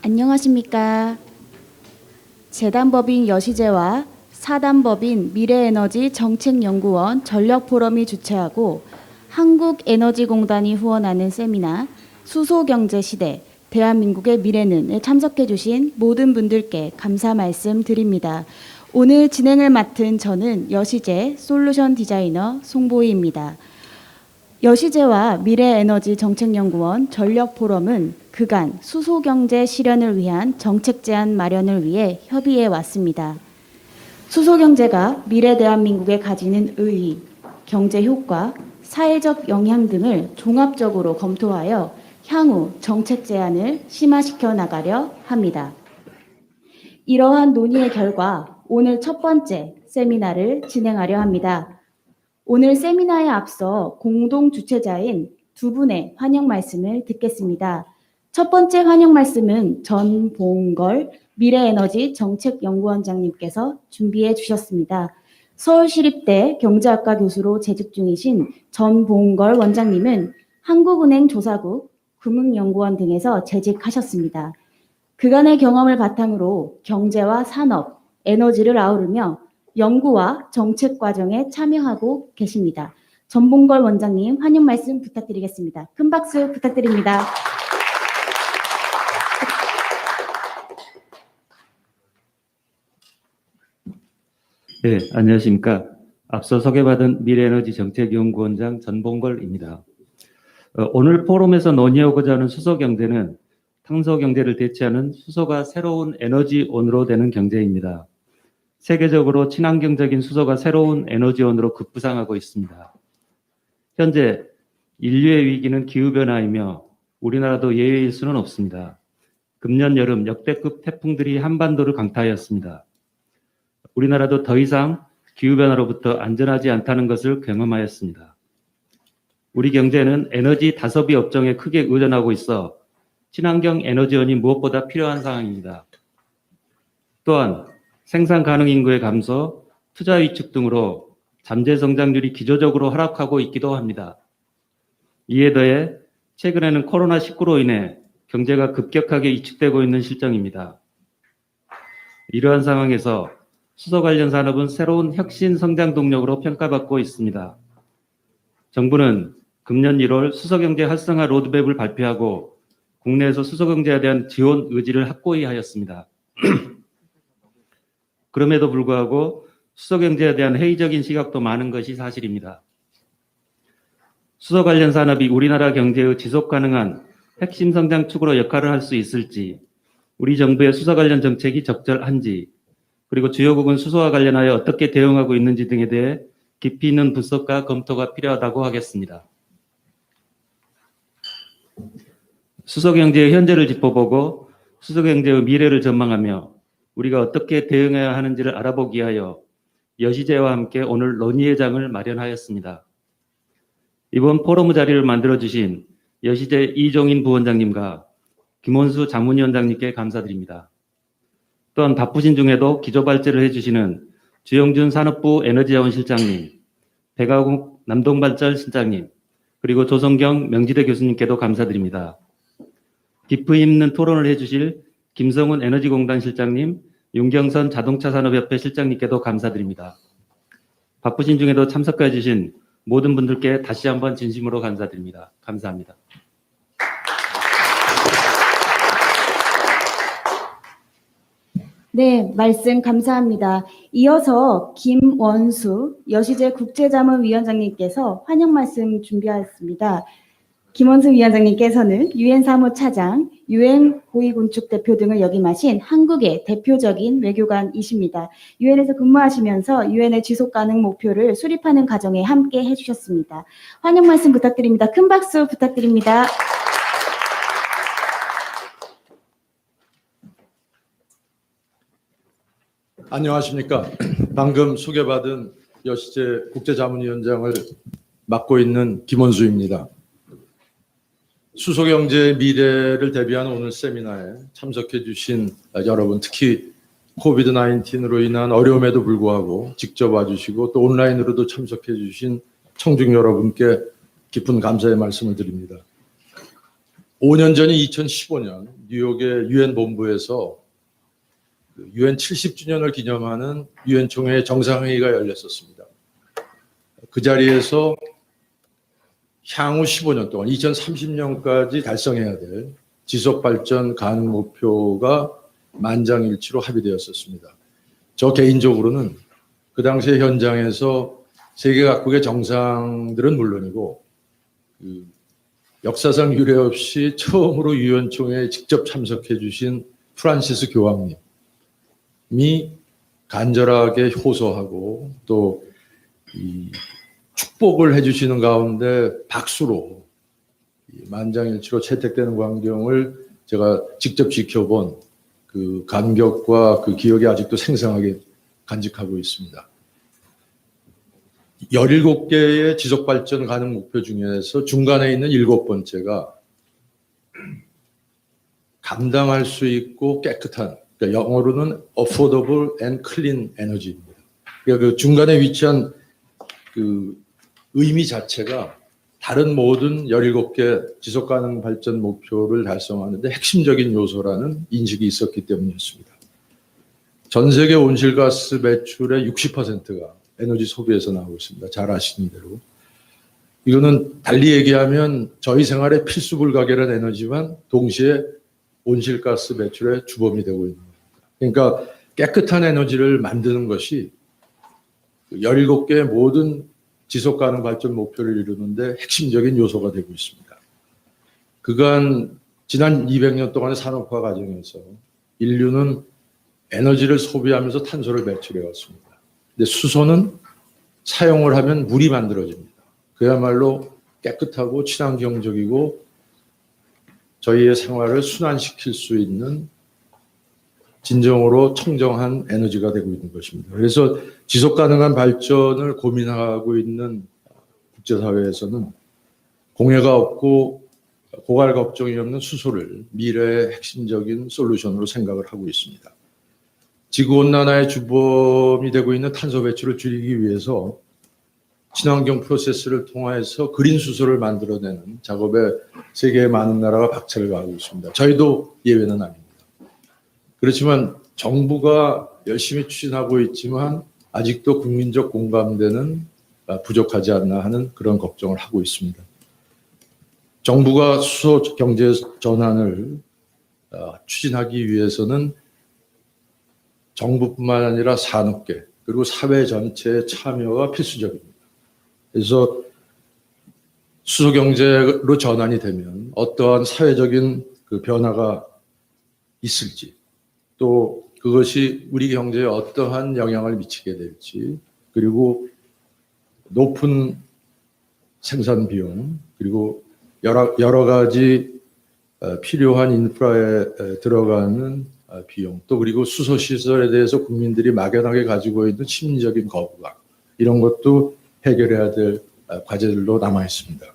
안녕하십니까. 재단법인 여시제와 사단법인 미래에너지 정책연구원 전력포럼이 주최하고 한국에너지공단이 후원하는 세미나 수소경제 시대 대한민국의 미래는에 참석해 주신 모든 분들께 감사 말씀 드립니다. 오늘 진행을 맡은 저는 여시제 솔루션 디자이너 송보희입니다. 여시제와 미래에너지 정책연구원 전력포럼은 그간 수소경제 실현을 위한 정책 제안 마련을 위해 협의해 왔습니다. 수소경제가 미래 대한민국에 가지는 의의, 경제 효과, 사회적 영향 등을 종합적으로 검토하여 향후 정책 제안을 심화시켜 나가려 합니다. 이러한 논의의 결과 오늘 첫 번째 세미나를 진행하려 합니다. 오늘 세미나에 앞서 공동 주최자인 두 분의 환영 말씀을 듣겠습니다. 첫 번째 환영 말씀은 전봉걸 미래에너지 정책연구원장님께서 준비해 주셨습니다. 서울시립대 경제학과 교수로 재직 중이신 전봉걸 원장님은 한국은행 조사국, 금융연구원 등에서 재직하셨습니다. 그간의 경험을 바탕으로 경제와 산업, 에너지를 아우르며 연구와 정책 과정에 참여하고 계십니다. 전봉걸 원장님 환영 말씀 부탁드리겠습니다. 큰 박수 부탁드립니다. 네, 안녕하십니까. 앞서 소개받은 미래에너지 정책연구원장 전봉걸입니다. 오늘 포럼에서 논의하고자 하는 수소경제는 탄소경제를 대체하는 수소가 새로운 에너지원으로 되는 경제입니다. 세계적으로 친환경적인 수소가 새로운 에너지원으로 급부상하고 있습니다. 현재 인류의 위기는 기후변화이며 우리나라도 예외일 수는 없습니다. 금년 여름 역대급 태풍들이 한반도를 강타하였습니다. 우리나라도 더 이상 기후변화로부터 안전하지 않다는 것을 경험하였습니다. 우리 경제는 에너지 다소비 업종에 크게 의존하고 있어 친환경 에너지원이 무엇보다 필요한 상황입니다. 또한 생산 가능 인구의 감소, 투자 위축 등으로 잠재 성장률이 기조적으로 하락하고 있기도 합니다. 이에 더해 최근에는 코로나19로 인해 경제가 급격하게 위축되고 있는 실정입니다. 이러한 상황에서 수소 관련 산업은 새로운 혁신 성장 동력으로 평가받고 있습니다. 정부는 금년 1월 수소경제 활성화 로드맵을 발표하고 국내에서 수소경제에 대한 지원 의지를 확고히 하였습니다. 그럼에도 불구하고 수소경제에 대한 회의적인 시각도 많은 것이 사실입니다. 수소 관련 산업이 우리나라 경제의 지속 가능한 핵심 성장축으로 역할을 할 수 있을지, 우리 정부의 수소 관련 정책이 적절한지, 그리고 주요국은 수소와 관련하여 어떻게 대응하고 있는지 등에 대해 깊이 있는 분석과 검토가 필요하다고 하겠습니다. 수소경제의 현재를 짚어보고 수소경제의 미래를 전망하며 우리가 어떻게 대응해야 하는지를 알아보기 위하여 여시제와 함께 오늘 논의의 장을 마련하였습니다. 이번 포럼 자리를 만들어주신 여시제 이종인 부원장님과 김원수 자문위원장님께 감사드립니다. 또한 바쁘신 중에도 기조발제를 해주시는 주영준 산업부 에너지자원실장님, 백아국 남동발전 실장님, 그리고 조성경 명지대 교수님께도 감사드립니다. 깊이 있는 토론을 해주실 김성훈 에너지공단 실장님, 윤경선 자동차산업협회 실장님께도 감사드립니다. 바쁘신 중에도 참석해 주신 모든 분들께 다시 한번 진심으로 감사드립니다. 감사합니다. 네, 말씀 감사합니다. 이어서 김원수 여시제 국제자문위원장님께서 환영 말씀 준비하였습니다. 김원수 위원장님께서는 유엔 사무차장, 유엔 고위군축 대표 등을 역임하신 한국의 대표적인 외교관이십니다. 유엔에서 근무하시면서 유엔의 지속가능 목표를 수립하는 과정에 함께 해주셨습니다. 환영 말씀 부탁드립니다. 큰 박수 부탁드립니다. 안녕하십니까. 방금 소개받은 여시제 국제자문위원장을 맡고 있는 김원수입니다. 수소경제의 미래를 대비하는 오늘 세미나에 참석해 주신 여러분, 특히 코비드-19로 인한 어려움에도 불구하고 직접 와주시고 또 온라인으로도 참석해 주신 청중 여러분께 깊은 감사의 말씀을 드립니다. 5년 전인 2015년 뉴욕의 유엔 본부에서 유엔 70주년을 기념하는 유엔 총회 정상회의가 열렸었습니다. 그 자리에서 향후 15년 동안 2030년까지 달성해야 될 지속발전 가능 목표가 만장일치로 합의되었었습니다. 저 개인적으로는 그 당시에 현장에서 세계 각국의 정상들은 물론이고 역사상 유례 없이 처음으로 유엔 총회에 직접 참석해 주신 프란시스 교황님이 간절하게 호소하고 또 이 축복을 해주시는 가운데 박수로 만장일치로 채택되는 광경을 제가 직접 지켜본 그 감격과 그 기억이 아직도 생생하게 간직하고 있습니다. 17개의 지속발전 가능 목표 중에서 중간에 있는 7번째가 감당할 수 있고 깨끗한, 그러니까 영어로는 affordable and clean energy입니다. 그러니까 그 중간에 위치한 그 의미 자체가 다른 모든 17개 지속가능 발전 목표를 달성하는데 핵심적인 요소라는 인식이 있었기 때문이었습니다. 전 세계 온실가스 매출의 60%가 에너지 소비에서 나오고 있습니다. 잘 아시는 대로. 이거는 달리 얘기하면 저희 생활에 필수 불가결한 에너지만 동시에 온실가스 매출의 주범이 되고 있는 겁니다. 그러니까 깨끗한 에너지를 만드는 것이 17개의 모든 지속가능 발전 목표를 이루는데 핵심적인 요소가 되고 있습니다. 그간 지난 200년 동안의 산업화 과정에서 인류는 에너지를 소비하면서 탄소를 배출해 왔습니다. 근데 수소는 사용을 하면 물이 만들어집니다. 그야말로 깨끗하고 친환경적이고 저희의 생활을 순환시킬 수 있는 진정으로 청정한 에너지가 되고 있는 것입니다. 그래서 지속 가능한 발전을 고민하고 있는 국제사회에서는 공해가 없고 고갈 걱정이 없는 수소를 미래의 핵심적인 솔루션으로 생각을 하고 있습니다. 지구온난화의 주범이 되고 있는 탄소 배출을 줄이기 위해서 친환경 프로세스를 통해서 그린 수소를 만들어내는 작업에 세계의 많은 나라가 박차를 가하고 있습니다. 저희도 예외는 아닙니다. 그렇지만 정부가 열심히 추진하고 있지만 아직도 국민적 공감대는 부족하지 않나 하는 그런 걱정을 하고 있습니다. 정부가 수소 경제 전환을 추진하기 위해서는 정부뿐만 아니라 산업계 그리고 사회 전체의 참여가 필수적입니다. 그래서 수소 경제로 전환이 되면 어떠한 사회적인 그 변화가 있을지 또 그것이 우리 경제에 어떠한 영향을 미치게 될지 그리고 높은 생산 비용 그리고 여러 가지 필요한 인프라에 들어가는 비용 또 그리고 수소 시설에 대해서 국민들이 막연하게 가지고 있는 심리적인 거부감 이런 것도 해결해야 될 과제들로 남아 있습니다.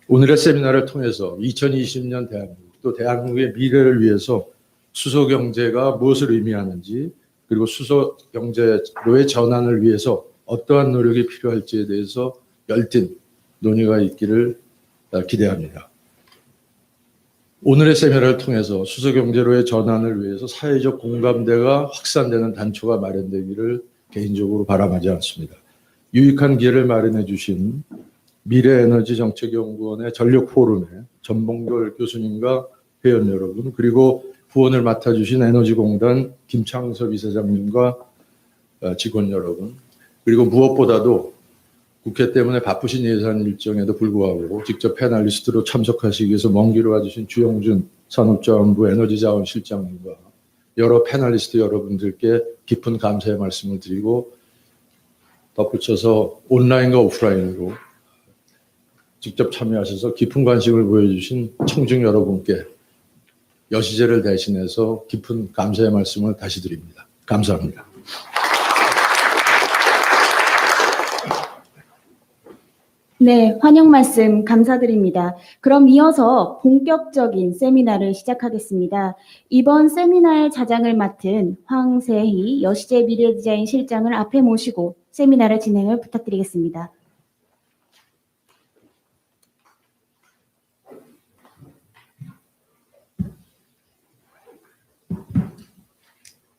오늘의 세미나를 통해서 2020년 대한민국 또 대한민국의 미래를 위해서 수소 경제가 무엇을 의미하는지 그리고 수소 경제로의 전환을 위해서 어떠한 노력이 필요할지에 대해서 열띤 논의가 있기를 기대합니다. 오늘의 세미나를 통해서 수소 경제로의 전환을 위해서 사회적 공감대가 확산되는 단초가 마련되기를 개인적으로 바람하지 않습니다. 유익한 기회를 마련해 주신 미래에너지정책연구원의 전력포럼의 전봉걸 교수님과 회원 여러분 그리고 후원을 맡아주신 에너지공단 김창섭 이사장님과 직원 여러분 그리고 무엇보다도 국회 때문에 바쁘신 예산 일정에도 불구하고 직접 패널리스트로 참석하시기 위해서 먼 길을 와주신 주영준 산업자원부 에너지자원실장님과 여러 패널리스트 여러분들께 깊은 감사의 말씀을 드리고 덧붙여서 온라인과 오프라인으로 직접 참여하셔서 깊은 관심을 보여주신 청중 여러분께 여시제를 대신해서 깊은 감사의 말씀을 다시 드립니다. 감사합니다. 네, 환영 말씀 감사드립니다. 그럼 이어서 본격적인 세미나를 시작하겠습니다. 이번 세미나의 자장을 맡은 황세희 여시제 미래디자인 실장을 앞에 모시고 세미나를 진행을 부탁드리겠습니다.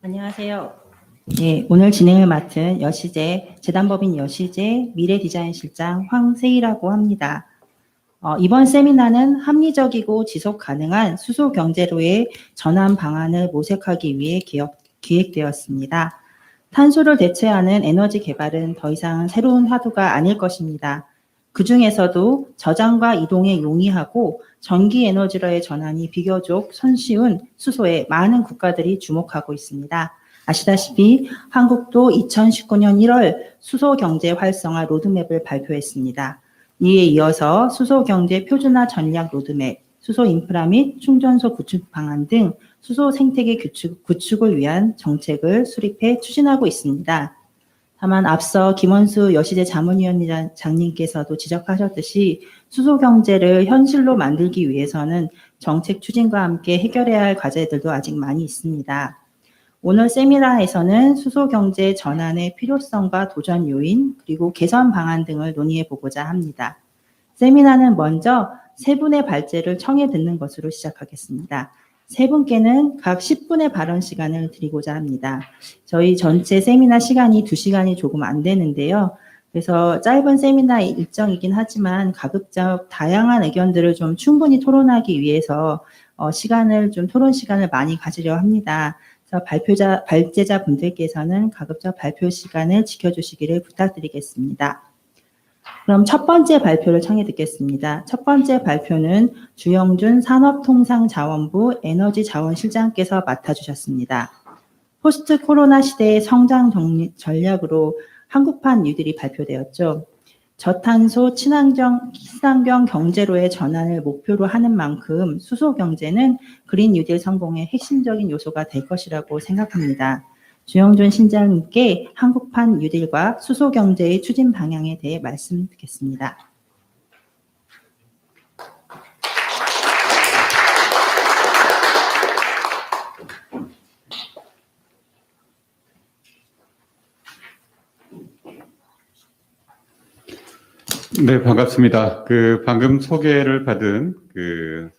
안녕하세요. 예, 오늘 진행을 맡은 여시제, 재단법인 여시제 미래디자인실장 황세희라고 합니다. 이번 세미나는 합리적이고 지속 가능한 수소 경제로의 전환 방안을 모색하기 위해 기획되었습니다. 탄소를 대체하는 에너지 개발은 더 이상 새로운 화두가 아닐 것입니다. 그 중에서도 저장과 이동에 용이하고 전기 에너지로의 전환이 비교적 손쉬운 수소에 많은 국가들이 주목하고 있습니다. 아시다시피 한국도 2019년 1월 수소 경제 활성화 로드맵을 발표했습니다. 이에 이어서 수소 경제 표준화 전략 로드맵, 수소 인프라 및 충전소 구축 방안 등 수소 생태계 구축을 위한 정책을 수립해 추진하고 있습니다. 다만 앞서 김원수 여시제 자문위원장님께서도 지적하셨듯이 수소 경제를 현실로 만들기 위해서는 정책 추진과 함께 해결해야 할 과제들도 아직 많이 있습니다. 오늘 세미나에서는 수소 경제 전환의 필요성과 도전 요인, 그리고 개선 방안 등을 논의해 보고자 합니다. 세미나는 먼저 세 분의 발제를 청해 듣는 것으로 시작하겠습니다. 세 분께는 각 10분의 발언 시간을 드리고자 합니다. 저희 전체 세미나 시간이 2시간이 조금 안 되는데요. 그래서 짧은 세미나 일정이긴 하지만 가급적 다양한 의견들을 좀 충분히 토론하기 위해서 토론 시간을 많이 가지려 합니다. 그래서 발제자 분들께서는 가급적 발표 시간을 지켜주시기를 부탁드리겠습니다. 그럼 첫 번째 발표를 청해 듣겠습니다. 첫 번째 발표는 주영준 산업통상자원부 에너지자원실장께서 맡아주셨습니다. 포스트 코로나 시대의 성장 전략으로 한국판 뉴딜이 발표되었죠. 저탄소 친환경 경제로의 전환을 목표로 하는 만큼 수소 경제는 그린 뉴딜 성공의 핵심적인 요소가 될 것이라고 생각합니다. 주영준 실장님께 한국판 뉴딜과 수소 경제의 추진 방향에 대해 말씀 듣겠습니다. 네, 반갑습니다. 방금 소개를 받은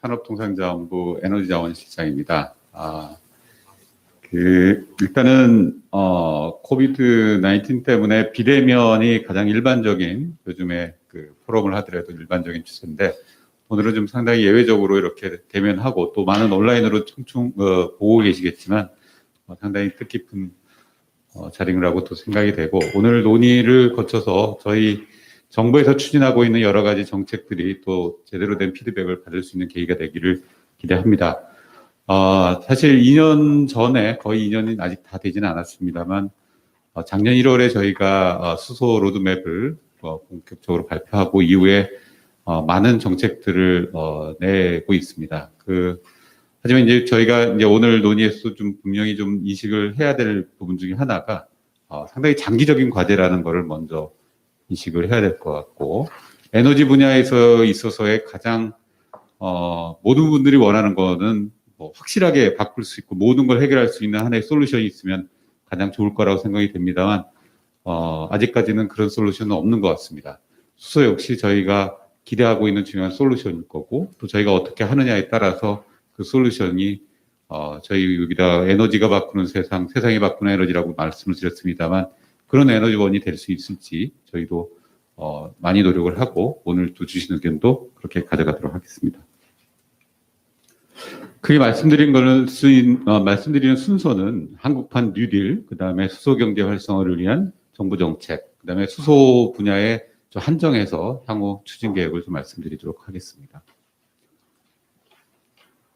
산업통상자원부 에너지자원실장입니다. 일단은, 코비드-19 때문에 비대면이 가장 일반적인, 요즘에 포럼을 하더라도 일반적인 추세인데, 오늘은 좀 상당히 예외적으로 이렇게 대면하고 또 많은 온라인으로 총총, 보고 계시겠지만, 상당히 뜻깊은, 자리라고 또 생각이 되고, 오늘 논의를 거쳐서 저희 정부에서 추진하고 있는 여러 가지 정책들이 또 제대로 된 피드백을 받을 수 있는 계기가 되기를 기대합니다. 사실 2년 전에 거의 2년이 아직 다 되지는 않았습니다만 작년 1월에 저희가 수소 로드맵을 본격적으로 발표하고 이후에 많은 정책들을 내고 있습니다. 하지만 이제 저희가 이제 오늘 논의에서 좀 분명히 좀 인식을 해야 될 부분 중에 하나가 상당히 장기적인 과제라는 것을 먼저 인식을 해야 될 것 같고, 에너지 분야에서 있어서의 가장 모든 분들이 원하는 거는 확실하게 바꿀 수 있고 모든 걸 해결할 수 있는 하나의 솔루션이 있으면 가장 좋을 거라고 생각이 됩니다만 아직까지는 그런 솔루션은 없는 것 같습니다. 수소 역시 저희가 기대하고 있는 중요한 솔루션일 거고, 또 저희가 어떻게 하느냐에 따라서 그 솔루션이 저희 여기다 에너지가 바꾸는 세상이 바꾸는 에너지라고 말씀을 드렸습니다만, 그런 에너지원이 될 수 있을지 저희도 많이 노력을 하고 오늘 또 주신 의견도 그렇게 가져가도록 하겠습니다. 크게 말씀드리는 순서는 한국판 뉴딜, 그 다음에 수소 경제 활성화를 위한 정부 정책, 그 다음에 수소 분야에 좀 한정해서 향후 추진 계획을 좀 말씀드리도록 하겠습니다.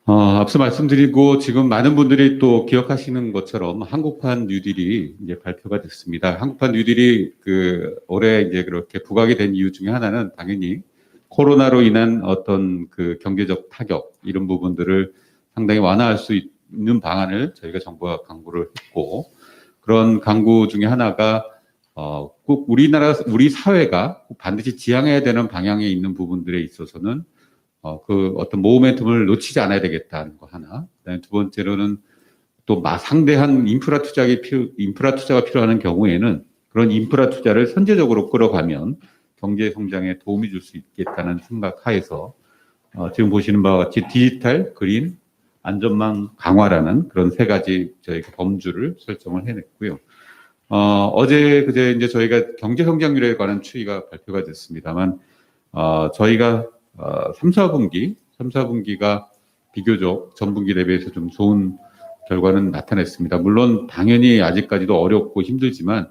앞서 말씀드리고 지금 많은 분들이 또 기억하시는 것처럼 한국판 뉴딜이 이제 발표가 됐습니다. 한국판 뉴딜이 올해 이제 그렇게 부각이 된 이유 중에 하나는 당연히 코로나로 인한 어떤 경제적 타격, 이런 부분들을 상당히 완화할 수 있는 방안을 저희가 정부가 강구를 했고, 그런 강구 중에 하나가 꼭 우리 사회가 꼭 반드시 지향해야 되는 방향에 있는 부분들에 있어서는 어떤 모멘텀을 놓치지 않아야 되겠다는 거 하나. 그다음에 두 번째로는 또 상대한 인프라 투자가 필요한 경우에는 그런 인프라 투자를 선제적으로 끌어가면 경제 성장에 도움이 줄 수 있겠다는 생각 하에서 지금 보시는 바와 같이 디지털, 그린, 안전망 강화라는 그런 세 가지 저희가 범주를 설정을 해냈고요. 어제 그제 이제 저희가 경제 성장률에 관한 추이가 발표가 됐습니다만, 저희가 3, 4분기가 비교적 전분기 대비해서 좀 좋은 결과는 나타냈습니다. 물론 당연히 아직까지도 어렵고 힘들지만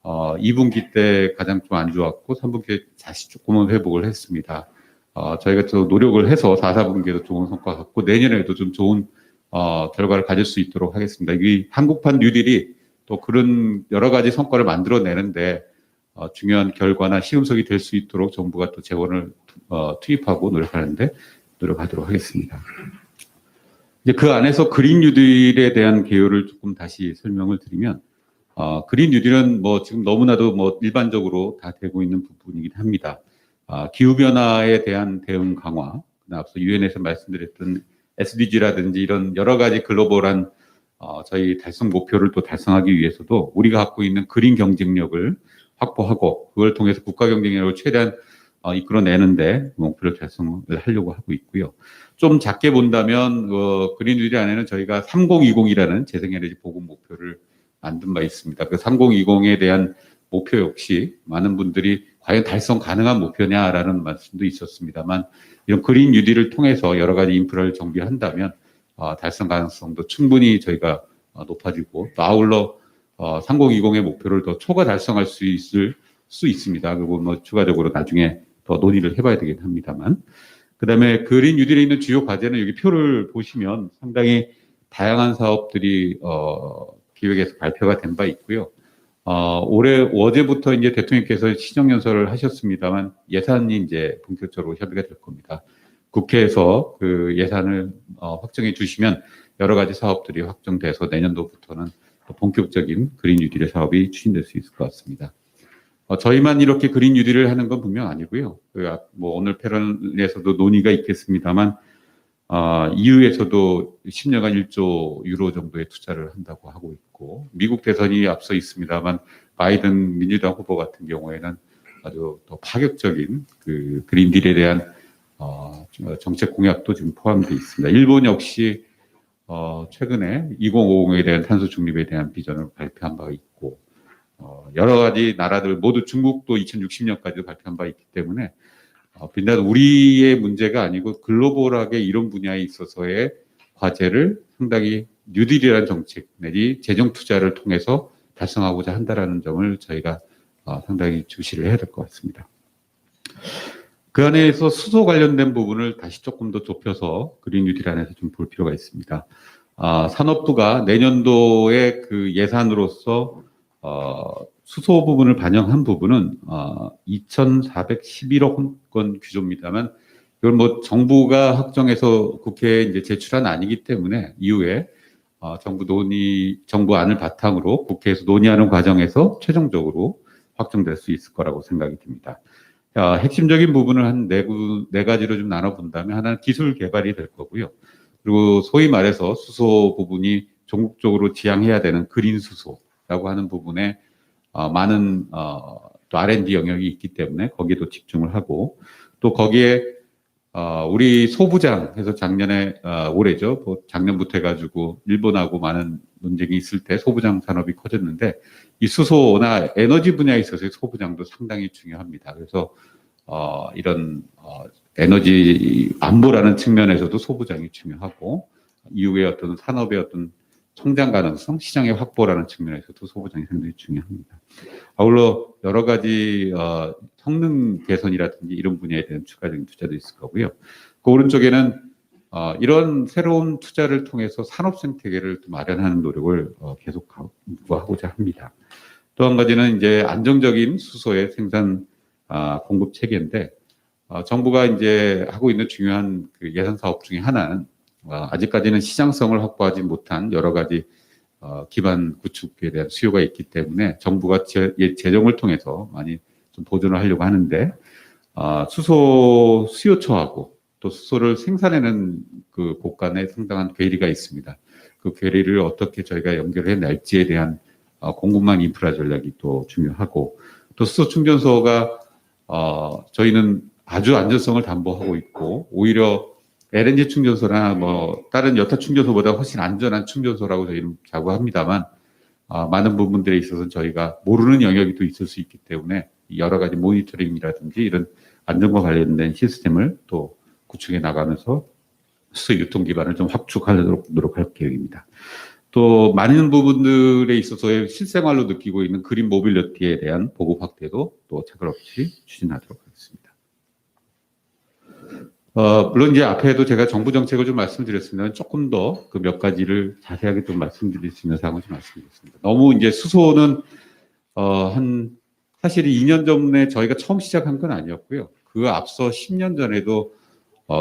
2분기 때 가장 좀 안 좋았고 3분기에 다시 조금은 회복을 했습니다. 저희가 또 노력을 해서 4, 4분기에도 좋은 성과 갖고 내년에도 좀 좋은 결과를 가질 수 있도록 하겠습니다. 이 한국판 뉴딜이 또 그런 여러 가지 성과를 만들어내는데 중요한 결과나 시금석이 될 수 있도록 정부가 또 재원을 투입하고 노력하도록 하겠습니다. 이제 그 안에서 그린 뉴딜에 대한 개요를 조금 다시 설명을 드리면, 그린 뉴딜은 뭐 지금 너무나도 뭐 일반적으로 다 되고 있는 부분이긴 합니다. 기후변화에 대한 대응 강화, 앞서 유엔에서 말씀드렸던 SDG라든지 이런 여러 가지 글로벌한 저희 달성 목표를 또 달성하기 위해서도 우리가 갖고 있는 그린 경쟁력을 확보하고 그걸 통해서 국가 경쟁력을 최대한 이끌어내는데 목표를 달성을 하려고 하고 있고요. 좀 작게 본다면 그린 뉴딜 안에는 저희가 3020이라는 재생에너지 보급 목표를 만든 바 있습니다. 그 3020에 대한 목표 역시 많은 분들이 과연 달성 가능한 목표냐라는 말씀도 있었습니다만, 이런 그린 뉴딜을 통해서 여러 가지 인프라를 정비한다면 달성 가능성도 충분히 저희가 높아지고, 또 아울러 3020의 목표를 더 초과 달성할 수 있습니다. 그리고 뭐 추가적으로 나중에 더 논의를 해봐야 되긴 합니다만, 그다음에 그린 뉴딜에 있는 주요 과제는 여기 표를 보시면 상당히 다양한 사업들이 기획에서 발표가 된 바 있고요. 어제부터 이제 대통령께서 시정연설을 하셨습니다만 예산이 이제 본격적으로 협의가 될 겁니다. 국회에서 그 예산을 확정해 주시면 여러 가지 사업들이 확정돼서 내년도부터는 본격적인 그린 뉴딜의 사업이 추진될 수 있을 것 같습니다. 저희만 이렇게 그린 뉴딜을 하는 건 분명 아니고요. 뭐 오늘 패널에서도 논의가 있겠습니다만, EU에서도 10년간 1조 유로 정도의 투자를 한다고 하고 있고, 미국 대선이 앞서 있습니다만 바이든 민주당 후보 같은 경우에는 아주 더 파격적인 그 그린 딜에 대한 정책 공약도 지금 포함되어 있습니다. 일본 역시 최근에 2050에 대한 탄소 중립에 대한 비전을 발표한 바가 있고, 여러 가지 나라들 모두 중국도 2060년까지 발표한 바 있기 때문에 비단 우리의 문제가 아니고 글로벌하게 이런 분야에 있어서의 과제를 상당히 뉴딜이라는 정책 내지 재정 투자를 통해서 달성하고자 한다라는 점을 저희가 상당히 주시를 해야 될 것 같습니다. 그 안에서 수소 관련된 부분을 다시 조금 더 좁혀서 그린 뉴딜 안에서 좀 볼 필요가 있습니다. 산업부가 내년도에 그 예산으로서 수소 부분을 반영한 부분은 2,411억 건 규조입니다만, 이걸 뭐 정부가 확정해서 국회에 이제 제출한 아니기 때문에 이후에 정부 안을 바탕으로 국회에서 논의하는 과정에서 최종적으로 확정될 수 있을 거라고 생각이 듭니다. 핵심적인 부분을 한 네 가지로 좀 나눠 본다면, 하나는 기술 개발이 될 거고요. 그리고 소위 말해서 수소 부분이 전국적으로 지향해야 되는 그린 수소라고 하는 부분에 많은 또 R&D 영역이 있기 때문에 거기에도 집중을 하고, 또 거기에 우리 소부장에서 작년에 올해죠, 작년부터 해가지고 일본하고 많은 논쟁이 있을 때 소부장 산업이 커졌는데, 이 수소나 에너지 분야에 있어서 소부장도 상당히 중요합니다. 그래서 이런 에너지 안보라는 측면에서도 소부장이 중요하고, 이후에 어떤 산업의 어떤 성장 가능성, 시장의 확보라는 측면에서도 소부장이 상당히 중요합니다. 아울러 여러 가지 성능 개선이라든지 이런 분야에 대한 추가적인 투자도 있을 거고요. 그 오른쪽에는 이런 새로운 투자를 통해서 산업 생태계를 마련하는 노력을 계속 하고자 합니다. 또 한 가지는 이제 안정적인 수소의 생산 공급 체계인데, 정부가 이제 하고 있는 중요한 그 예산 사업 중에 하나는 아직까지는 시장성을 확보하지 못한 여러 가지 기반 구축에 대한 수요가 있기 때문에 정부가 재정을 통해서 많이 좀 보존을 하려고 하는데, 수소 수요처하고 또 수소를 생산하는 그 곳간에 상당한 괴리가 있습니다. 그 괴리를 어떻게 저희가 연결해 낼지에 대한 공급망 인프라 전략이 또 중요하고, 또 수소 충전소가 저희는 아주 안전성을 담보하고 있고, 오히려 LNG 충전소나 뭐 다른 여타 충전소보다 훨씬 안전한 충전소라고 저희는 자부합니다만 많은 부분들에 있어서 저희가 모르는 영역이 또 있을 수 있기 때문에 여러 가지 모니터링이라든지 이런 안전과 관련된 시스템을 또 구축해 나가면서 수소 유통 기반을 좀 확충하도록 노력할 계획입니다. 또 많은 부분들에 있어서의 실생활로 느끼고 있는 그린 모빌리티에 대한 보급 확대도 또 차질 없이 추진하도록 하겠습니다. 물론 이제 앞에도 제가 정부 정책을 좀 말씀드렸습니다. 조금 더 그 몇 가지를 자세하게 좀 말씀드릴 수 있는 사항을 좀 말씀드리겠습니다. 너무 이제 수소는 사실 2년 전에 저희가 처음 시작한 건 아니었고요. 그 앞서 10년 전에도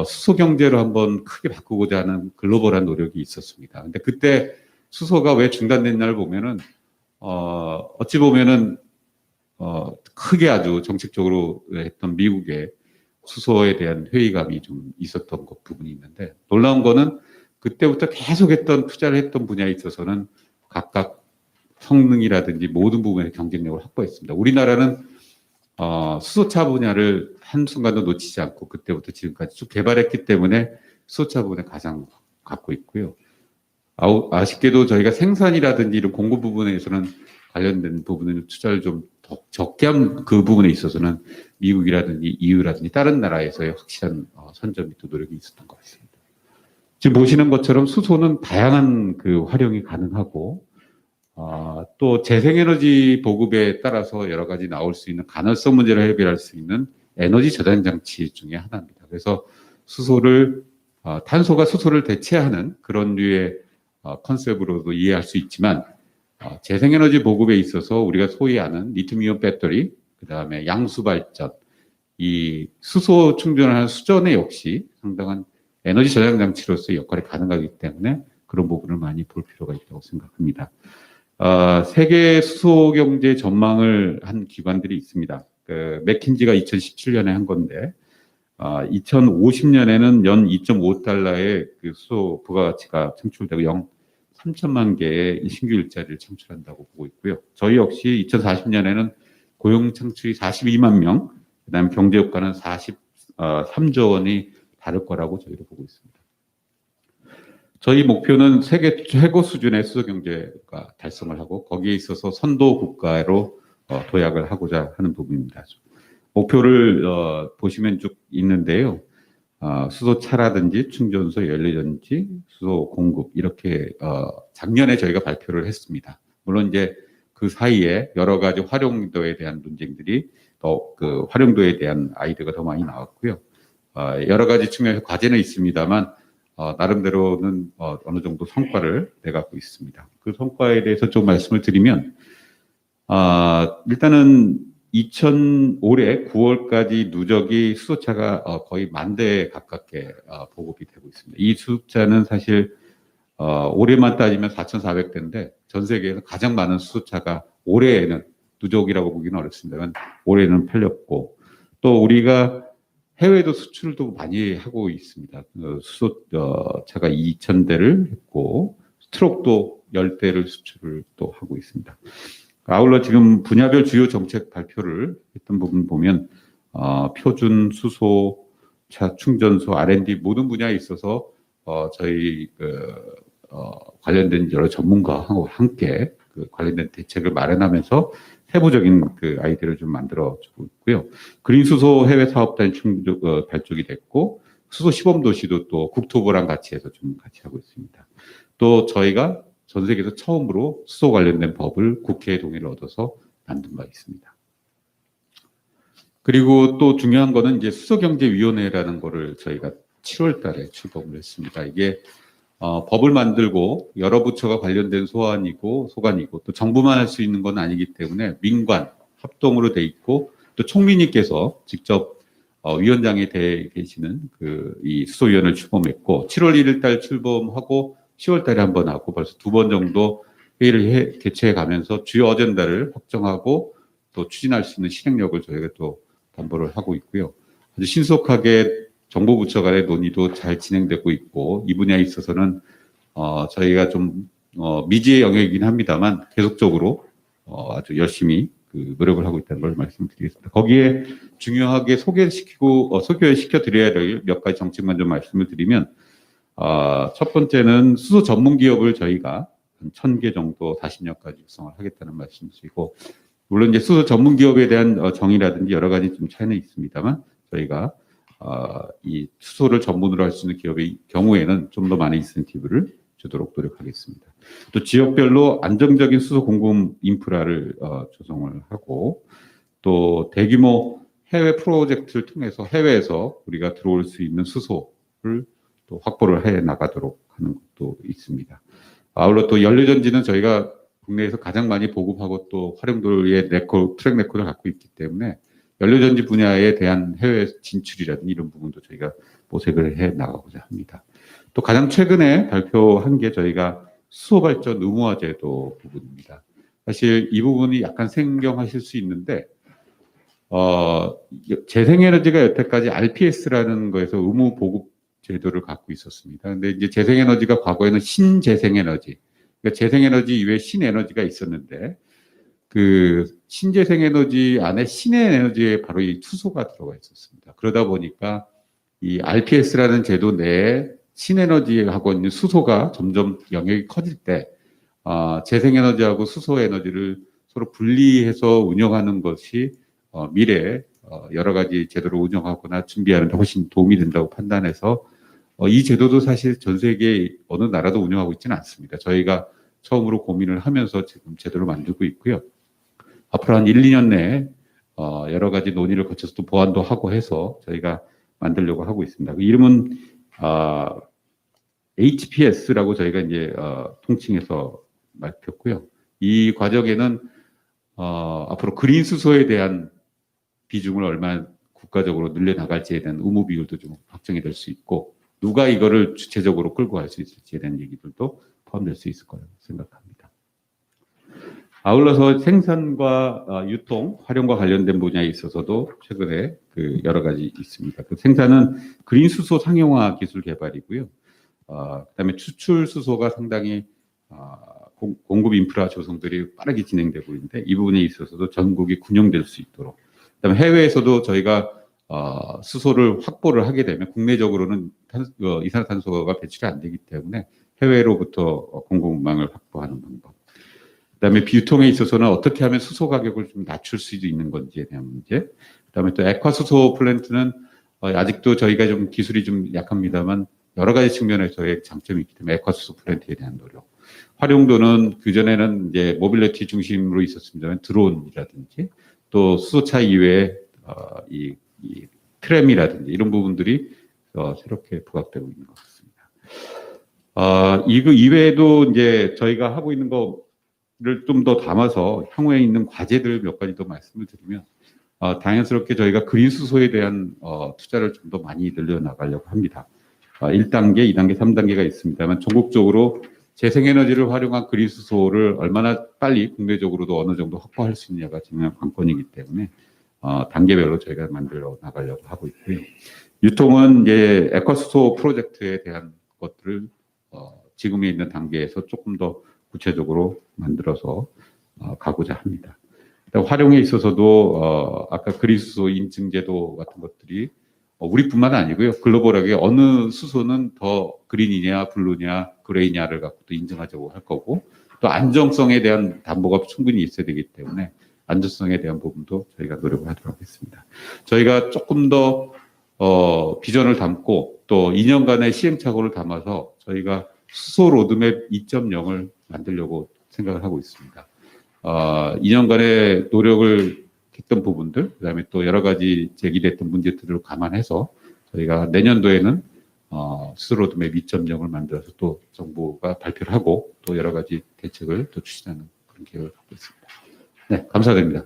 수소 경제로 한번 크게 바꾸고자 하는 글로벌한 노력이 있었습니다. 근데 그때 수소가 왜 중단됐냐를 보면은 어찌 보면은 크게 아주 정책적으로 했던 미국의 수소에 대한 회의감이 좀 있었던 부분이 있는데, 놀라운 거는 그때부터 계속했던 투자를 했던 분야에 있어서는 각각 성능이라든지 모든 부분의 경쟁력을 확보했습니다. 우리나라는 수소차 분야를 한순간도 놓치지 않고 그때부터 지금까지 쭉 개발했기 때문에 수소차 부분에 가장 갖고 있고요. 아쉽게도 저희가 생산이라든지 이런 공급 부분에서는 관련된 부분은 투자를 좀 더 적게 한 그 부분에 있어서는 미국이라든지 EU라든지 다른 나라에서의 확실한 선점이 또 노력이 있었던 것 같습니다. 지금 보시는 것처럼 수소는 다양한 그 활용이 가능하고 또 재생에너지 보급에 따라서 여러 가지 나올 수 있는 가능성 문제를 해결할 수 있는 에너지 저장 장치 중에 하나입니다. 그래서 수소를 탄소가 수소를 대체하는 그런 류의 컨셉으로도 이해할 수 있지만 재생에너지 보급에 있어서 우리가 소위 아는 리튬이온 배터리, 그 다음에 양수 발전, 이 수소 충전하는 수전에 역시 상당한 에너지 저장 장치로서의 역할이 가능하기 때문에 그런 부분을 많이 볼 필요가 있다고 생각합니다. 세계 수소 경제 전망을 한 기관들이 있습니다. 그 맥킨지가 2017년에 한 건데 2050년에는 연 2.5달러의 그 수소 부가가치가 창출되고 3천만 개의 신규 일자리를 창출한다고 보고 있고요. 저희 역시 2040년에는 고용 창출이 42만 명, 그다음에 경제 효과는 43조 원이 다를 거라고 저희도 보고 있습니다. 저희 목표는 세계 최고 수준의 수소 경제가 달성을 하고 거기에 있어서 선도 국가로 도약을 하고자 하는 부분입니다. 목표를 보시면 쭉 있는데요. 수소차라든지 충전소, 연료전지, 수소 공급 이렇게 작년에 저희가 발표를 했습니다. 물론 이제 그 사이에 여러 가지 활용도에 대한 논쟁들이 그 활용도에 대한 아이디어가 더 많이 나왔고요. 여러 가지 측면에서 과제는 있습니다만 나름대로는 어느 정도 성과를 내갖고 있습니다. 그 성과에 대해서 좀 말씀을 드리면 일단은 올해 9월까지 누적이 수소차가 거의 10,000대 가깝게 보급이 되고 있습니다. 이 숫자는 사실 올해만 따지면 4,400대인데 전 세계에서 가장 많은 수소차가 올해에는 누적이라고 보기는 어렵습니다만 올해는 팔렸고, 또 우리가 해외도 수출도 많이 하고 있습니다. 수소차가 2,000대를 했고 트럭도 10대를 수출을 또 하고 있습니다. 아울러 지금 분야별 주요 정책 발표를 했던 부분 보면 표준 수소차 충전소 R&D 모든 분야에 있어서 저희 관련된 여러 전문가하고 함께 그 관련된 대책을 마련하면서 세부적인 그 아이디어를 좀 만들어주고 있고요. 그린 수소 해외 사업단이 발족이 됐고 수소 시범 도시도 또 국토부랑 같이 해서 좀 같이 하고 있습니다. 또 저희가 전 세계에서 처음으로 수소 관련된 법을 국회의 동의를 얻어서 만든 바 있습니다. 그리고 또 중요한 거는 이제 수소경제위원회라는 거를 저희가 7월 달에 출범을 했습니다. 이게 법을 만들고 여러 부처가 관련된 소관이고 또 정부만 할 수 있는 건 아니기 때문에 민관 합동으로 돼 있고 또 총리님께서 직접 위원장에 돼 계시는 이 수소위원회를 출범했고 7월 1일 달 출범하고 10월 달에 한 번 하고 벌써 2번 정도 회의를 개최해 가면서 주요 어젠다를 확정하고 또 추진할 수 있는 실행력을 저희가 또 담보를 하고 있고요. 아주 신속하게 정부 부처 간의 논의도 잘 진행되고 있고 이 분야에 있어서는 저희가 좀 미지의 영역이긴 합니다만 계속적으로 아주 열심히 그 노력을 하고 있다는 걸 말씀드리겠습니다. 거기에 중요하게 소개시켜 드려야 될 몇 가지 정책만 좀 말씀을 드리면, 첫 번째는 수소 전문 기업을 저희가 한 1,000개 정도 40년까지 육성을 하겠다는 말씀이시고, 물론 이제 수소 전문 기업에 대한 정의라든지 여러 가지 좀 차이는 있습니다만, 저희가 이 수소를 전문으로 할 수 있는 기업의 경우에는 좀 더 많은 인센티브를 주도록 노력하겠습니다. 또 지역별로 안정적인 수소 공급 인프라를 조성을 하고, 또 대규모 해외 프로젝트를 통해서 해외에서 우리가 들어올 수 있는 수소를 또 확보를 해 나가도록 하는 것도 있습니다. 아울러 또 연료전지는 저희가 국내에서 가장 많이 보급하고 또 활용도의 트랙 레코드를 갖고 있기 때문에 연료전지 분야에 대한 해외 진출이라든지 이런 부분도 저희가 모색을 해 나가고자 합니다. 또 가장 최근에 발표한 게 저희가 수소발전 의무화제도 부분입니다. 사실 이 부분이 약간 생경하실 수 있는데, 재생에너지가 여태까지 RPS라는 거에서 의무 보급 제도를 갖고 있었습니다. 근데 이제 재생에너지가 과거에는 신재생에너지, 그러니까 재생에너지 이외에 신에너지가 있었는데, 그 신재생에너지 안에 신의 에너지에 바로 이 수소가 들어가 있었습니다. 그러다 보니까 이 RPS라는 제도 내에 신에너지하고 있는 수소가 점점 영역이 커질 때, 재생에너지하고 수소에너지를 서로 분리해서 운영하는 것이 미래에 여러 가지 제도를 운영하거나 준비하는 데 훨씬 도움이 된다고 판단해서 이 제도도 사실 전 세계 어느 나라도 운영하고 있지는 않습니다. 저희가 처음으로 고민을 하면서 지금 제도를 만들고 있고요. 앞으로 한 1, 2년 내에 여러 가지 논의를 거쳐서 또 보완도 하고 해서 저희가 만들려고 하고 있습니다. 그 이름은 HPS라고 저희가 이제 통칭해서 밝혔고요. 이 과정에는 앞으로 그린 수소에 대한 비중을 얼마나 국가적으로 늘려나갈지에 대한 의무 비율도 좀 확정이 될 수 있고, 누가 이거를 주체적으로 끌고 갈 수 있을지에 대한 얘기들도 포함될 수 있을 거라고 생각합니다. 아울러서 생산과 유통, 활용과 관련된 분야에 있어서도 최근에 그 여러 가지 있습니다. 그 생산은 그린 수소 상용화 기술 개발이고요. 그다음에 추출 수소가 상당히 공급 인프라 조성들이 빠르게 진행되고 있는데, 이 부분에 있어서도 전국이 군용될 수 있도록, 그다음에 해외에서도 저희가 수소를 확보를 하게 되면 국내적으로는 이산화탄소가 배출이 안 되기 때문에 해외로부터 공급망을 확보하는 방법. 그다음에 비유통에 있어서는 어떻게 하면 수소 가격을 좀 낮출 수 있는 건지에 대한 문제. 그다음에 또 액화수소 플랜트는 아직도 저희가 좀 기술이 좀 약합니다만 여러 가지 측면에서의 장점이 있기 때문에 액화수소 플랜트에 대한 노력. 활용도는 그전에는 이제 모빌리티 중심으로 있었습니다만 드론이라든지 또 수소차 이외에 이 트램이라든지 이런 부분들이 새롭게 부각되고 있는 것 같습니다. 이거 이외에도 이제 저희가 하고 있는 거를 좀 더 담아서 향후에 있는 과제들 몇 가지 더 말씀을 드리면, 당연스럽게 저희가 그린 수소에 대한 투자를 좀 더 많이 늘려나가려고 합니다. 1단계, 2단계, 3단계가 있습니다만 전국적으로 재생에너지를 활용한 그린 수소를 얼마나 빨리 국내적으로도 어느 정도 확보할 수 있느냐가 중요한 관건이기 때문에 단계별로 저희가 만들어 나가려고 하고 있고요. 유통은 이제 액화수소 프로젝트에 대한 것들을 지금에 있는 단계에서 조금 더 구체적으로 만들어서 가고자 합니다. 활용에 있어서도 아까 그린 수소 인증제도 같은 것들이 우리뿐만 아니고요. 글로벌하게 어느 수소는 더 그린이냐, 블루냐, 그레이냐를 갖고 또 인증하자고 할 거고, 또 안정성에 대한 담보가 충분히 있어야 되기 때문에 안전성에 대한 부분도 저희가 노력을 하도록 하겠습니다. 저희가 조금 더 비전을 담고 또 2년간의 시행착오를 담아서 저희가 수소 로드맵 2.0을 만들려고 생각을 하고 있습니다. 2년간의 노력을 했던 부분들, 그다음에 또 여러 가지 제기됐던 문제들을 감안해서 저희가 내년도에는 수소 로드맵 2.0을 만들어서 또 정부가 발표를 하고 또 여러 가지 대책을 또 추진하는 그런 계획을 갖고 있습니다. 네, 감사드립니다.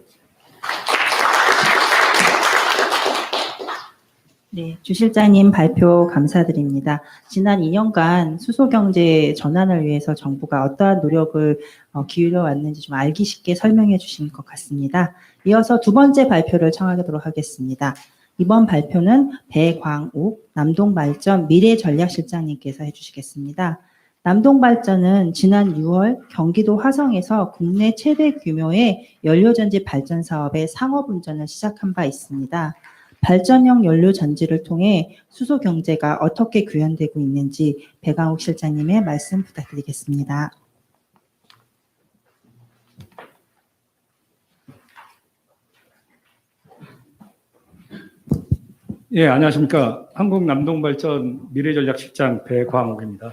네, 주 실장님 발표 감사드립니다. 지난 2년간 수소 경제 전환을 위해서 정부가 어떠한 노력을 기울여 왔는지 좀 알기 쉽게 설명해 주신 것 같습니다. 이어서 두 번째 발표를 청하도록 하겠습니다. 이번 발표는 배광욱 남동발전 미래전략실장님께서 해주시겠습니다. 남동발전은 지난 6월 경기도 화성에서 국내 최대 규모의 연료전지 발전 사업의 상업운전을 시작한 바 있습니다. 발전용 연료전지를 통해 수소 경제가 어떻게 구현되고 있는지 배강욱 실장님의 말씀 부탁드리겠습니다. 예, 안녕하십니까. 한국남동발전 미래전략실장 배광욱입니다.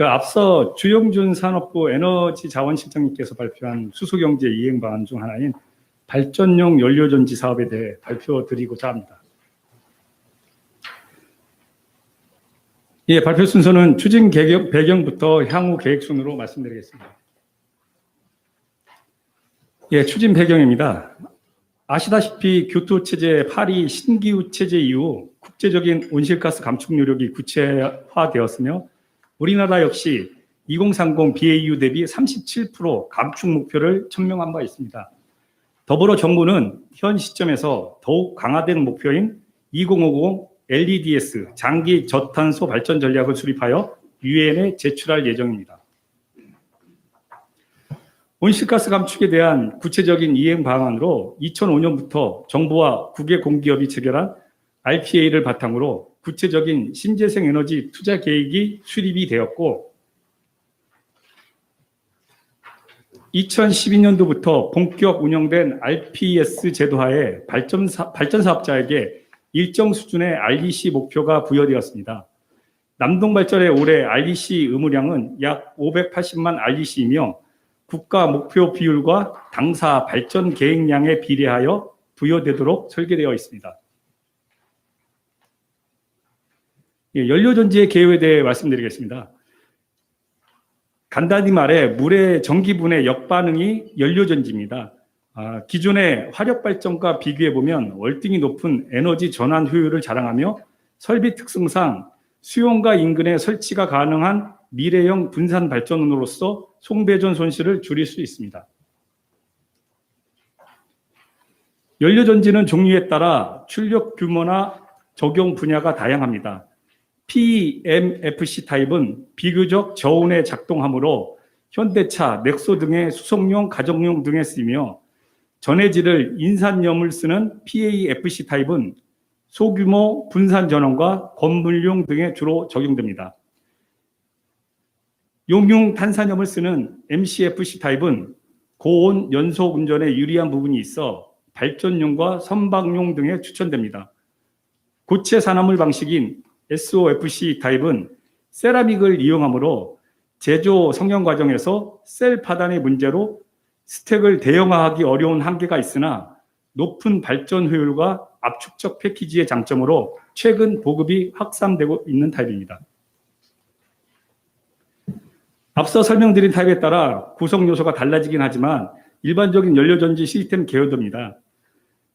앞서 주영준 산업부 에너지자원실장님께서 발표한 수소경제 이행 방안 중 하나인 발전용 연료전지 사업에 대해 발표드리고자 합니다. 예, 발표 순서는 추진 배경부터 향후 계획 순으로 말씀드리겠습니다. 예, 추진 배경입니다. 아시다시피 교토 체제 파리 신기후 체제 이후 국제적인 온실가스 감축 노력이 구체화되었으며 우리나라 역시 2030 BAU 대비 37% 감축 목표를 천명한 바 있습니다. 더불어 정부는 현 시점에서 더욱 강화된 목표인 2050 LEDS 장기 저탄소 발전 전략을 수립하여 유엔에 제출할 예정입니다. 온실가스 감축에 대한 구체적인 이행 방안으로 2005년부터 정부와 국외 공기업이 체결한 RPA를 바탕으로 구체적인 신재생 에너지 투자 계획이 수립이 되었고 2012년도부터 본격 운영된 RPS 제도하에 발전사업자에게 일정 수준의 REC 목표가 부여되었습니다. 남동발전의 올해 REC 의무량은 약 580만 REC이며 국가 목표 비율과 당사 발전 계획량에 비례하여 부여되도록 설계되어 있습니다. 예, 연료전지의 개요에 대해 말씀드리겠습니다. 간단히 말해 물의 전기분해 역반응이 연료전지입니다. 기존의 화력발전과 비교해보면 월등히 높은 에너지 전환 효율을 자랑하며 설비 특성상 수용가 인근에 설치가 가능한 미래형 분산 발전원으로서 송배전 손실을 줄일 수 있습니다. 연료전지는 종류에 따라 출력 규모나 적용 분야가 다양합니다. PEMFC 타입은 비교적 저온에 작동하므로 현대차, 넥소 등의 수송용, 가정용 등에 쓰이며 전해질을 인산염을 쓰는 PAFC 타입은 소규모 분산 전원과 건물용 등에 주로 적용됩니다. 용융 탄산염을 쓰는 MCFC 타입은 고온 연속 운전에 유리한 부분이 있어 발전용과 선박용 등에 추천됩니다. 고체 산화물 방식인 SOFC 타입은 세라믹을 이용하므로 제조 성형 과정에서 셀 파단의 문제로 스택을 대형화하기 어려운 한계가 있으나 높은 발전 효율과 압축적 패키지의 장점으로 최근 보급이 확산되고 있는 타입입니다. 앞서 설명드린 타입에 따라 구성 요소가 달라지긴 하지만 일반적인 연료전지 시스템 개요도입니다.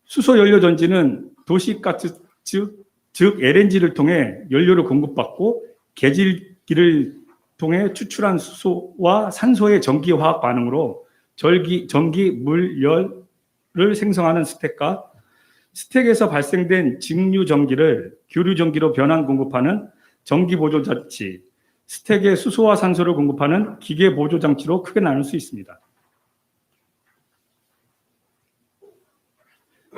수소 연료전지는 도시가스 즉 LNG를 통해 연료를 공급받고 계질기를 통해 추출한 수소와 산소의 전기화학 반응으로 전기, 물, 열을 생성하는 스택과 스택에서 발생된 직류 전기를 교류 전기로 변환 공급하는 전기 보조 장치, 스택에 수소와 산소를 공급하는 기계 보조 장치로 크게 나눌 수 있습니다.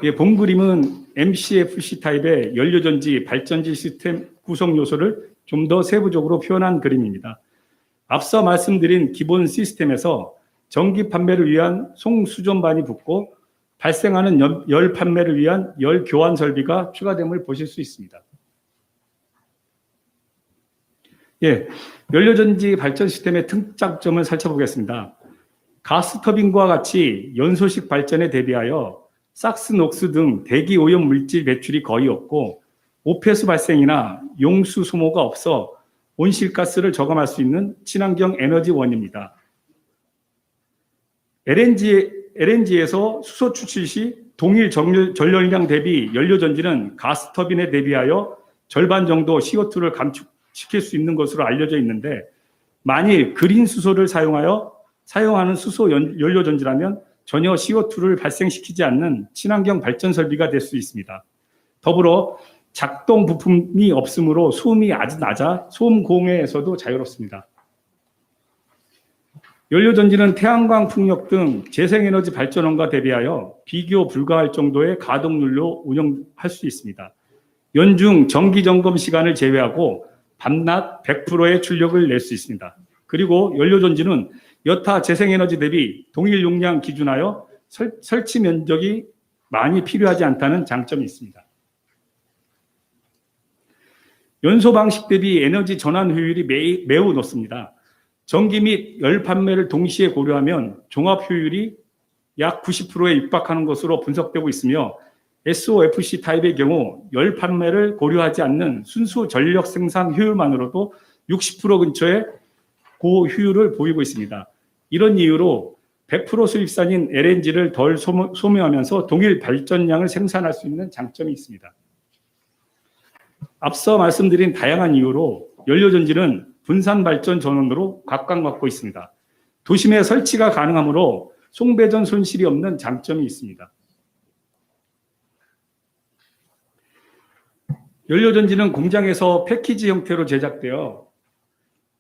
예, 본 그림은 MCFC 타입의 연료전지 발전지 시스템 구성 요소를 좀 더 세부적으로 표현한 그림입니다. 앞서 말씀드린 기본 시스템에서 전기 판매를 위한 송수전반이 붙고 발생하는 열 판매를 위한 열 교환 설비가 추가됨을 보실 수 있습니다. 예, 연료전지 발전 시스템의 특장점을 살펴보겠습니다. 가스터빈과 같이 연소식 발전에 대비하여 삭스, 녹스 등 대기 오염 물질 배출이 거의 없고 오폐수 발생이나 용수 소모가 없어 온실가스를 저감할 수 있는 친환경 에너지원입니다. LNG에서 수소 추출 시 동일 전열량 대비 연료전지는 가스터빈에 대비하여 절반 정도 CO2를 감축시킬 수 있는 것으로 알려져 있는데 만일 그린 수소를 사용하는 수소 연료전지라면 전혀 CO2를 발생시키지 않는 친환경 발전 설비가 될 수 있습니다. 더불어 작동 부품이 없으므로 소음이 아주 낮아 소음 공해에서도 자유롭습니다. 연료전지는 태양광 풍력 등 재생에너지 발전원과 대비하여 비교 불가할 정도의 가동률로 운영할 수 있습니다. 연중 정기 점검 시간을 제외하고 밤낮 100%의 출력을 낼 수 있습니다. 그리고 연료전지는 여타 재생에너지 대비 동일 용량 기준하여 설치 면적이 많이 필요하지 않다는 장점이 있습니다. 연소 방식 대비 에너지 전환 효율이 매우 높습니다. 전기 및 열 판매를 동시에 고려하면 종합 효율이 약 90%에 육박하는 것으로 분석되고 있으며 SOFC 타입의 경우 열 판매를 고려하지 않는 순수 전력 생산 효율만으로도 60% 근처의 고효율을 보이고 있습니다. 이런 이유로 100% 수입산인 LNG를 덜 소모하면서 동일 발전량을 생산할 수 있는 장점이 있습니다. 앞서 말씀드린 다양한 이유로 연료전지는 분산 발전 전원으로 각광받고 있습니다. 도심에 설치가 가능하므로 송배전 손실이 없는 장점이 있습니다. 연료전지는 공장에서 패키지 형태로 제작되어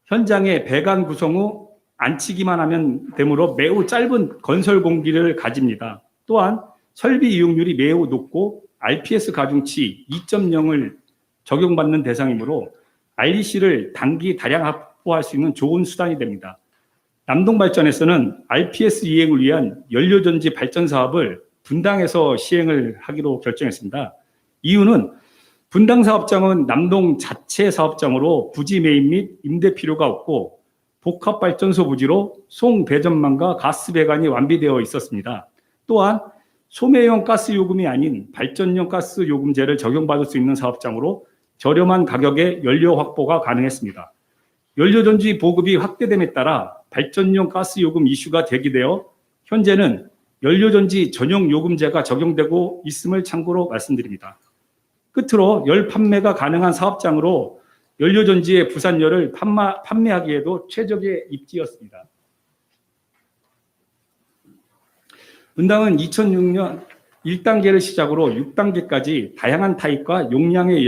현장에 배관 구성 후 안치기만 하면 되므로 매우 짧은 건설 공기를 가집니다. 또한 설비 이용률이 매우 높고 RPS 가중치 2.0을 적용받는 대상이므로 REC를 단기 다량 확보할 수 있는 좋은 수단이 됩니다. 남동발전에서는 RPS 이행을 위한 연료전지 발전 사업을 분당에서 시행을 하기로 결정했습니다. 이유는 분당 사업장은 남동 자체 사업장으로 부지 매입 및 임대 필요가 없고 복합발전소 부지로 송 배전망과 가스 배관이 완비되어 있었습니다. 또한 소매용 가스 요금이 아닌 발전용 가스 요금제를 적용받을 수 있는 사업장으로 저렴한 가격에 연료 확보가 가능했습니다. 연료전지 보급이 확대됨에 따라 발전용 가스 요금 이슈가 제기되어 현재는 연료전지 전용 요금제가 적용되고 있음을 참고로 말씀드립니다. 끝으로 열 판매가 가능한 사업장으로 연료전지의 부산열을 판매하기에도 최적의 입지였습니다. 분당은 2006년 1단계를 시작으로 6단계까지 다양한 타입과 용량의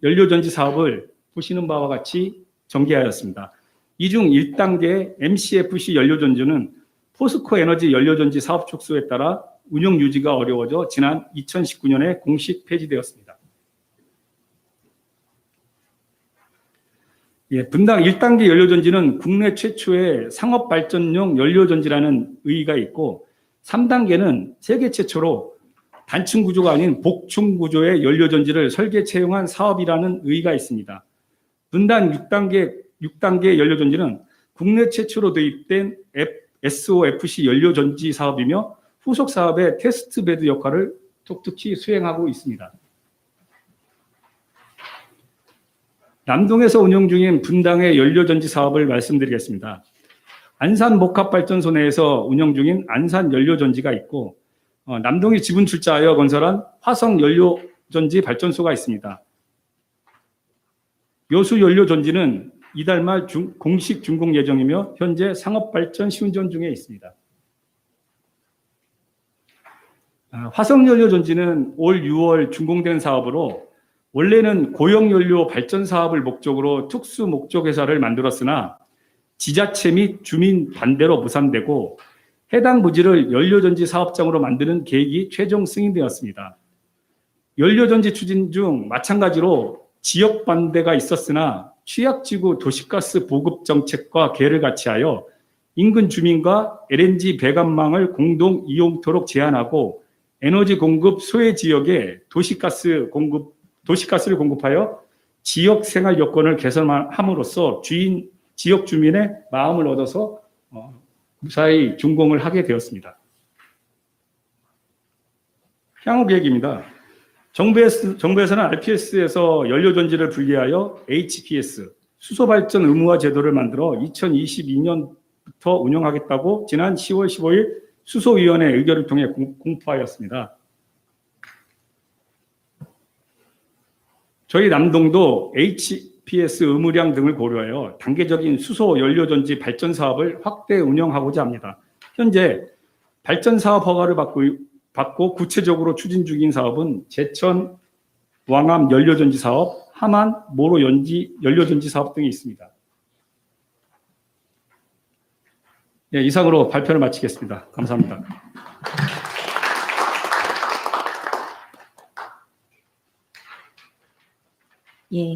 연료전지 사업을 보시는 바와 같이 전개하였습니다. 이 중 1단계 MCFC 연료전지는 포스코 에너지 연료전지 사업 축소에 따라 운영 유지가 어려워져 지난 2019년에 공식 폐지되었습니다. 분당 1단계 연료전지는 국내 최초의 상업발전용 연료전지라는 의의가 있고 3단계는 세계 최초로 단층 구조가 아닌 복층 구조의 연료전지를 설계 채용한 사업이라는 의의가 있습니다. 분당 6단계 연료전지는 국내 최초로 도입된 SOFC 연료전지 사업이며 후속 사업의 테스트베드 역할을 톡톡히 수행하고 있습니다. 남동에서 운영 중인 분당의 연료전지 사업을 말씀드리겠습니다. 안산 목합발전소 내에서 운영 중인 안산 연료전지가 있고 남동이 지분 출자하여 건설한 화성 연료전지 발전소가 있습니다. 여수 연료전지는 이달 말 공식 준공 예정이며 현재 상업발전 시운전 중에 있습니다. 화성 연료전지는 올 6월 준공된 사업으로 원래는 고용연료 발전 사업을 목적으로 특수 목적 회사를 만들었으나 지자체 및 주민 반대로 무산되고 해당 부지를 연료전지 사업장으로 만드는 계획이 최종 승인되었습니다. 연료전지 추진 중 마찬가지로 지역 반대가 있었으나 취약지구 도시가스 보급 정책과 계를 같이하여 인근 주민과 LNG 배관망을 공동 이용토록 제한하고 에너지 공급 소외 지역에 도시가스를 공급하여 지역 생활 여건을 개선함으로써 지역 주민의 마음을 얻어서 무사히 준공을 하게 되었습니다. 향후 계획입니다. 정부에서는 RPS에서 연료전지를 분리하여 HPS, 수소발전 의무화 제도를 만들어 2022년부터 운영하겠다고 지난 10월 15일 수소위원회 의결을 통해 공포하였습니다. 저희 남동도 HPS 의무량 등을 고려하여 단계적인 수소 연료전지 발전 사업을 확대 운영하고자 합니다. 현재 발전 사업 허가를 받고 구체적으로 추진 중인 사업은 제천 왕암 연료전지 사업, 함안 모로 연료전지 사업 등이 있습니다. 예, 이상으로 발표를 마치겠습니다. 감사합니다. 예.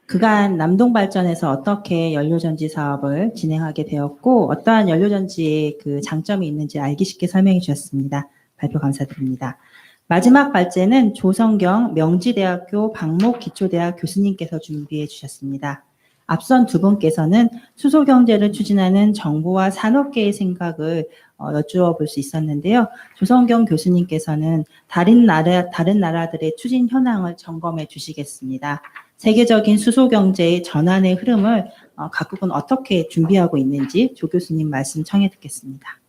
그간 남동발전에서 어떻게 연료전지 사업을 진행하게 되었고 어떠한 연료전지의 그 장점이 있는지 알기 쉽게 설명해 주셨습니다. 발표 감사드립니다. 마지막 발제는 조성경 명지대학교 박목기초대학 교수님께서 준비해 주셨습니다. 앞선 두 분께서는 수소경제를 추진하는 정부와 산업계의 생각을 여쭈어 볼 수 있었는데요. 조성경 교수님께서는 다른 나라들의 추진 현황을 점검해 주시겠습니다. 세계적인 수소경제의 전환의 흐름을 각국은 어떻게 준비하고 있는지 조 교수님 말씀 청해 듣겠습니다.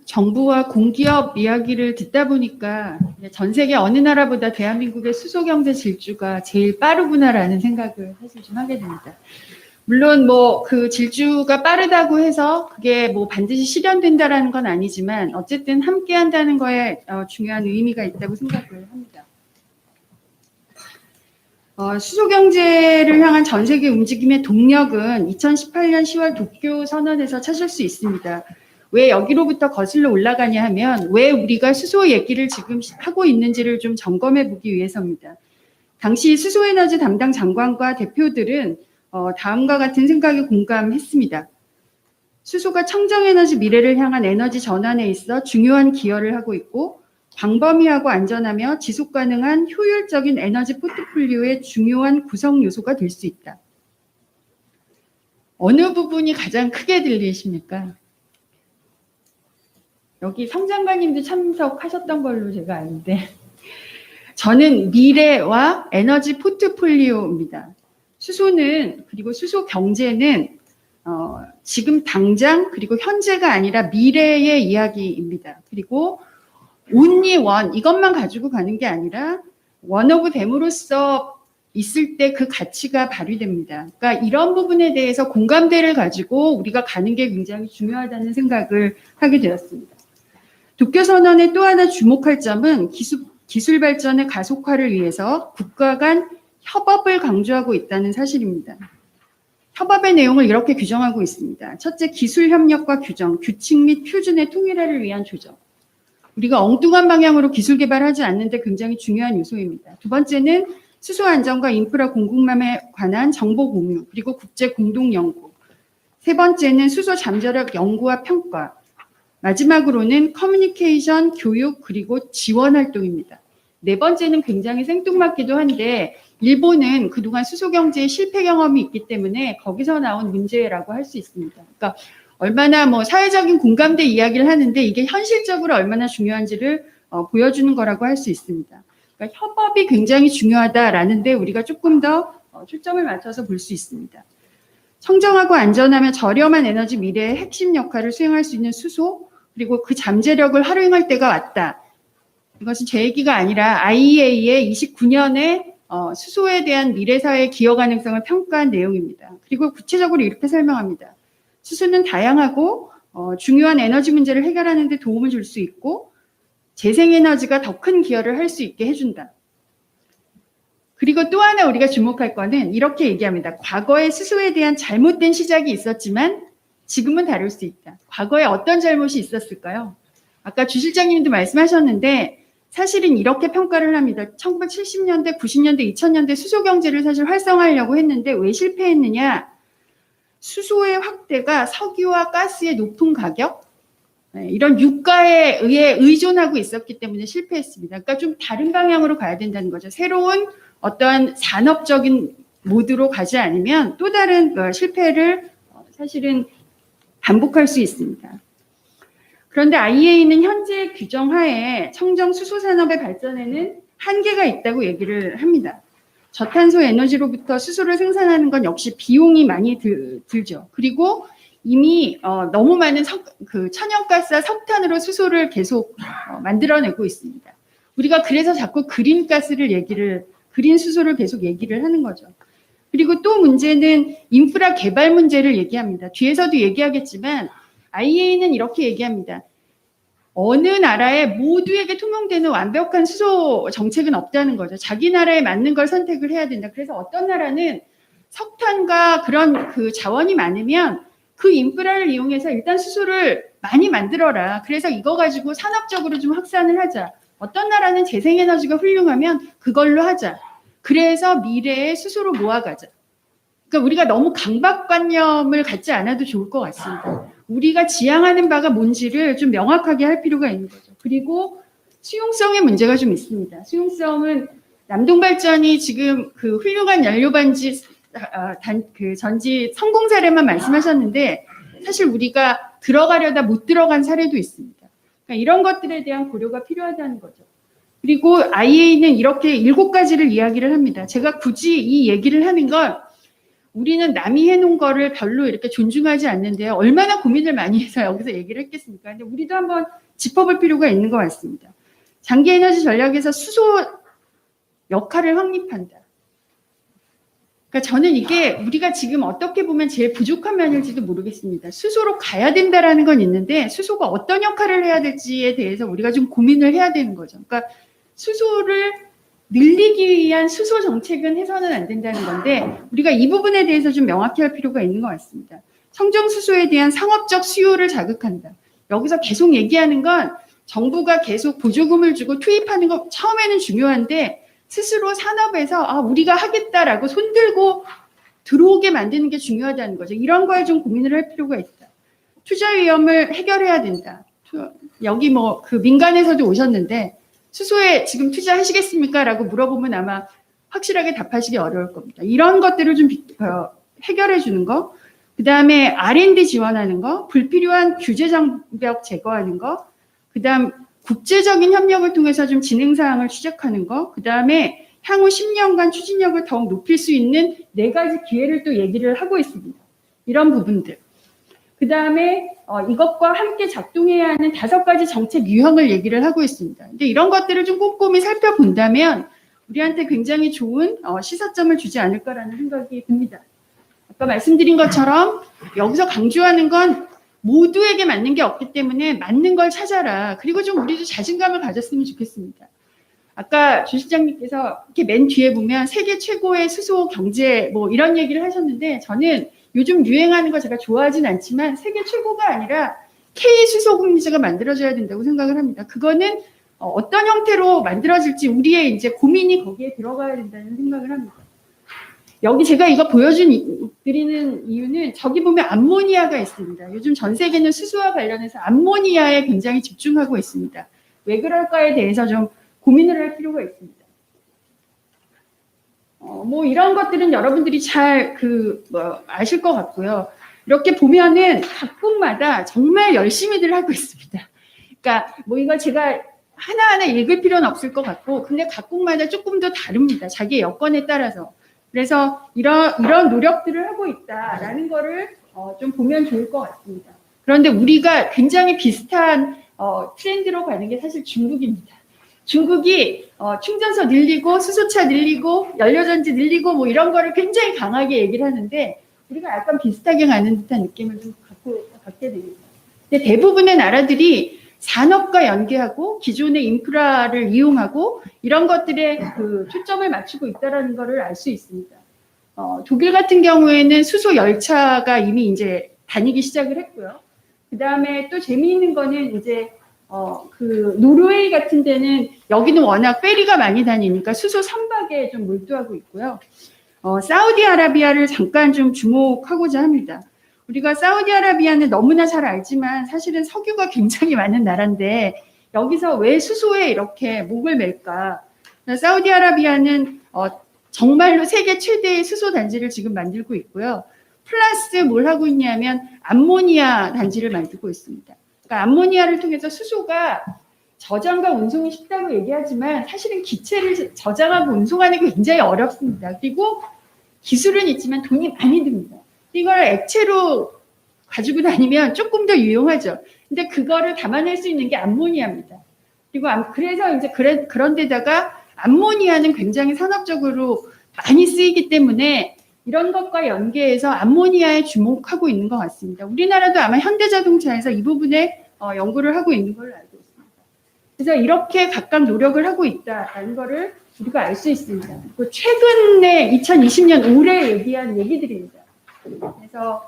정부와 공기업 이야기를 듣다 보니까 전 세계 어느 나라보다 대한민국의 수소 경제 질주가 제일 빠르구나라는 생각을 사실 좀 하게 됩니다. 물론 뭐 그 질주가 빠르다고 해서 그게 뭐 반드시 실현된다라는 건 아니지만 어쨌든 함께 한다는 거에 중요한 의미가 있다고 생각을 합니다. 수소 경제를 향한 전 세계 움직임의 동력은 2018년 10월 도쿄 선언에서 찾을 수 있습니다. 왜 여기로부터 거슬러 올라가냐 하면 왜 우리가 수소 얘기를 지금 하고 있는지를 좀 점검해 보기 위해서입니다. 당시 수소에너지 담당 장관과 대표들은 다음과 같은 생각에 공감했습니다. 수소가 청정에너지 미래를 향한 에너지 전환에 있어 중요한 기여를 하고 있고 광범위하고 안전하며 지속가능한 효율적인 에너지 포트폴리오의 중요한 구성 요소가 될 수 있다. 어느 부분이 가장 크게 들리십니까? 여기 성 장관님도 참석하셨던 걸로 제가 아는데 저는 미래와 에너지 포트폴리오입니다. 수소는 그리고 수소 경제는 지금 당장 그리고 현재가 아니라 미래의 이야기입니다. 그리고 only one 이것만 가지고 가는 게 아니라 one of them으로서 있을 때 그 가치가 발휘됩니다. 그러니까 이런 부분에 대해서 공감대를 가지고 우리가 가는 게 굉장히 중요하다는 생각을 하게 되었습니다. 도쿄 선언의 또 하나 주목할 점은 기술 발전의 가속화를 위해서 국가 간 협업을 강조하고 있다는 사실입니다. 협업의 내용을 이렇게 규정하고 있습니다. 첫째, 기술 협력과 규정, 규칙 및 표준의 통일화를 위한 조정. 우리가 엉뚱한 방향으로 기술 개발하지 않는데 굉장히 중요한 요소입니다. 두 번째는 수소 안전과 인프라 공급망에 관한 정보 공유, 그리고 국제 공동 연구. 세 번째는 수소 잠재력 연구와 평가. 마지막으로는 커뮤니케이션, 교육, 그리고 지원 활동입니다. 네 번째는 굉장히 생뚱맞기도 한데 일본은 그동안 수소 경제의 실패 경험이 있기 때문에 거기서 나온 문제라고 할 수 있습니다. 그러니까 얼마나 뭐 사회적인 공감대 이야기를 하는데 이게 현실적으로 얼마나 중요한지를 보여주는 거라고 할 수 있습니다. 그러니까 협업이 굉장히 중요하다라는 데 우리가 조금 더 초점을 맞춰서 볼 수 있습니다. 청정하고 안전하며 저렴한 에너지 미래의 핵심 역할을 수행할 수 있는 수소, 그리고 그 잠재력을 활용할 때가 왔다. 이것은 제 얘기가 아니라 IEA의 29년에 수소에 대한 미래사회의 기여 가능성을 평가한 내용입니다. 그리고 구체적으로 이렇게 설명합니다. 수소는 다양하고 중요한 에너지 문제를 해결하는 데 도움을 줄 수 있고 재생에너지가 더 큰 기여를 할 수 있게 해준다. 그리고 또 하나 우리가 주목할 거는 이렇게 얘기합니다. 과거에 수소에 대한 잘못된 시작이 있었지만 지금은 다를 수 있다. 과거에 어떤 잘못이 있었을까요? 아까 주 실장님도 말씀하셨는데 사실은 이렇게 평가를 합니다. 1970년대, 90년대, 2000년대 수소 경제를 사실 활성화하려고 했는데 왜 실패했느냐? 수소의 확대가 석유와 가스의 높은 가격, 이런 유가에 의해 의존하고 있었기 때문에 실패했습니다. 그러니까 좀 다른 방향으로 가야 된다는 거죠. 새로운 어떠한 산업적인 모드로 가지 않으면 또 다른 실패를 사실은 반복할 수 있습니다. 그런데 IEA는 현재 규정 하에 청정 수소 산업의 발전에는 한계가 있다고 얘기를 합니다. 저탄소 에너지로부터 수소를 생산하는 건 역시 비용이 많이 들죠. 그리고 이미 너무 많은 천연가스와 석탄으로 수소를 계속 만들어내고 있습니다. 우리가 그래서 자꾸 그린 수소를 계속 얘기를 하는 거죠. 그리고 또 문제는 인프라 개발 문제를 얘기합니다. 뒤에서도 얘기하겠지만 IEA는 이렇게 얘기합니다. 어느 나라에 모두에게 통용되는 완벽한 수소 정책은 없다는 거죠. 자기 나라에 맞는 걸 선택을 해야 된다. 그래서 어떤 나라는 석탄과 그런 그 자원이 많으면 그 인프라를 이용해서 일단 수소를 많이 만들어라. 그래서 이거 가지고 산업적으로 좀 확산을 하자. 어떤 나라는 재생에너지가 훌륭하면 그걸로 하자. 그래서 미래에 수소로 모아가자. 그러니까 우리가 너무 강박관념을 갖지 않아도 좋을 것 같습니다. 우리가 지향하는 바가 뭔지를 좀 명확하게 할 필요가 있는 거죠. 그리고 수용성의 문제가 좀 있습니다. 수용성은 남동발전이 지금 그 훌륭한 연료반지 그 전지 성공 사례만 말씀하셨는데 사실 우리가 들어가려다 못 들어간 사례도 있습니다. 그러니까 이런 것들에 대한 고려가 필요하다는 거죠. 그리고 IEA는 이렇게 7가지를 이야기를 합니다. 제가 굳이 이 얘기를 하는 건 우리는 남이 해놓은 거를 별로 이렇게 존중하지 않는데요. 얼마나 고민을 많이 해서 여기서 얘기를 했겠습니까? 근데 우리도 한번 짚어볼 필요가 있는 것 같습니다. 장기에너지 전략에서 수소 역할을 확립한다. 그러니까 저는 이게 우리가 지금 어떻게 보면 제일 부족한 면일지도 모르겠습니다. 수소로 가야 된다라는 건 있는데 수소가 어떤 역할을 해야 될지에 대해서 우리가 좀 고민을 해야 되는 거죠. 그러니까 수소를 늘리기 위한 수소 정책은 해서는 안 된다는 건데 우리가 이 부분에 대해서 좀 명확히 할 필요가 있는 것 같습니다. 청정수소에 대한 상업적 수요를 자극한다. 여기서 계속 얘기하는 건 정부가 계속 보조금을 주고 투입하는 거 처음에는 중요한데 스스로 산업에서 우리가 하겠다라고 손들고 들어오게 만드는 게 중요하다는 거죠. 이런 거에 좀 고민을 할 필요가 있다. 투자 위험을 해결해야 된다. 여기 뭐 그 민간에서도 오셨는데 수소에 지금 투자하시겠습니까? 라고 물어보면 아마 확실하게 답하시기 어려울 겁니다. 이런 것들을 좀 해결해 주는 거, 그 다음에 R&D 지원하는 거, 불필요한 규제 장벽 제거하는 거, 그 다음 국제적인 협력을 통해서 좀 진행사항을 추적하는 거, 그 다음에 향후 10년간 추진력을 더욱 높일 수 있는 4가지 기회를 또 얘기를 하고 있습니다. 이런 부분들. 그 다음에 이것과 함께 작동해야 하는 5가지 정책 유형을 얘기를 하고 있습니다. 근데 이런 것들을 좀 꼼꼼히 살펴본다면 우리한테 굉장히 좋은 시사점을 주지 않을까라는 생각이 듭니다. 아까 말씀드린 것처럼 여기서 강조하는 건 모두에게 맞는 게 없기 때문에 맞는 걸 찾아라. 그리고 좀 우리도 자신감을 가졌으면 좋겠습니다. 아까 주 실장님께서 이렇게 맨 뒤에 보면 세계 최고의 수소 경제 뭐 이런 얘기를 하셨는데 저는 요즘 유행하는 거 제가 좋아하진 않지만 세계 최고가 아니라 K 수소 공유제가 만들어져야 된다고 생각을 합니다. 그거는 어떤 형태로 만들어질지 우리의 이제 고민이 거기에 들어가야 된다는 생각을 합니다. 여기 제가 이거 보여드리는 이유는 저기 보면 암모니아가 있습니다. 요즘 전 세계는 수소와 관련해서 암모니아에 굉장히 집중하고 있습니다. 왜 그럴까에 대해서 좀 고민을 할 필요가 있습니다. 뭐 이런 것들은 여러분들이 잘 아실 것 같고요. 이렇게 보면은 각국마다 정말 열심히들 하고 있습니다. 그러니까 뭐 이걸 제가 하나하나 읽을 필요는 없을 것 같고, 근데 각국마다 조금 더 다릅니다. 자기 여건에 따라서. 그래서 이런 노력들을 하고 있다라는 거를 좀 보면 좋을 것 같습니다. 그런데 우리가 굉장히 비슷한 트렌드로 가는 게 사실 중국입니다. 중국이 충전소 늘리고 수소차 늘리고 연료전지 늘리고 뭐 이런 거를 굉장히 강하게 얘기를 하는데 우리가 약간 비슷하게 가는 듯한 느낌을 좀 갖게 됩니다. 근데 대부분의 나라들이 산업과 연계하고 기존의 인프라를 이용하고 이런 것들에 그 초점을 맞추고 있다는 것을 알 수 있습니다. 독일 같은 경우에는 수소 열차가 이미 이제 다니기 시작을 했고요. 그 다음에 또 재미있는 거는 이제 그 노르웨이 같은 데는 여기는 워낙 페리가 많이 다니니까 수소 선박에 좀 몰두하고 있고요. 사우디아라비아를 잠깐 좀 주목하고자 합니다. 우리가 사우디아라비아는 너무나 잘 알지만 사실은 석유가 굉장히 많은 나라인데 여기서 왜 수소에 이렇게 목을 맬까? 사우디아라비아는 정말로 세계 최대의 수소 단지를 지금 만들고 있고요. 플러스 뭘 하고 있냐면 암모니아 단지를 만들고 있습니다. 그러니까 암모니아를 통해서 수소가 저장과 운송이 쉽다고 얘기하지만 사실은 기체를 저장하고 운송하는 게 굉장히 어렵습니다. 그리고 기술은 있지만 돈이 많이 듭니다. 이걸 액체로 가지고 다니면 조금 더 유용하죠. 근데 그거를 담아낼 수 있는 게 암모니아입니다. 그리고 그래서 이제 그런 데다가 암모니아는 굉장히 산업적으로 많이 쓰이기 때문에 이런 것과 연계해서 암모니아에 주목하고 있는 것 같습니다. 우리나라도 아마 현대자동차에서 이 부분에 연구를 하고 있는 걸로 알고 있습니다. 그래서 이렇게 각각 노력을 하고 있다라는 거를 우리가 알 수 있습니다. 그리고 최근에 2020년 올해 얘기한 얘기들입니다. 그래서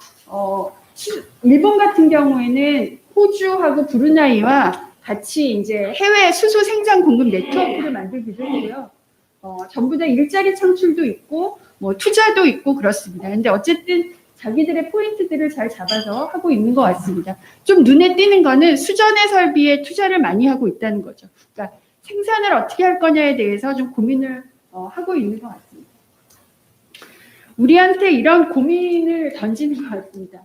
일본 같은 경우에는 호주하고 브루나이와 같이 이제 해외 수소 생산 공급 네트워크를 만들기도 했고요. 전부 다 일자리 창출도 있고 뭐 투자도 있고 그렇습니다. 근데 어쨌든 자기들의 포인트들을 잘 잡아서 하고 있는 것 같습니다. 좀 눈에 띄는 거는 수전의 설비에 투자를 많이 하고 있다는 거죠. 그러니까 생산을 어떻게 할 거냐에 대해서 좀 고민을 하고 있는 것 같습니다. 우리한테 이런 고민을 던지는 것 같습니다.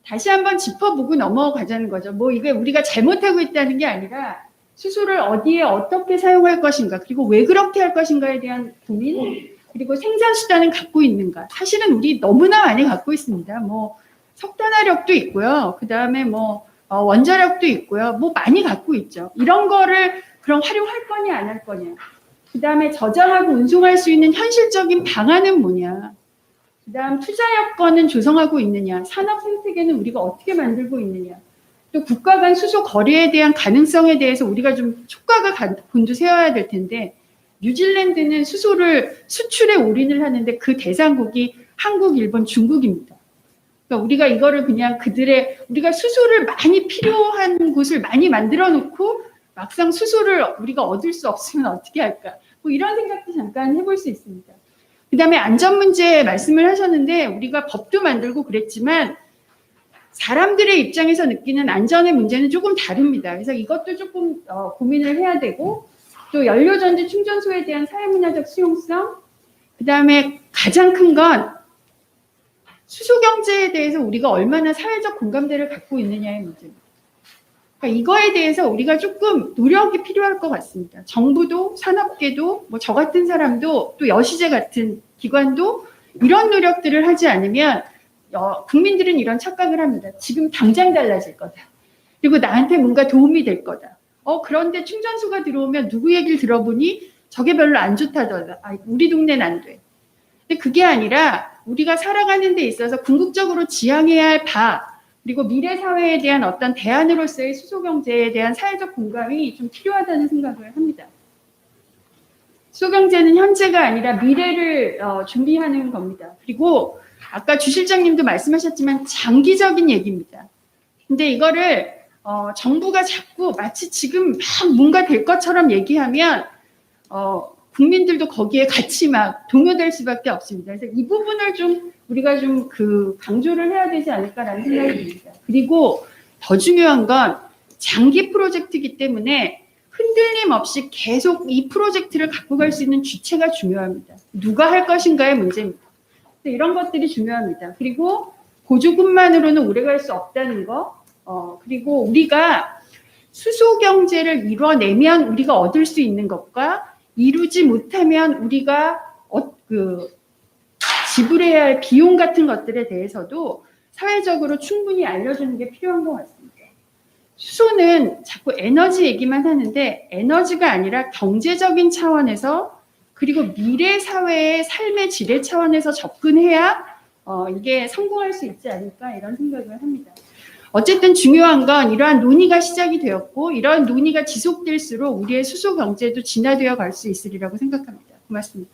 다시 한번 짚어보고 넘어가자는 거죠. 뭐 이게 우리가 잘못하고 있다는 게 아니라 수소를 어디에 어떻게 사용할 것인가, 그리고 왜 그렇게 할 것인가에 대한 고민, 그리고 생산 수단은 갖고 있는가. 사실은 우리 너무나 많이 갖고 있습니다. 뭐 석탄화력도 있고요. 그 다음에 뭐 원자력도 있고요. 뭐 많이 갖고 있죠. 이런 거를 그럼 활용할 거냐 안 할 거냐. 그 다음에 저장하고 운송할 수 있는 현실적인 방안은 뭐냐. 그 다음 투자 여건은 조성하고 있느냐. 산업 생태계는 우리가 어떻게 만들고 있느냐. 또 국가 간 수소 거래에 대한 가능성에 대해서 우리가 좀 촉각을 곤두세워야 될 텐데, 뉴질랜드는 수소를 수출에 올인을 하는데 그 대상국이 한국, 일본, 중국입니다. 그러니까 우리가 이거를 그냥 우리가 수소를 많이 필요한 곳을 많이 만들어 놓고 막상 수소를 우리가 얻을 수 없으면 어떻게 할까? 뭐 이런 생각도 잠깐 해볼 수 있습니다. 그 다음에 안전 문제 말씀을 하셨는데, 우리가 법도 만들고 그랬지만 사람들의 입장에서 느끼는 안전의 문제는 조금 다릅니다. 그래서 이것도 조금 고민을 해야 되고, 또 연료전지 충전소에 대한 사회문화적 수용성, 그 다음에 가장 큰 건 수소 경제에 대해서 우리가 얼마나 사회적 공감대를 갖고 있느냐의 문제입니다. 그러니까 이거에 대해서 우리가 조금 노력이 필요할 것 같습니다. 정부도, 산업계도, 뭐 저 같은 사람도, 또 여시제 같은 기관도 이런 노력들을 하지 않으면 국민들은 이런 착각을 합니다. 지금 당장 달라질 거다. 그리고 나한테 뭔가 도움이 될 거다. 그런데 충전소가 들어오면 누구 얘기를 들어보니 저게 별로 안 좋다더라. 우리 동네는 안 돼. 근데 그게 아니라 우리가 살아가는 데 있어서 궁극적으로 지향해야 할 그리고 미래 사회에 대한 어떤 대안으로서의 수소 경제에 대한 사회적 공감이 좀 필요하다는 생각을 합니다. 수소 경제는 현재가 아니라 미래를 준비하는 겁니다. 그리고 아까 주 실장님도 말씀하셨지만 장기적인 얘기입니다. 근데 이거를 정부가 자꾸 마치 지금 막 뭔가 될 것처럼 얘기하면 국민들도 거기에 같이 막 동요될 수밖에 없습니다. 그래서 이 부분을 좀 우리가 좀 강조를 해야 되지 않을까라는 생각이 듭니다. 그리고 더 중요한 건 장기 프로젝트이기 때문에 흔들림 없이 계속 이 프로젝트를 갖고 갈 수 있는 주체가 중요합니다. 누가 할 것인가의 문제입니다. 이런 것들이 중요합니다. 그리고 보조금만으로는 오래 갈 수 없다는 거, 그리고 우리가 수소 경제를 이뤄내면 우리가 얻을 수 있는 것과 이루지 못하면 우리가 지불해야 할 비용 같은 것들에 대해서도 사회적으로 충분히 알려주는 게 필요한 것 같습니다. 수소는 자꾸 에너지 얘기만 하는데 에너지가 아니라 경제적인 차원에서, 그리고 미래 사회의 삶의 질의 차원에서 접근해야 이게 성공할 수 있지 않을까 이런 생각을 합니다. 어쨌든 중요한 건 이러한 논의가 시작이 되었고, 이러한 논의가 지속될수록 우리의 수소 경제도 진화되어 갈 수 있으리라고 생각합니다. 고맙습니다.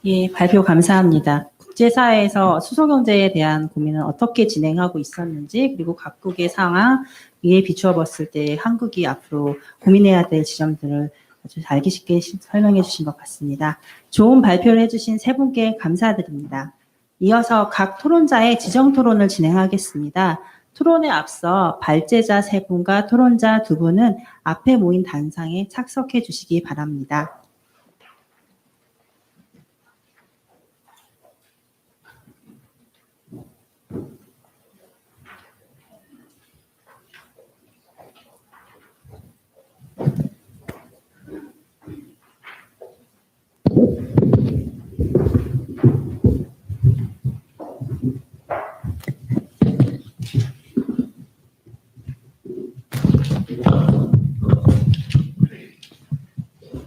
예, 발표 감사합니다. 국제사회에서 수소 경제에 대한 고민은 어떻게 진행하고 있었는지, 그리고 각국의 상황 위에 비추어 봤을 때 한국이 앞으로 고민해야 될 지점들을 아주 알기 쉽게 설명해 주신 것 같습니다. 좋은 발표를 해주신 세 분께 감사드립니다. 이어서 각 토론자의 지정 토론을 진행하겠습니다. 토론에 앞서 발제자 세 분과 토론자 두 분은 앞에 모인 단상에 착석해 주시기 바랍니다.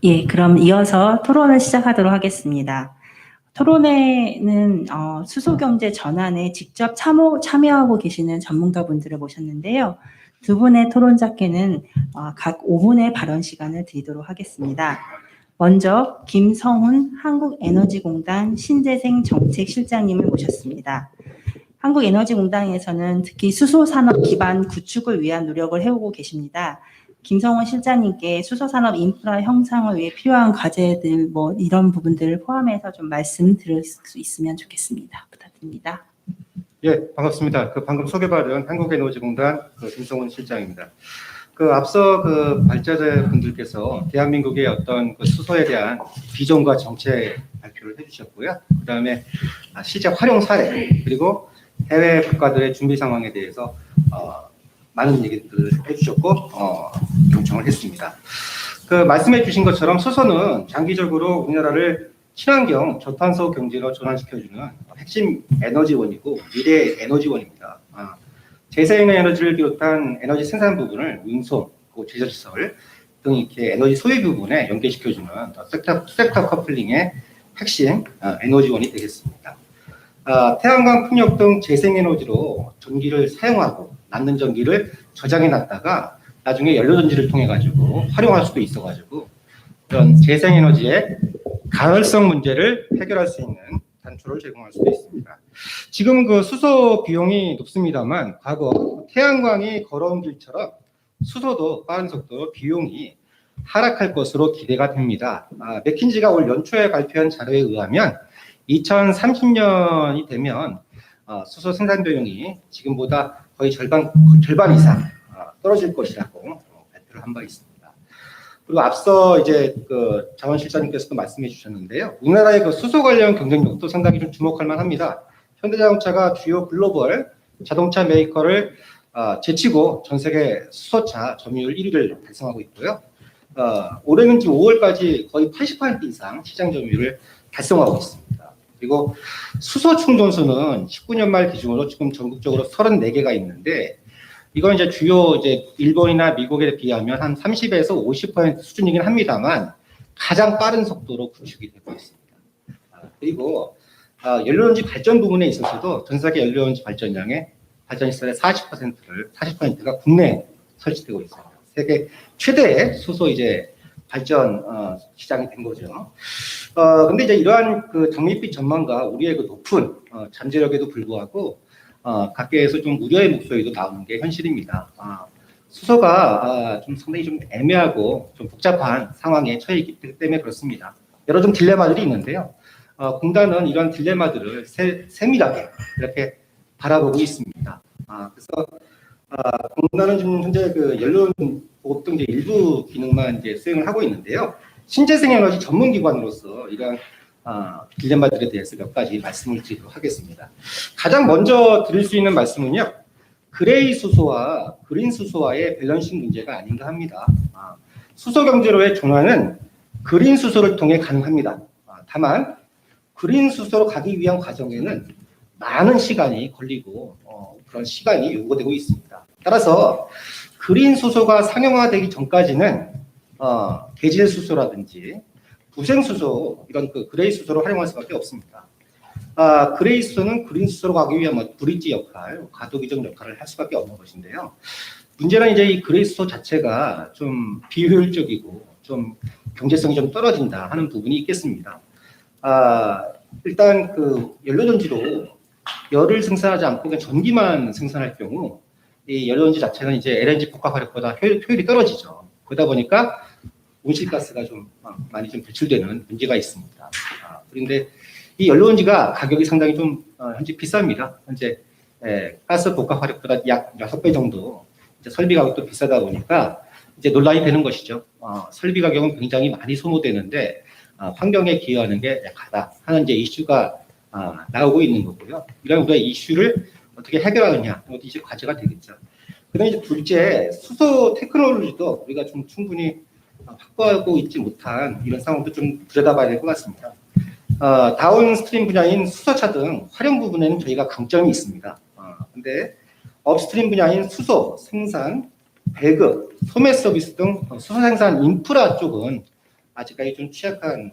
예, 그럼 이어서 토론을 시작하도록 하겠습니다. 토론회는 수소 경제 전환에 직접 참여하고 계시는 전문가분들을 모셨는데요. 두 분의 토론자께는 각 5분의 발언 시간을 드리도록 하겠습니다. 먼저 김성훈 한국에너지공단 신재생 정책실장님을 모셨습니다. 한국에너지공단에서는 특히 수소산업 기반 구축을 위한 노력을 해오고 계십니다. 김성훈 실장님께 수소산업 인프라 형성을 위해 필요한 과제들 이런 부분들을 포함해서 좀 말씀 드릴 수 있으면 좋겠습니다. 부탁드립니다. 예, 반갑습니다. 방금 소개받은 한국에너지공단 김성훈 실장입니다. 앞서 발제자 분들께서 대한민국의 어떤 수소에 대한 비전과 정책 발표를 해주셨고요. 그 다음에 실제 활용 사례 그리고 해외 국가들의 준비 상황에 대해서 많은 얘기들을 해주셨고 경청을 했습니다. 말씀해 주신 것처럼 수소는 장기적으로 우리나라를 친환경 저탄소 경제로 전환시켜주는 핵심 에너지원이고 미래 에너지원입니다. 재생에너지를 비롯한 에너지 생산 부분을 운송, 제조시설 등 이렇게 에너지 소유 부분에 연계시켜주는 섹터 커플링의 핵심 에너지원이 되겠습니다. 태양광, 풍력 등 재생에너지로 전기를 사용하고 남는 전기를 저장해 놨다가 나중에 연료전지를 통해 가지고 활용할 수도 있어 가지고 그런 재생에너지의 가능성 문제를 해결할 수 있는 단초를 제공할 수도 있습니다. 지금은 수소 비용이 높습니다만 과거 태양광이 걸어온 길처럼 수소도 빠른 속도로 비용이 하락할 것으로 기대가 됩니다. 맥킨지가 올 연초에 발표한 자료에 의하면 2030년이 되면 수소 생산 비용이 지금보다 거의 절반 이상 떨어질 것이라고 발표를 한 바 있습니다. 그리고 앞서 이제 자원실장님께서도 말씀해 주셨는데요. 우리나라의 수소 관련 경쟁력도 상당히 좀 주목할 만합니다. 현대자동차가 주요 글로벌 자동차 메이커를 제치고 전 세계 수소차 점유율 1위를 달성하고 있고요. 올해는 지금 5월까지 거의 80% 이상 시장 점유율을 달성하고 있습니다. 그리고 수소 충전소는 19년 말 기준으로 지금 전국적으로 34개가 있는데 이건 이제 주요 일본이나 미국에 비하면 한 30에서 50% 수준이긴 합니다만 가장 빠른 속도로 구축이 되고 있습니다. 그리고 연료전지 발전 부분에 있어서도 전 세계 연료전지 발전량의 발전시설의 40%가 국내에 설치되고 있습니다. 세계 최대의 수소 발전 시장이 된 거죠. 근데 이제 이러한 장밋빛 전망과 우리의 높은 잠재력에도 불구하고 각계에서 좀 우려의 목소리도 나오는 게 현실입니다. 수소가 상당히 좀 애매하고 좀 복잡한 상황에 처해 있기 때문에 그렇습니다. 여러 좀 딜레마들이 있는데요. 공단은 이런 딜레마들을 세밀하게 이렇게 바라보고 있습니다. 그래서 공단은 지금 현재 연료 보급 등 일부 기능만 수행을 하고 있는데요. 신재생에너지 전문기관으로서 이러한 딜레마들에 대해서 몇 가지 말씀을 드리도록 하겠습니다. 가장 먼저 드릴 수 있는 말씀은요. 그레이 수소와 그린 수소와의 밸런싱 문제가 아닌가 합니다. 수소 경제로의 전환은 그린 수소를 통해 가능합니다. 다만 그린 수소로 가기 위한 과정에는 많은 시간이 걸리고 그런 시간이 요구되고 있습니다. 따라서 그린 수소가 상용화되기 전까지는 개질 수소라든지 부생 수소 이런 그레이 수소를 활용할 수밖에 없습니다. 그레이 수소는 그린 수소로 가기 위한 브릿지 역할, 가도기적 역할을 할 수밖에 없는 것인데요. 문제는 이제 이 그레이 수소 자체가 좀 비효율적이고 좀 경제성이 좀 떨어진다 하는 부분이 있겠습니다. 일단 연료전지로 열을 생산하지 않고 그냥 전기만 생산할 경우 이 연료전지 자체는 이제 LNG 복합 화력보다 효율이 떨어지죠. 그러다 보니까 온실가스가 좀 많이 좀 배출되는 문제가 있습니다. 그런데 이 연료전지가 가격이 상당히 좀 현재 비쌉니다. 현재 가스 복합 화력보다 약 6배 정도 이제 설비 가격도 비싸다 보니까 이제 논란이 되는 것이죠. 설비 가격은 굉장히 많이 소모되는데 환경에 기여하는 게 약하다 하는 이제 이슈가 나오고 있는 거고요. 이런 우리가 이슈를 어떻게 해결하느냐 이것도 이제 과제가 되겠죠. 그다음에 이제 둘째 수소 테크놀로지도 우리가 좀 충분히 확보하고 있지 못한 이런 상황도 좀 들여다봐야 될 것 같습니다. 다운스트림 분야인 수소차 등 활용 부분에는 저희가 강점이 있습니다. 근데 업스트림 분야인 수소, 생산, 배급, 소매 서비스 등 수소 생산 인프라 쪽은 아직까지 좀 취약한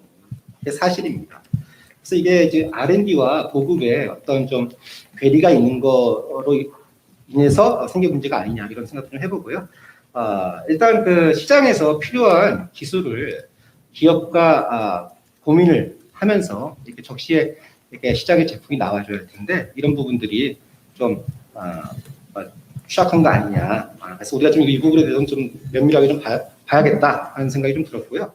게 사실입니다. 그래서 이게 이제 R&D와 보급에 어떤 좀 괴리가 있는 거로 인해서 생긴 문제가 아니냐 이런 생각을 좀 해보고요. 일단 그 시장에서 필요한 기술을 기업과 고민을 하면서 이렇게 적시에 이렇게 시장에 제품이 나와줘야 할 텐데 이런 부분들이 좀 취약한 거 아니냐. 그래서 우리가 좀 이 부분에 대해서는 좀 면밀하게 좀 봐야겠다 하는 생각이 좀 들었고요.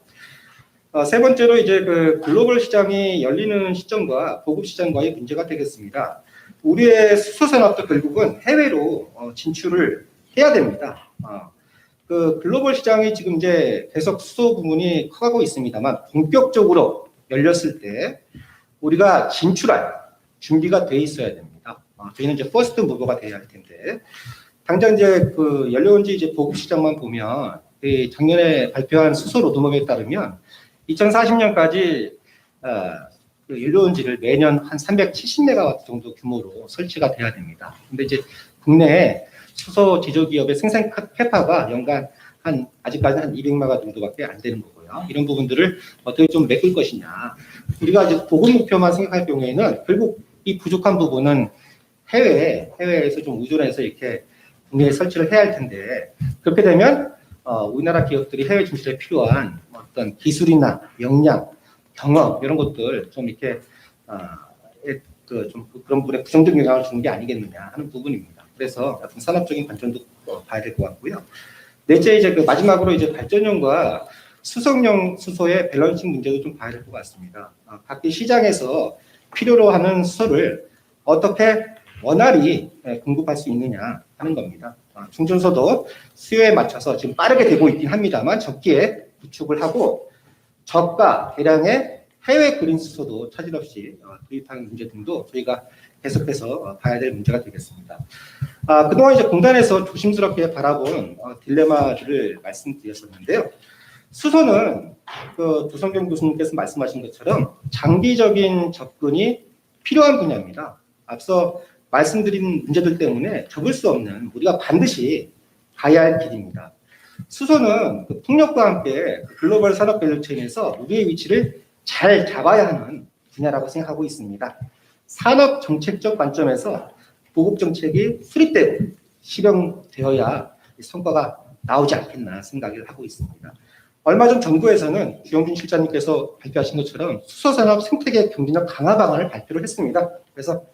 세 번째로 이제 그 글로벌 시장이 열리는 시점과 보급 시장과의 문제가 되겠습니다. 우리의 수소 산업도 결국은 해외로 진출을 해야 됩니다. 그 글로벌 시장이 지금 이제 계속 수소 부문이 커가고 있습니다만 본격적으로 열렸을 때 우리가 진출할 준비가 돼 있어야 됩니다. 저희는 이제 퍼스트 무버가 돼야 할 텐데 당장 이제 그 열려온 지 이제 보급 시장만 보면 작년에 발표한 수소 로드맵에 따르면 2040년까지 그 연료원지를 매년 한 370메가와트 정도 규모로 설치가 돼야 됩니다. 근데 이제 국내에 수소 제조기업의 생산 캐파가 연간 아직까지 한 200메가 정도밖에 안 되는 거고요. 이런 부분들을 어떻게 좀 메꿀 것이냐. 우리가 이제 보급 목표만 생각할 경우에는 결국 이 부족한 부분은 해외에서 좀 의존해서 이렇게 국내에 설치를 해야 할 텐데 그렇게 되면 우리나라 기업들이 해외 진출에 필요한 어떤 기술이나 역량, 경험 이런 것들 좀 이렇게 좀 그런 부분에 부정적 영향을 주는 게 아니겠느냐 하는 부분입니다. 그래서 어떤 산업적인 관점도 봐야 될 것 같고요. 넷째 이제 그 마지막으로 이제 발전용과 수송용 수소의 밸런싱 문제도 좀 봐야 될 것 같습니다. 각기 시장에서 필요로 하는 수소를 어떻게 원활히 공급할 수 있느냐 하는 겁니다. 충전소도 수요에 맞춰서 지금 빠르게 되고 있긴 합니다만 적기에 구축을 하고 저가 대량의 해외 그린 수소도 차질 없이 도입하는 문제 등도 저희가 계속해서 봐야 될 문제가 되겠습니다. 그동안 이제 공단에서 조심스럽게 바라본 딜레마들을 말씀드렸었는데요. 수소는 그 조성경 교수님께서 말씀하신 것처럼 장기적인 접근이 필요한 분야입니다. 앞서 말씀드린 문제들 때문에 접을 수 없는 우리가 반드시 가야 할 길입니다. 수소는 그 풍력과 함께 글로벌 산업 밸류체인에서 우리의 위치를 잘 잡아야 하는 분야라고 생각하고 있습니다. 산업 정책적 관점에서 보급 정책이 수립되고 실현되어야 성과가 나오지 않겠나 생각을 하고 있습니다. 얼마 전 정부에서는 주영준 실장님께서 발표하신 것처럼 수소산업 생태계 경쟁력 강화 방안을 발표를 했습니다. 그래서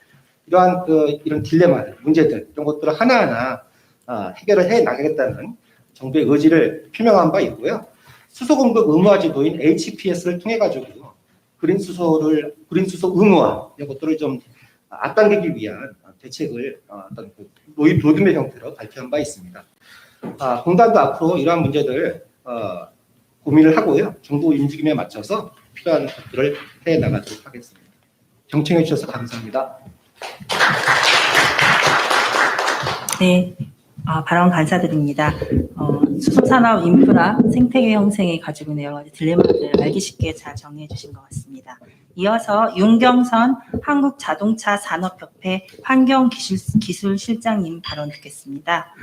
이러한 이런 딜레마들, 문제들 이런 것들을 하나하나 해결을 해 나가겠다는 정부의 의지를 표명한 바 있고요. 수소 공급 의무화 제도인 HPS를 통해 가지고 그린 수소 의무화 이런 것들을 좀 앞당기기 위한 대책을 어떤 로드맵 형태로 발표한 바 있습니다. 공단도 앞으로 이러한 문제들 고민을 하고요. 정부 움직임에 맞춰서 필요한 것들을 해 나가도록 하겠습니다. 경청해 주셔서 감사합니다. 네, 발언 감사드립니다. 수소산업 인프라 생태계 형성이 가지고 있는 여러 가지 딜레마를 알기 쉽게 잘 정리해 주신 것 같습니다. 이어서 윤경선 한국자동차산업협회 환경기술실장님 발언 듣겠습니다.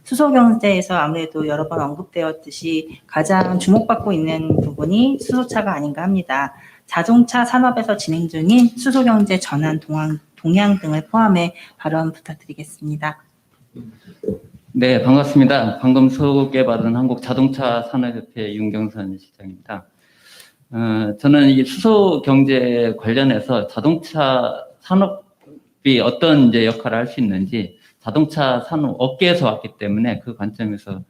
수소경제에서 아무래도 여러 번 언급되었듯이 가장 주목받고 있는 부분이 수소차가 아닌가 합니다. 자동차 산업에서 진행 중인 수소경제 전환 동향 등을 포함해 발언 부탁드리겠습니다. 네, 반갑습니다. 방금 소개받은 한국자동차산업협회 윤경선 실장입니다. 저는 이 수소 경제 관련해서 자동차 산업이 어떤 이제 역할을 할 수 있는지 자동차 산업 업계에서 왔기 때문에 그 관점에서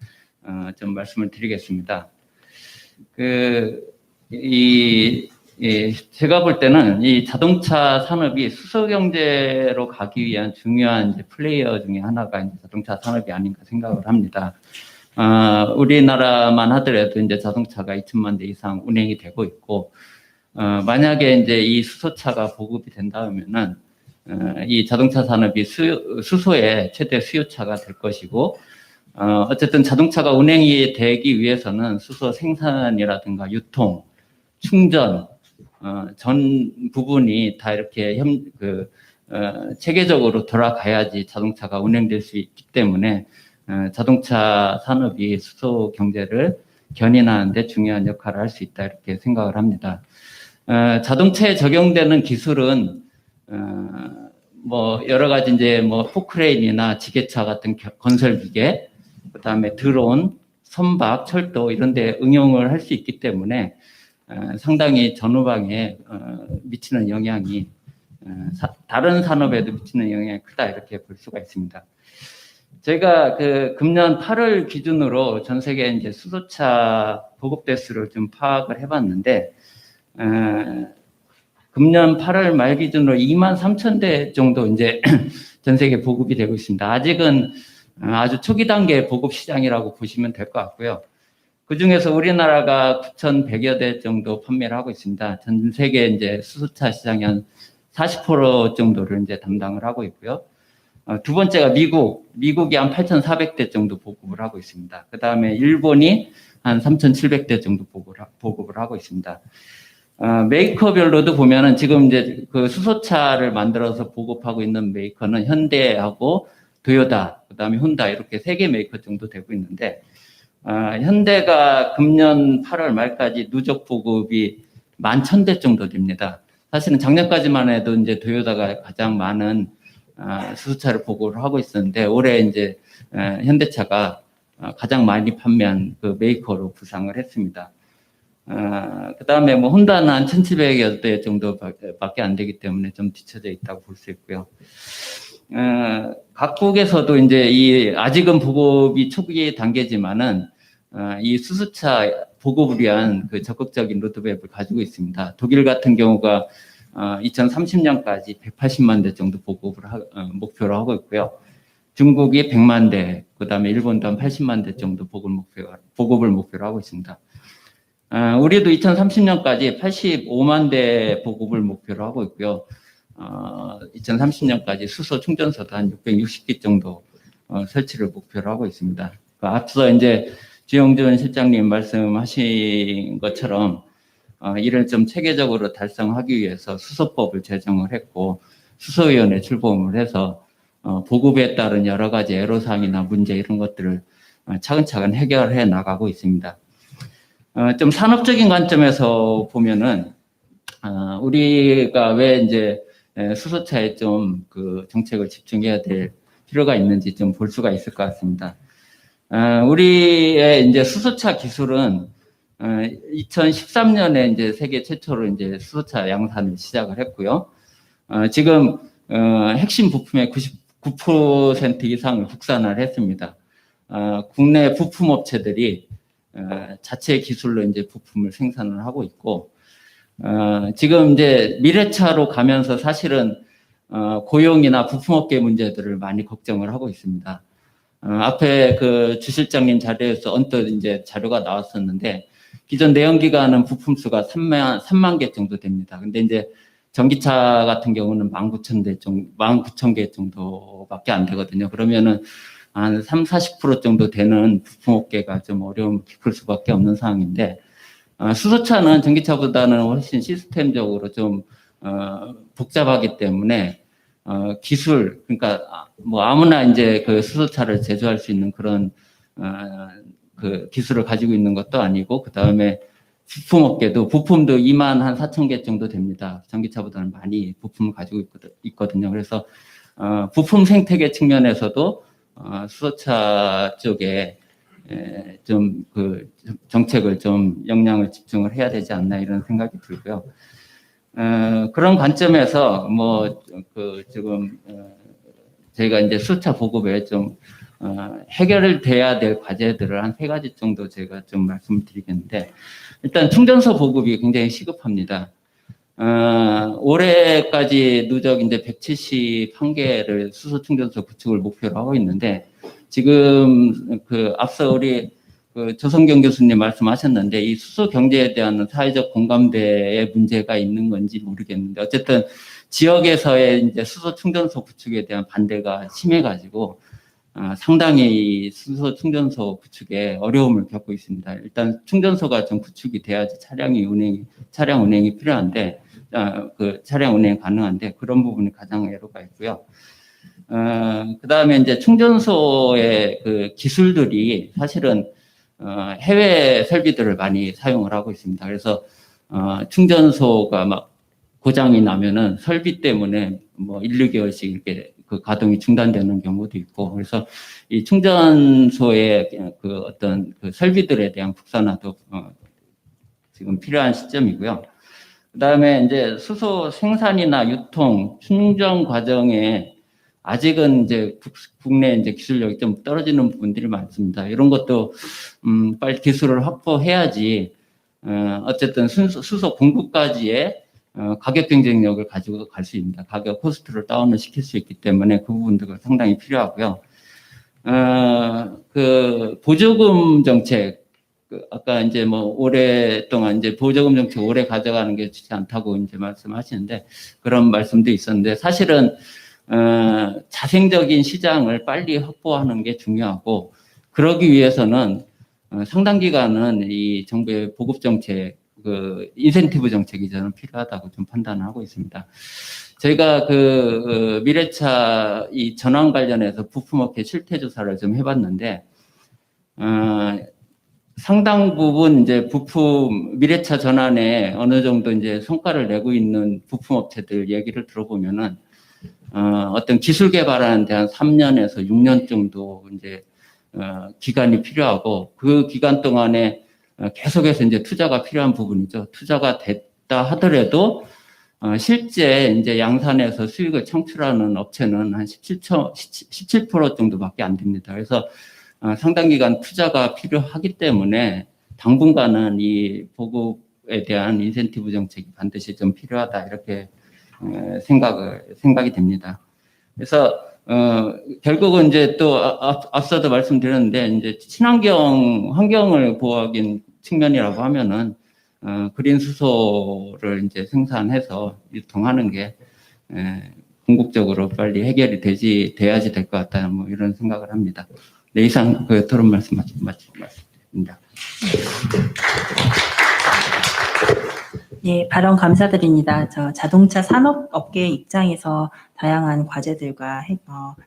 좀 말씀을 드리겠습니다. 제가 볼 때는 이 자동차 산업이 수소 경제로 가기 위한 중요한 이제 플레이어 중에 하나가 이제 자동차 산업이 아닌가 생각을 합니다. 우리나라만 하더라도 이제 자동차가 2천만 대 이상 운행이 되고 있고, 만약에 이제 이 수소차가 보급이 된다면은, 이 자동차 산업이 수소의 최대 수요차가 될 것이고, 어쨌든 자동차가 운행이 되기 위해서는 수소 생산이라든가 유통, 충전, 전 부분이 다 이렇게 체계적으로 돌아가야지 자동차가 운행될 수 있기 때문에 자동차 산업이 수소 경제를 견인하는 데 중요한 역할을 할 수 있다 이렇게 생각을 합니다. 자동차에 적용되는 기술은 뭐 여러 가지 이제 뭐 포크레인이나 지게차 같은 건설 기계, 그다음에 드론, 선박, 철도 이런 데 응용을 할 수 있기 때문에 상당히 전후방에 미치는 영향이 다른 산업에도 미치는 영향이 크다 이렇게 볼 수가 있습니다. 저희가 그 금년 8월 기준으로 전 세계 이제 수소차 보급 대수를 좀 파악을 해봤는데 금년 8월 말 기준으로 23,000대 정도 이제 전 세계 보급이 되고 있습니다. 아직은 아주 초기 단계 보급 시장이라고 보시면 될 것 같고요. 그 중에서 우리나라가 9,100여 대 정도 판매를 하고 있습니다. 전 세계 이제 수소차 시장의 한 40% 정도를 이제 담당을 하고 있고요. 두 번째가 미국이 한 8,400대 정도 보급을 하고 있습니다. 그 다음에 일본이 한 3,700대 정도 보급을 하고 있습니다. 메이커별로도 보면은 지금 이제 그 수소차를 만들어서 보급하고 있는 메이커는 현대하고 도요타, 그 다음에 혼다 이렇게 3개 메이커 정도 되고 있는데, 현대가 금년 8월 말까지 누적 보급이 11,000대 정도 됩니다. 사실은 작년까지만 해도 이제 도요타가 가장 많은 수소차를 보급을 하고 있었는데, 올해 이제 현대차가 가장 많이 판매한 그 메이커로 부상을 했습니다. 그 다음에 뭐 혼다는 한 1,700여 대 정도밖에 안 되기 때문에 좀 뒤쳐져 있다고 볼 수 있고요. 각국에서도 이제 아직은 보급이 초기 단계지만은 이 수소차 보급을 위한 그 적극적인 로드맵을 가지고 있습니다. 독일 같은 경우가 2030년까지 180만 대 정도 보급을 목표로 하고 있고요. 중국이 100만 대, 그 다음에 일본도 한 80만 대 정도 보급을 목표로 하고 있습니다. 우리도 2030년까지 85만 대 보급을 목표로 하고 있고요. 2030년까지 수소 충전소도 한 660개 정도 설치를 목표로 하고 있습니다. 앞서 이제 주영준 실장님 말씀하신 것처럼 이를 좀 체계적으로 달성하기 위해서 수소법을 제정을 했고 수소위원회 출범을 해서 보급에 따른 여러 가지 애로사항이나 문제 이런 것들을 차근차근 해결해 나가고 있습니다. 좀 산업적인 관점에서 보면은 우리가 왜 이제 수소차에 좀 그 정책을 집중해야 될 필요가 있는지 좀 볼 수가 있을 것 같습니다. 우리의 이제 수소차 기술은 2013년에 이제 세계 최초로 이제 수소차 양산을 시작을 했고요. 지금 핵심 부품의 99% 이상을 국산화를 했습니다. 국내 부품 업체들이 자체 기술로 이제 부품을 생산을 하고 있고, 지금 이제 미래차로 가면서 사실은 고용이나 부품업계 문제들을 많이 걱정을 하고 있습니다. 앞에 그 주 실장님 자리에서 언뜻 이제 자료가 나왔었는데, 기존 내연기관은 부품 수가 3만 개 정도 됩니다. 근데 이제 전기차 같은 경우는 19,000개 정도밖에 안 되거든요. 그러면은 한 30-40% 정도 되는 부품업계가 좀 어려움을 겪을 수밖에 없는 상황인데, 수소차는 전기차보다는 훨씬 시스템적으로 좀 복잡하기 때문에 기술, 그러니까 뭐 아무나 이제 그 수소차를 제조할 수 있는 그런 그 기술을 가지고 있는 것도 아니고, 그 다음에 부품업계도 부품도 24,000개 정도 됩니다. 전기차보다는 많이 부품을 가지고 있거든요. 그래서 부품 생태계 측면에서도 수소차 쪽에 좀 그 정책을 좀 역량을 집중을 해야 되지 않나 이런 생각이 들고요. 그런 관점에서 뭐 그 지금 저희가 이제 수소차 보급에 좀 해결돼야 될 과제들을 한 3가지 정도 제가 좀 말씀을 드리겠는데, 일단 충전소 보급이 굉장히 시급합니다. 올해까지 누적 이제 171개를 수소 충전소 구축을 목표로 하고 있는데, 지금 그 앞서 우리 그 조성경 교수님 말씀하셨는데, 이 수소 경제에 대한 사회적 공감대의 문제가 있는 건지 모르겠는데, 어쨌든 지역에서의 이제 수소 충전소 구축에 대한 반대가 심해가지고 상당히 수소 충전소 구축에 어려움을 겪고 있습니다. 일단 충전소가 좀 구축이 돼야지 차량 운행이 필요한데, 그 차량 운행 가능한데 그런 부분이 가장 애로가 있고요. 그 다음에 이제 충전소의 그 기술들이 사실은 해외 설비들을 많이 사용을 하고 있습니다. 그래서 충전소가 막 고장이 나면은 설비 때문에 뭐 1, 2개월씩 이렇게 그 가동이 중단되는 경우도 있고, 그래서 이 충전소의 그 어떤 그 설비들에 대한 국산화도 지금 필요한 시점이고요. 그다음에 이제 수소 생산이나 유통, 충전 과정에 아직은 이제 국내 이제 기술력이 좀 떨어지는 부분들이 많습니다. 이런 것도 빨리 기술을 확보해야지 어쨌든 수소 공급까지의 가격 경쟁력을 가지고 갈 수 있습니다. 가격 코스트를 다운을 시킬 수 있기 때문에 그 부분들은 상당히 필요하고요. 그 보조금 정책, 아까 이제 뭐 오랫동안 이제 보조금 정책 오래 가져가는 게 좋지 않다고 이제 말씀하시는데 그런 말씀도 있었는데 사실은 자생적인 시장을 빨리 확보하는 게 중요하고 그러기 위해서는 상당 기간은 이 정부의 보급 정책, 그 인센티브 정책이 저는 필요하다고 좀 판단하고 있습니다. 저희가 그 미래차 이 전환 관련해서 부품업계 실태 조사를 좀 해봤는데 상당 부분 이제 부품 미래차 전환에 어느 정도 이제 성과를 내고 있는 부품업체들 얘기를 들어보면은 어떤 기술 개발하는 데 한 3년에서 6년 정도 이제 기간이 필요하고 그 기간 동안에 계속해서 이제 투자가 필요한 부분이죠. 투자가 됐다 하더라도 실제 이제 양산에서 수익을 창출하는 업체는 한 17% 정도밖에 안 됩니다. 그래서 상당 기간 투자가 필요하기 때문에 당분간은 이 보급에 대한 인센티브 정책이 반드시 좀 필요하다 이렇게 생각이 됩니다. 그래서 결국은 이제 또 앞서도 말씀드렸는데 이제 친환경 환경을 보호하기 측면이라고 하면은 그린 수소를 이제 생산해서 유통하는 게 궁극적으로 빨리 해결이 돼야지 될 것 같다 뭐 이런 생각을 합니다. 네, 이상 그 토론 말씀 마칩니다. 예, 발언 감사드립니다. 자동차 산업업계 입장에서 다양한 과제들과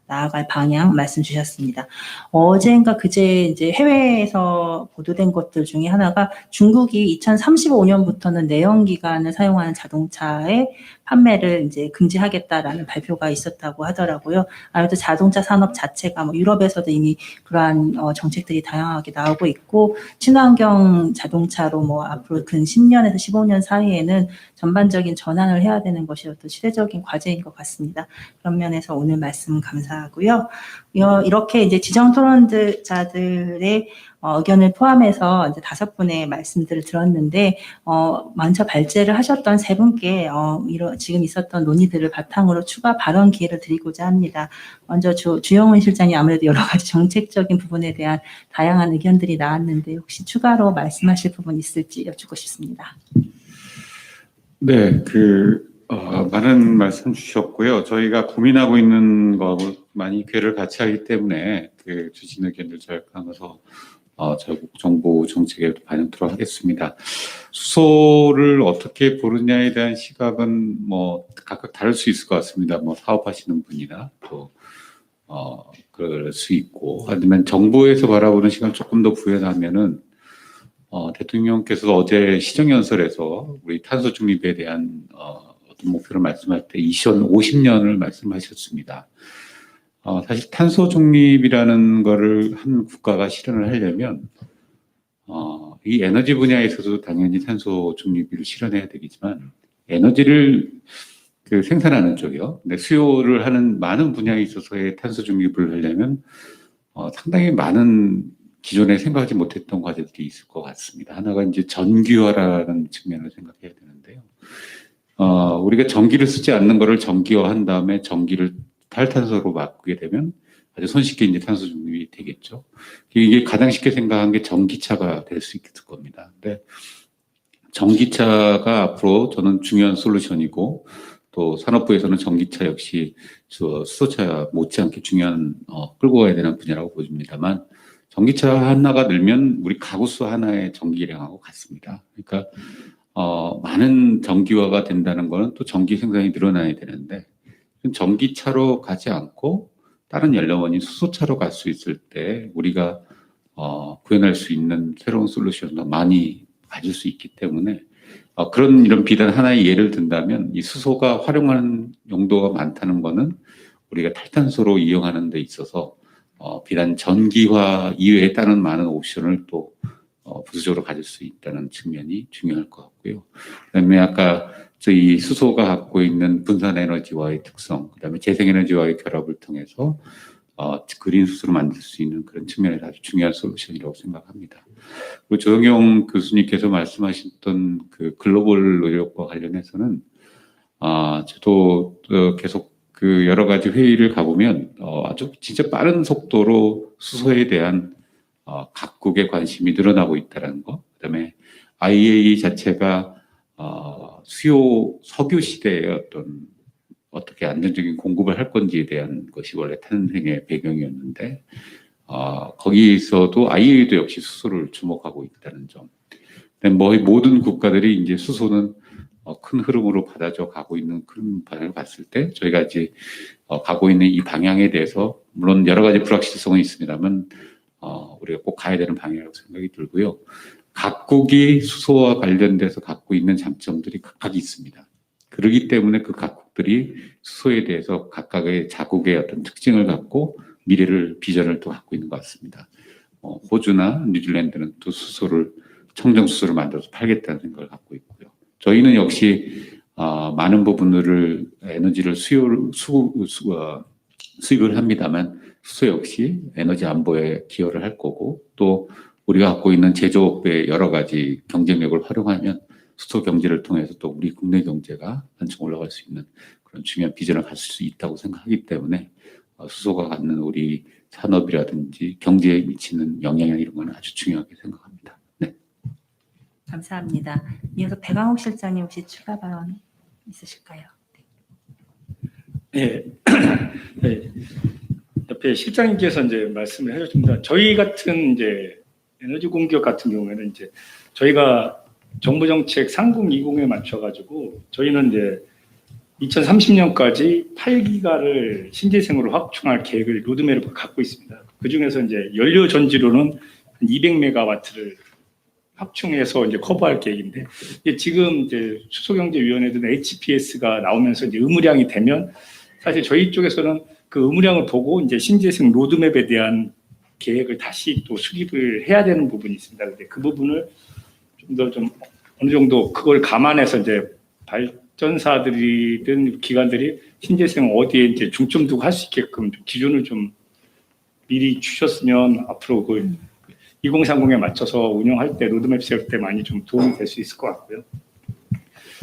나아갈 방향 말씀 주셨습니다. 어제인가 그제 이제 해외에서 보도된 것들 중에 하나가 중국이 2035년부터는 내연기관을 사용하는 자동차의 판매를 이제 금지하겠다라는 발표가 있었다고 하더라고요. 아무래도 자동차 산업 자체가 뭐 유럽에서도 이미 그러한 정책들이 다양하게 나오고 있고 친환경 자동차로 뭐 앞으로 근 10년에서 15년 사이에는 전반적인 전환을 해야 되는 것이 어떤 시대적인 과제인 것 같습니다. 그런 면에서 오늘 말씀 감사하고요. 이렇게 이제 지정 토론자들의 의견을 포함해서 이제 5분의 말씀들을 들었는데, 먼저 발제를 하셨던 3분께, 지금 있었던 논의들을 바탕으로 추가 발언 기회를 드리고자 합니다. 먼저 주영훈 실장이 아무래도 여러 가지 정책적인 부분에 대한 다양한 의견들이 나왔는데, 혹시 추가로 말씀하실 부분 있을지 여쭙고 싶습니다. 네, 많은 말씀 주셨고요. 저희가 고민하고 있는 거하고 많이 궤를 같이 하기 때문에 주신 의견들 저격하면서 정부 정책에 반영토록 하겠습니다. 수소를 어떻게 보느냐에 대한 시각은 뭐 각각 다를 수 있을 것 같습니다. 뭐 사업하시는 분이나 또 그럴 수 있고 아니면 정부에서 바라보는 시각을 조금 더 부연하면은 대통령께서 어제 시정연설에서 우리 탄소 중립에 대한 어떤 목표를 말씀할 때 2050년을 말씀하셨습니다. 사실 탄소 중립이라는 거를 한 국가가 실현을 하려면 이 에너지 분야에서도 당연히 탄소 중립을 실현해야 되겠지만 에너지를 생산하는 쪽이요. 근데 수요를 하는 많은 분야에 있어서의 탄소 중립을 하려면 상당히 많은 기존에 생각하지 못했던 과제들이 있을 것 같습니다. 하나가 이제 전기화라는 측면을 생각해야 되는데요. 우리가 전기를 쓰지 않는 거를 전기화한 다음에 전기를 탈탄소로 바꾸게 되면 아주 손쉽게 이제 탄소 중립이 되겠죠. 이게 가장 쉽게 생각한 게 전기차가 될 수 있을 겁니다. 근데 전기차가 앞으로 저는 중요한 솔루션이고 또 산업부에서는 전기차 역시 수소차 못지않게 중요한 끌고 가야 되는 분야라고 보입니다만 전기차 하나가 늘면 우리 가구수 하나의 전기량하고 같습니다. 그러니까 많은 전기화가 된다는 거는 또 전기 생산이 늘어나야 되는데 전기차로 가지 않고 다른 연료원인 수소차로 갈 수 있을 때 우리가 구현할 수 있는 새로운 솔루션도 많이 가질 수 있기 때문에 그런 이런 비단 하나의 예를 든다면 이 수소가 활용하는 용도가 많다는 거는 우리가 탈탄소로 이용하는 데 있어서 비단 전기화 이외에 다른 많은 옵션을 또 부수적으로 가질 수 있다는 측면이 중요할 것 같고요. 그다음에 아까 이 수소가 갖고 있는 분산 에너지와의 특성, 그다음에 재생 에너지와의 결합을 통해서 그린 수소를 만들 수 있는 그런 측면에서 아주 중요한 솔루션이라고 생각합니다. 그리고 조영용 교수님께서 말씀하셨던 그 글로벌 노력과 관련해서는 저도 계속 그 여러 가지 회의를 가보면 아주 진짜 빠른 속도로 수소에 대한 각국의 관심이 늘어나고 있다는 거. 그다음에 IEA 자체가 수요 석유 시대의 어떻게 안정적인 공급을 할 건지에 대한 것이 원래 탄생의 배경이었는데 거기서도 IEA도 역시 수소를 주목하고 있다는 점. 뭐 모든 국가들이 이제 수소는 큰 흐름으로 받아져 가고 있는 그런 방향을 봤을 때 저희가 이제 가고 있는 이 방향에 대해서 물론 여러 가지 불확실성은 있습니다만 우리가 꼭 가야 되는 방향이라고 생각이 들고요. 각국이 수소와 관련돼서 갖고 있는 장점들이 각각 있습니다. 그렇기 때문에 그 각국들이 수소에 대해서 각각의 자국의 어떤 특징을 갖고 미래를 비전을 또 갖고 있는 것 같습니다. 호주나 뉴질랜드는 또 청정 수소를 만들어서 팔겠다는 생각을 갖고 있고요. 저희는 역시 많은 부분들을 에너지를 수입을 합니다만 수소 역시 에너지 안보에 기여를 할 거고 또 우리가 갖고 있는 제조업의 여러 가지 경쟁력을 활용하면 수소 경제를 통해서 또 우리 국내 경제가 한층 올라갈 수 있는 그런 중요한 비전을 가질 수 있다고 생각하기 때문에 수소가 갖는 우리 산업이라든지 경제에 미치는 영향이나 이런 거는 아주 중요하게 생각합니다. 네. 감사합니다. 이어서 배광옥 실장님 혹시 추가 발언 있으실까요? 네. 네. 옆에 실장님께서 이제 말씀을 해주셨습니다. 저희 같은 이제 에너지 공기업 같은 경우에는 이제 저희가 정부 정책 3020에 맞춰가지고 저희는 이제 2030년까지 8기가를 신재생으로 확충할 계획을 로드맵을 갖고 있습니다. 그 중에서 이제 연료 전지로는 한 200메가와트를 확충해서 이제 커버할 계획인데 지금 이제 수소경제위원회든 HPS가 나오면서 이제 의무량이 되면 사실 저희 쪽에서는 그 의무량을 보고 이제 신재생 로드맵에 대한 계획을 다시 또 수립을 해야 되는 부분이 있습니다. 근데 그 부분을 좀 더 좀 어느 정도 그걸 감안해서 이제 발전사들이든 기관들이 신재생 어디에 이제 중점 두고 할 수 있게끔 기준을 좀 미리 주셨으면 앞으로 그 2030에 맞춰서 운영할 때 로드맵 세울 때 많이 좀 도움이 될 수 있을 것 같고요.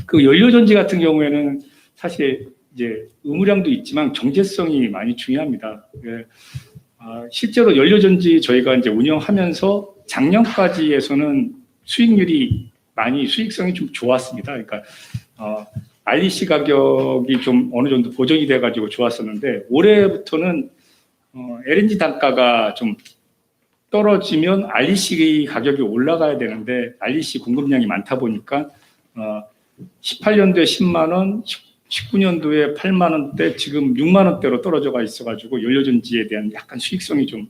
그 연료전지 같은 경우에는 사실 이제 의무량도 있지만 경제성이 많이 중요합니다. 실제로 연료전지 저희가 이제 운영하면서 작년까지에서는 수익률이 많이 수익성이 좀 좋았습니다. 그러니까 REC 가격이 좀 어느 정도 보정이 돼가지고 좋았었는데 올해부터는 LNG 단가가 좀 떨어지면 REC 가격이 올라가야 되는데 REC 공급량이 많다 보니까 18년도에 10만 원, 19년도에 8만 원대, 지금 6만 원대로 떨어져가 있어가지고 연료전지에 대한 약간 수익성이 좀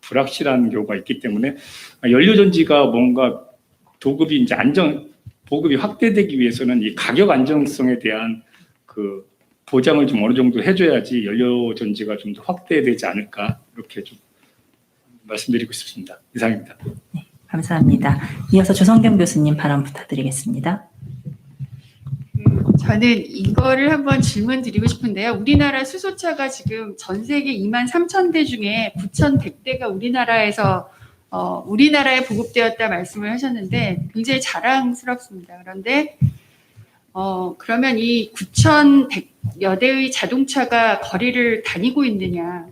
불확실한 경우가 있기 때문에 연료전지가 뭔가 보급이 이제 보급이 확대되기 위해서는 이 가격 안정성에 대한 그 보장을 좀 어느 정도 해줘야지 연료전지가 좀 더 확대되지 않을까 이렇게 좀 말씀드리고 싶습니다. 이상입니다. 네, 감사합니다. 이어서 조성경 교수님 발언 부탁드리겠습니다. 저는 이거를 한번 질문 드리고 싶은데요. 우리나라 수소차가 지금 전 세계 23,000대 중에 9,100대가 우리나라에서 우리나라에 보급되었다 말씀을 하셨는데 굉장히 자랑스럽습니다. 그런데 그러면 이 9,100여 대의 자동차가 거리를 다니고 있느냐?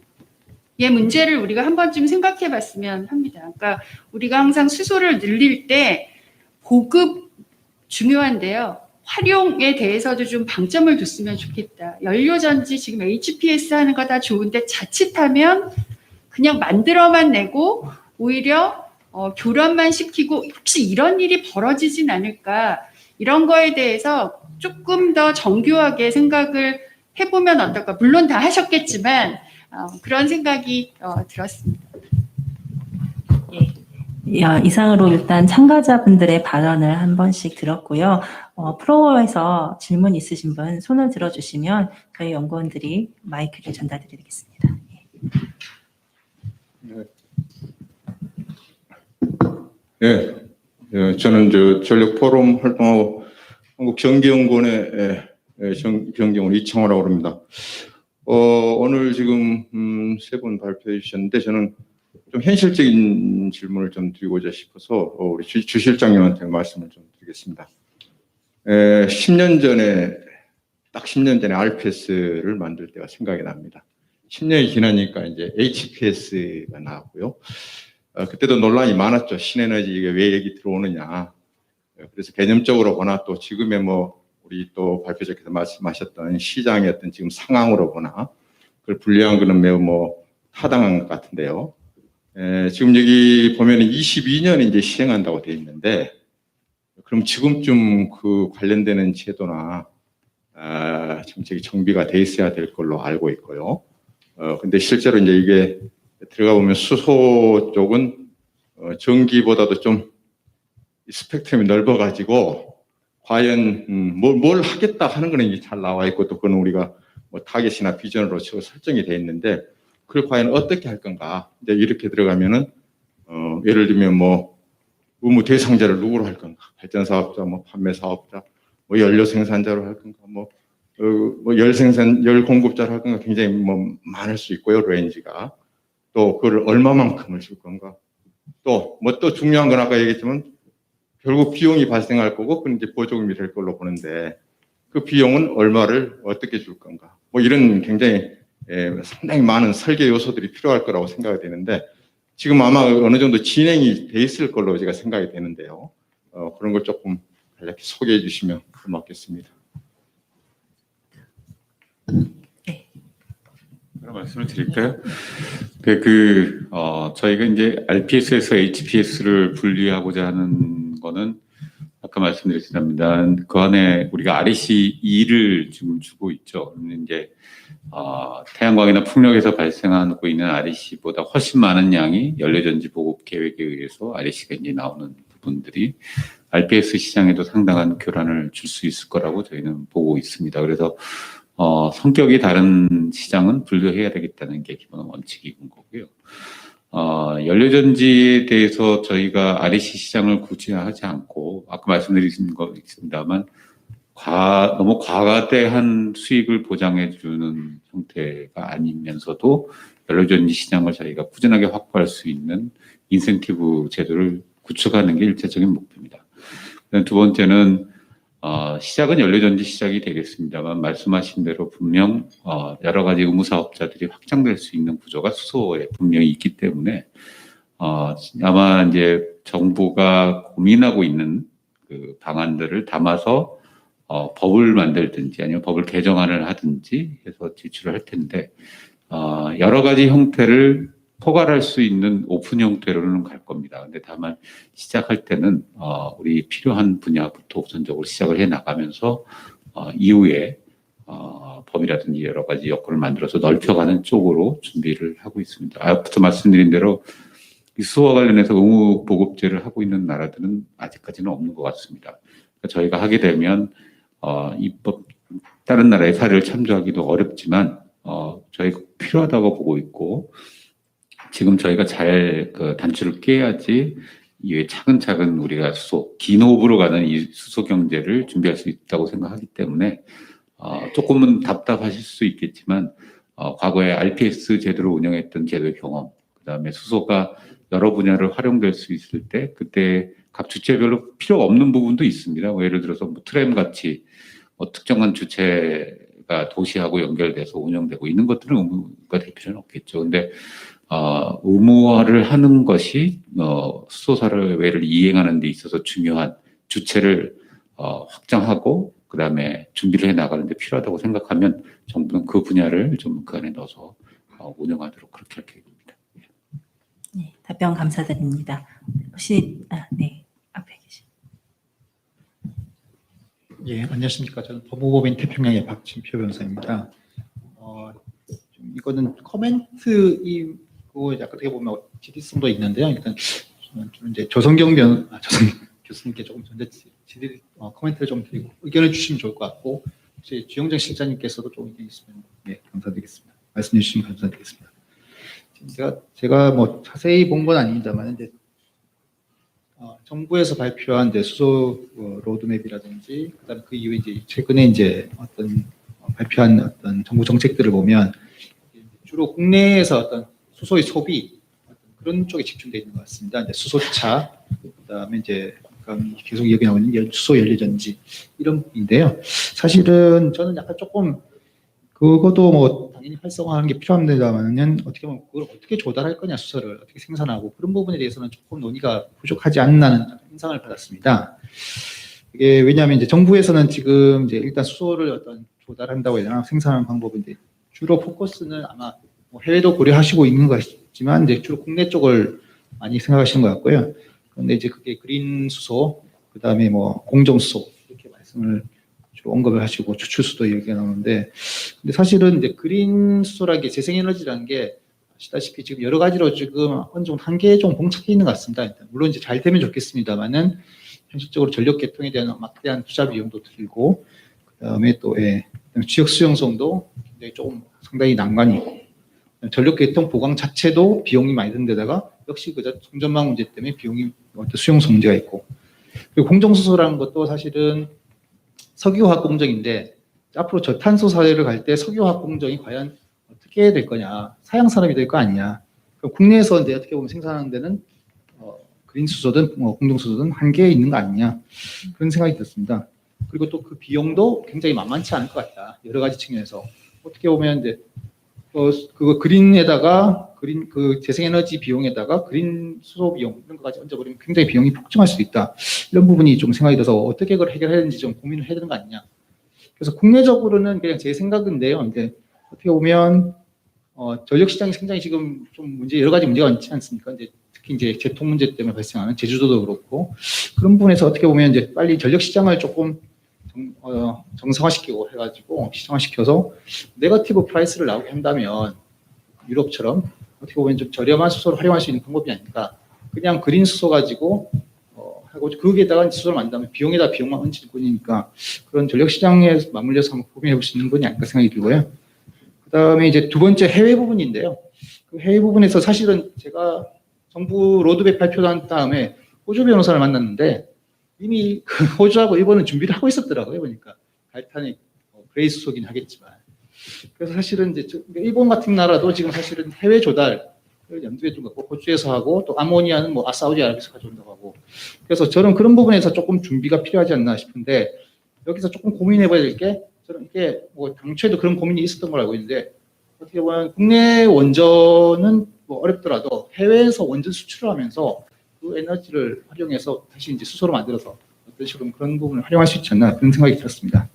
이 문제를 우리가 한 번쯤 생각해 봤으면 합니다. 그러니까 우리가 항상 수소를 늘릴 때 보급 중요한데요. 활용에 대해서도 좀 방점을 뒀으면 좋겠다. 연료전지 지금 HPS 하는 거 다 좋은데 자칫하면 그냥 만들어만 내고 오히려 교란만 시키고 혹시 이런 일이 벌어지진 않을까. 이런 거에 대해서 조금 더 정교하게 생각을 해보면 어떨까. 물론 다 하셨겠지만 그런 생각이 들었습니다. 예, 이상으로 일단 참가자분들의 발언을 한 번씩 들었고요. 프로에서 질문 있으신 분 손을 들어주시면 저희 연구원들이 마이크를 전달드리겠습니다. 저는 전력 포럼 활동하고 한국전기연구원의 전기연구원 이창호라고 합니다. 오늘 지금 세 분 발표해 주셨는데 저는 좀 현실적인 질문을 좀 드리고자 싶어서 우리 주 실장님한테 말씀을 좀 드리겠습니다. 10년 전에 딱 10년 전에 RPS를 만들 때가 생각이 납니다. 10년이 지나니까 이제 HPS가 나왔고요. 그때도 논란이 많았죠. 신에너지 이게 왜 여기 들어오느냐. 그래서 개념적으로 보나 또 지금의 우리 또 발표자께서 말씀하셨던 시장의 어떤 지금 상황으로 보나 그걸 분류한 거는 매우 타당한 것 같은데요. 지금 여기 보면은 22년에 이제 시행한다고 되어 있는데 그럼 지금쯤 그 관련되는 제도나 정책이 정비가 돼 있어야 될 걸로 알고 있고요. 근데 실제로 이제 이게 들어가 보면 수소 쪽은 전기보다도 좀 스펙트럼이 넓어가지고 과연 뭘 하겠다 하는 거는 이제 잘 나와 있고 또 그건 우리가 타겟이나 비전으로 설정이 돼 있는데 그걸 과연 어떻게 할 건가 이제 이렇게 들어가면은 예를 들면 의무 대상자를 누구로 할 건가 발전 사업자 판매 사업자 연료 생산자로 할 건가 열 공급자로 할 건가 굉장히 많을 수 있고요 레인지가 또 그걸 얼마만큼을 줄 건가 또 중요한 건 아까 얘기했지만 결국 비용이 발생할 거고 그건 이제 보조금이 될 걸로 보는데 그 비용은 얼마를 어떻게 줄 건가 이런 굉장히 상당히 많은 설계 요소들이 필요할 거라고 생각이 되는데 지금 아마 어느 정도 진행이 돼 있을 걸로 제가 생각이 되는데요. 그런 걸 조금 간략히 소개해 주시면 고맙겠습니다. 그런 말씀을 드릴까요? 저희가 이제 RPS에서 HPS를 분리하고자 하는 거는 아까 말씀드렸습니다. 그 안에 우리가 REC2를 지금 주고 있죠. 이제 태양광이나 풍력에서 발생하고 있는 REC보다 훨씬 많은 양이 연료전지 보급 계획에 의해서 REC가 이제 나오는 부분들이 RPS 시장에도 상당한 교란을 줄 수 있을 거라고 저희는 보고 있습니다. 그래서 성격이 다른 시장은 분류해야 되겠다는 게 기본 원칙인 거고요. 연료전지에 대해서 저희가 REC 시장을 구제하지 않고 아까 말씀드린 거 있습니다만 너무 과대한 수익을 보장해 주는 형태가 아니면서도 연료전지 시장을 저희가 꾸준하게 확보할 수 있는 인센티브 제도를 구축하는 게 일차적인 목표입니다. 두 번째는 시작은 연료전지 시작이 되겠습니다만 말씀하신 대로 분명 여러 가지 의무사업자들이 확장될 수 있는 구조가 수소에 분명히 있기 때문에 아마 이제 정부가 고민하고 있는 그 방안들을 담아서 법을 만들든지 아니면 법을 개정안을 하든지 해서 제출을 할 텐데 여러 가지 형태를 포괄할 수 있는 오픈 형태로는 갈 겁니다. 근데 다만 시작할 때는 우리 필요한 분야부터 우선적으로 시작을 해 나가면서 이후에 법이라든지 여러 가지 여건을 만들어서 넓혀가는 쪽으로 준비를 하고 있습니다. 앞서 말씀드린 대로 수소와 관련해서 의무 보급제를 하고 있는 나라들은 아직까지는 없는 것 같습니다. 그러니까 저희가 하게 되면 입법 다른 나라의 사례를 참조하기도 어렵지만 저희가 필요하다고 보고 있고 지금 저희가 잘 단추를 깨야지 이후에 차근차근 우리가 긴 호흡으로 가는 이 수소 경제를 준비할 수 있다고 생각하기 때문에 조금은 답답하실 수 있겠지만 과거에 RPS 제도를 운영했던 제도의 경험, 그다음에 수소가 여러 분야를 활용될 수 있을 때 그때 각 주체별로 필요가 없는 부분도 있습니다. 예를 들어서 트램 같이 특정한 주체가 도시하고 연결돼서 운영되고 있는 것들은 의무가 될 필요는 없겠죠. 근데 의무화를 하는 것이 수소사회를 이행하는 데 있어서 중요한 주체를 확장하고 그다음에 준비를 해 나가는 데 필요하다고 생각하면 정부는 그 분야를 좀 그 안에 넣어서 운영하도록 그렇게 할 계획입니다. 네, 답변 감사드립니다. 혹시 네, 앞에 계신. 예, 안녕하십니까. 저는 법무법인 태평양의 박진표 변호사입니다. 이거는 코멘트이고 어떻게 보면 지리성도 있는데요. 일단 저는 이제 조성 교수님께 조금 전제 코멘트를 좀 드리고 의견을 주시면 좋을 것 같고 혹시 주영정 실장님께서도 좀 의견 있으면 네, 감사드리겠습니다. 말씀해 주시면 감사드리겠습니다. 지금 제가 뭐 자세히 본 건 아닙니다만 이제 정부에서 발표한 이제 수소 로드맵이라든지 그다음에 그 이후에 이제 최근에 이제 어떤 발표한 어떤 정부 정책들을 보면 주로 국내에서 어떤 수소의 소비 그런 쪽에 집중되어 있는 것 같습니다. 이제 수소차, 그다음에 이제 계속 이야기 나오는 수소 연료전지 이런 부분인데요. 사실은 저는 약간 조금 그것도 뭐 당연히 활성화하는 게 필요합니다만은 어떻게 보면 그걸 어떻게 조달할 거냐 수소를 어떻게 생산하고 그런 부분에 대해서는 조금 논의가 부족하지 않나는 인상을 받았습니다. 이게 왜냐하면 이제 정부에서는 지금 이제 일단 수소를 어떤 조달한다고 해야 되나 생산하는 방법인데 주로 포커스는 아마 뭐 해외도 고려하시고 있는 것 같지만 이제 주로 국내 쪽을 많이 생각하시는 것 같고요. 그런데 이제 그게 그린 수소, 그 다음에 뭐 공정 수소 이렇게 말씀을 주로 언급을 하시고 추출 수도 얘기가 나오는데, 근데 사실은 이제 그린 수소라는 게 재생에너지라는 게 아시다시피 지금 여러 가지로 지금 어느 정도 한계에 좀 봉착해 있는 것 같습니다. 일단 물론 이제 잘 되면 좋겠습니다만은 현실적으로 전력 개통에 대한 막대한 투자 비용도 들고, 그 다음에 또 지역 수용성도 굉장히 조금 상당히 난관이 있고, 전력 개통 보강 자체도 비용이 많이 든 데다가 역시 그 송전망 문제 때문에 비용이 수용성 문제가 있고, 그리고 공정수소라는 것도 사실은 석유화학 공정인데 앞으로 저탄소 사회를 갈 때 석유화학 공정이 과연 어떻게 될 거냐, 사양 산업이 될 거 아니냐. 국내에서 이제 어떻게 보면 생산하는 데는 그린 수소든 공정 수소든 한계에 있는 거 아니냐, 그런 생각이 들었습니다. 그리고 또 그 비용도 굉장히 만만치 않을 것 같다. 여러 가지 측면에서 어떻게 보면 이제 그거 그린에다가 그 재생에너지 비용에다가 그린 수소 비용 이런 것까지 얹어버리면 굉장히 비용이 폭증할 수 있다. 이런 부분이 좀 생각이 들어서 어떻게 그걸 해결해야 되는지 좀 고민을 해야 되는 거 아니냐. 그래서 국내적으로는 그냥 제 생각인데요. 이제 어떻게 보면 전력 시장이 굉장히 지금 좀 여러 가지 문제가 있지 않습니까? 이제 특히 이제 재통 문제 때문에 발생하는 제주도도 그렇고 그런 부분에서 어떻게 보면 이제 빨리 전력 시장을 조금 정상화시키고 해가지고 시장화시켜서 네거티브 프라이스를 나오게 한다면 유럽처럼 어떻게 보면 좀 저렴한 수소를 활용할 수 있는 방법이 아닐까. 그냥 그린 수소 가지고 하고 거기에다가 수소를 만든다면 비용에다 비용만 얹힐 뿐이니까 그런 전력 시장에 맞물려서 한번 고민해 볼 수 있는 분이 아닐까 생각이 들고요. 그다음에 이제 두 번째 해외 부분인데요. 그 해외 부분에서 사실은 제가 정부 로드맵 발표한 다음에 호주 변호사를 만났는데 이미 그 호주하고 일본은 준비를 하고 있었더라고요. 보니까 갈탄이 그레이 수소긴 하겠지만, 그래서 사실은 이제 일본 같은 나라도 지금 사실은 해외 조달을 염두에 둔 거고 호주에서 하고 또 아모니아는 뭐 사우디아라비아에서 가져온다고 하고, 그래서 저는 그런 부분에서 조금 준비가 필요하지 않나 싶은데 여기서 조금 고민해봐야 될 게 저는 이게 뭐 당초에도 그런 고민이 있었던 걸 알고 있는데 어떻게 보면 국내 원전은 뭐 어렵더라도 해외에서 원전 수출을 하면서 그 에너지를 활용해서 다시 이제 수소로 만들어서 어떤 식으로 그런 부분을 활용할 수 있지 않나 그런 생각이 들었습니다.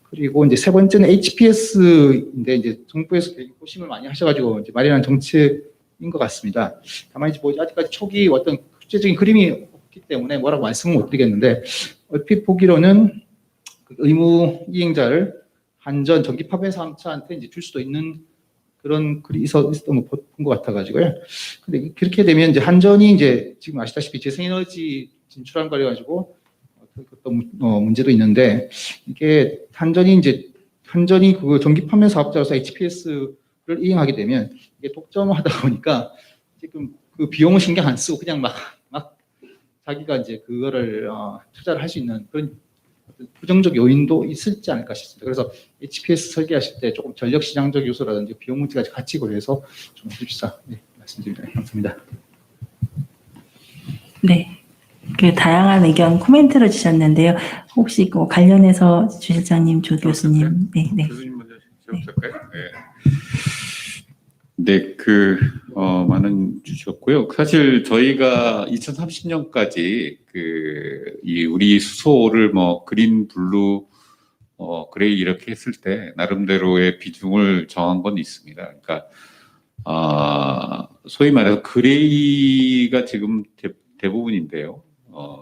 그리고 이제 세 번째는 HPS인데 이제 정부에서 되게 고심을 많이 하셔가지고 이제 마련한 정책인 것 같습니다. 다만 이제 뭐 아직까지 초기 어떤 구체적인 그림이 없기 때문에 뭐라고 말씀은 못 드리겠는데 얼핏 보기로는 그 의무 이행자를 한전 전기파괴 사업자한테 이제 줄 수도 있는 그런 글이 있었던 거 본 것 같아가지고요. 근데 그렇게 되면 이제 한전이 이제 지금 아시다시피 재생에너지 진출한 거래 가지고 어떤 문제도 있는데 이게 한전이 그 전기 판매 사업자로서 HPS를 이행하게 되면 이게 독점하다 보니까 지금 그 비용을 신경 안 쓰고 그냥 막 자기가 이제 그거를 투자를 할 수 있는 그런 부정적 요인도 있을지 않을까 싶습니다. 그래서 HPS 설계하실 때 조금 전력 시장적 요소라든지 비용 문제까지 같이 고려해서 좀 해주십사. 네, 말씀드립니다. 감사합니다. 네. 그 다양한 의견 코멘트를 주셨는데요. 혹시 그 관련해서 주 실장님, 조 교수님, 네. 교수님 먼저 질문할까요? 네, 많은 주셨고요. 사실 저희가 2030년까지 우리 수소를 뭐 그린, 블루, 그레이 이렇게 했을 때 나름대로의 비중을 정한 건 있습니다. 그러니까 소위 말해서 그레이가 지금 대부분인데요.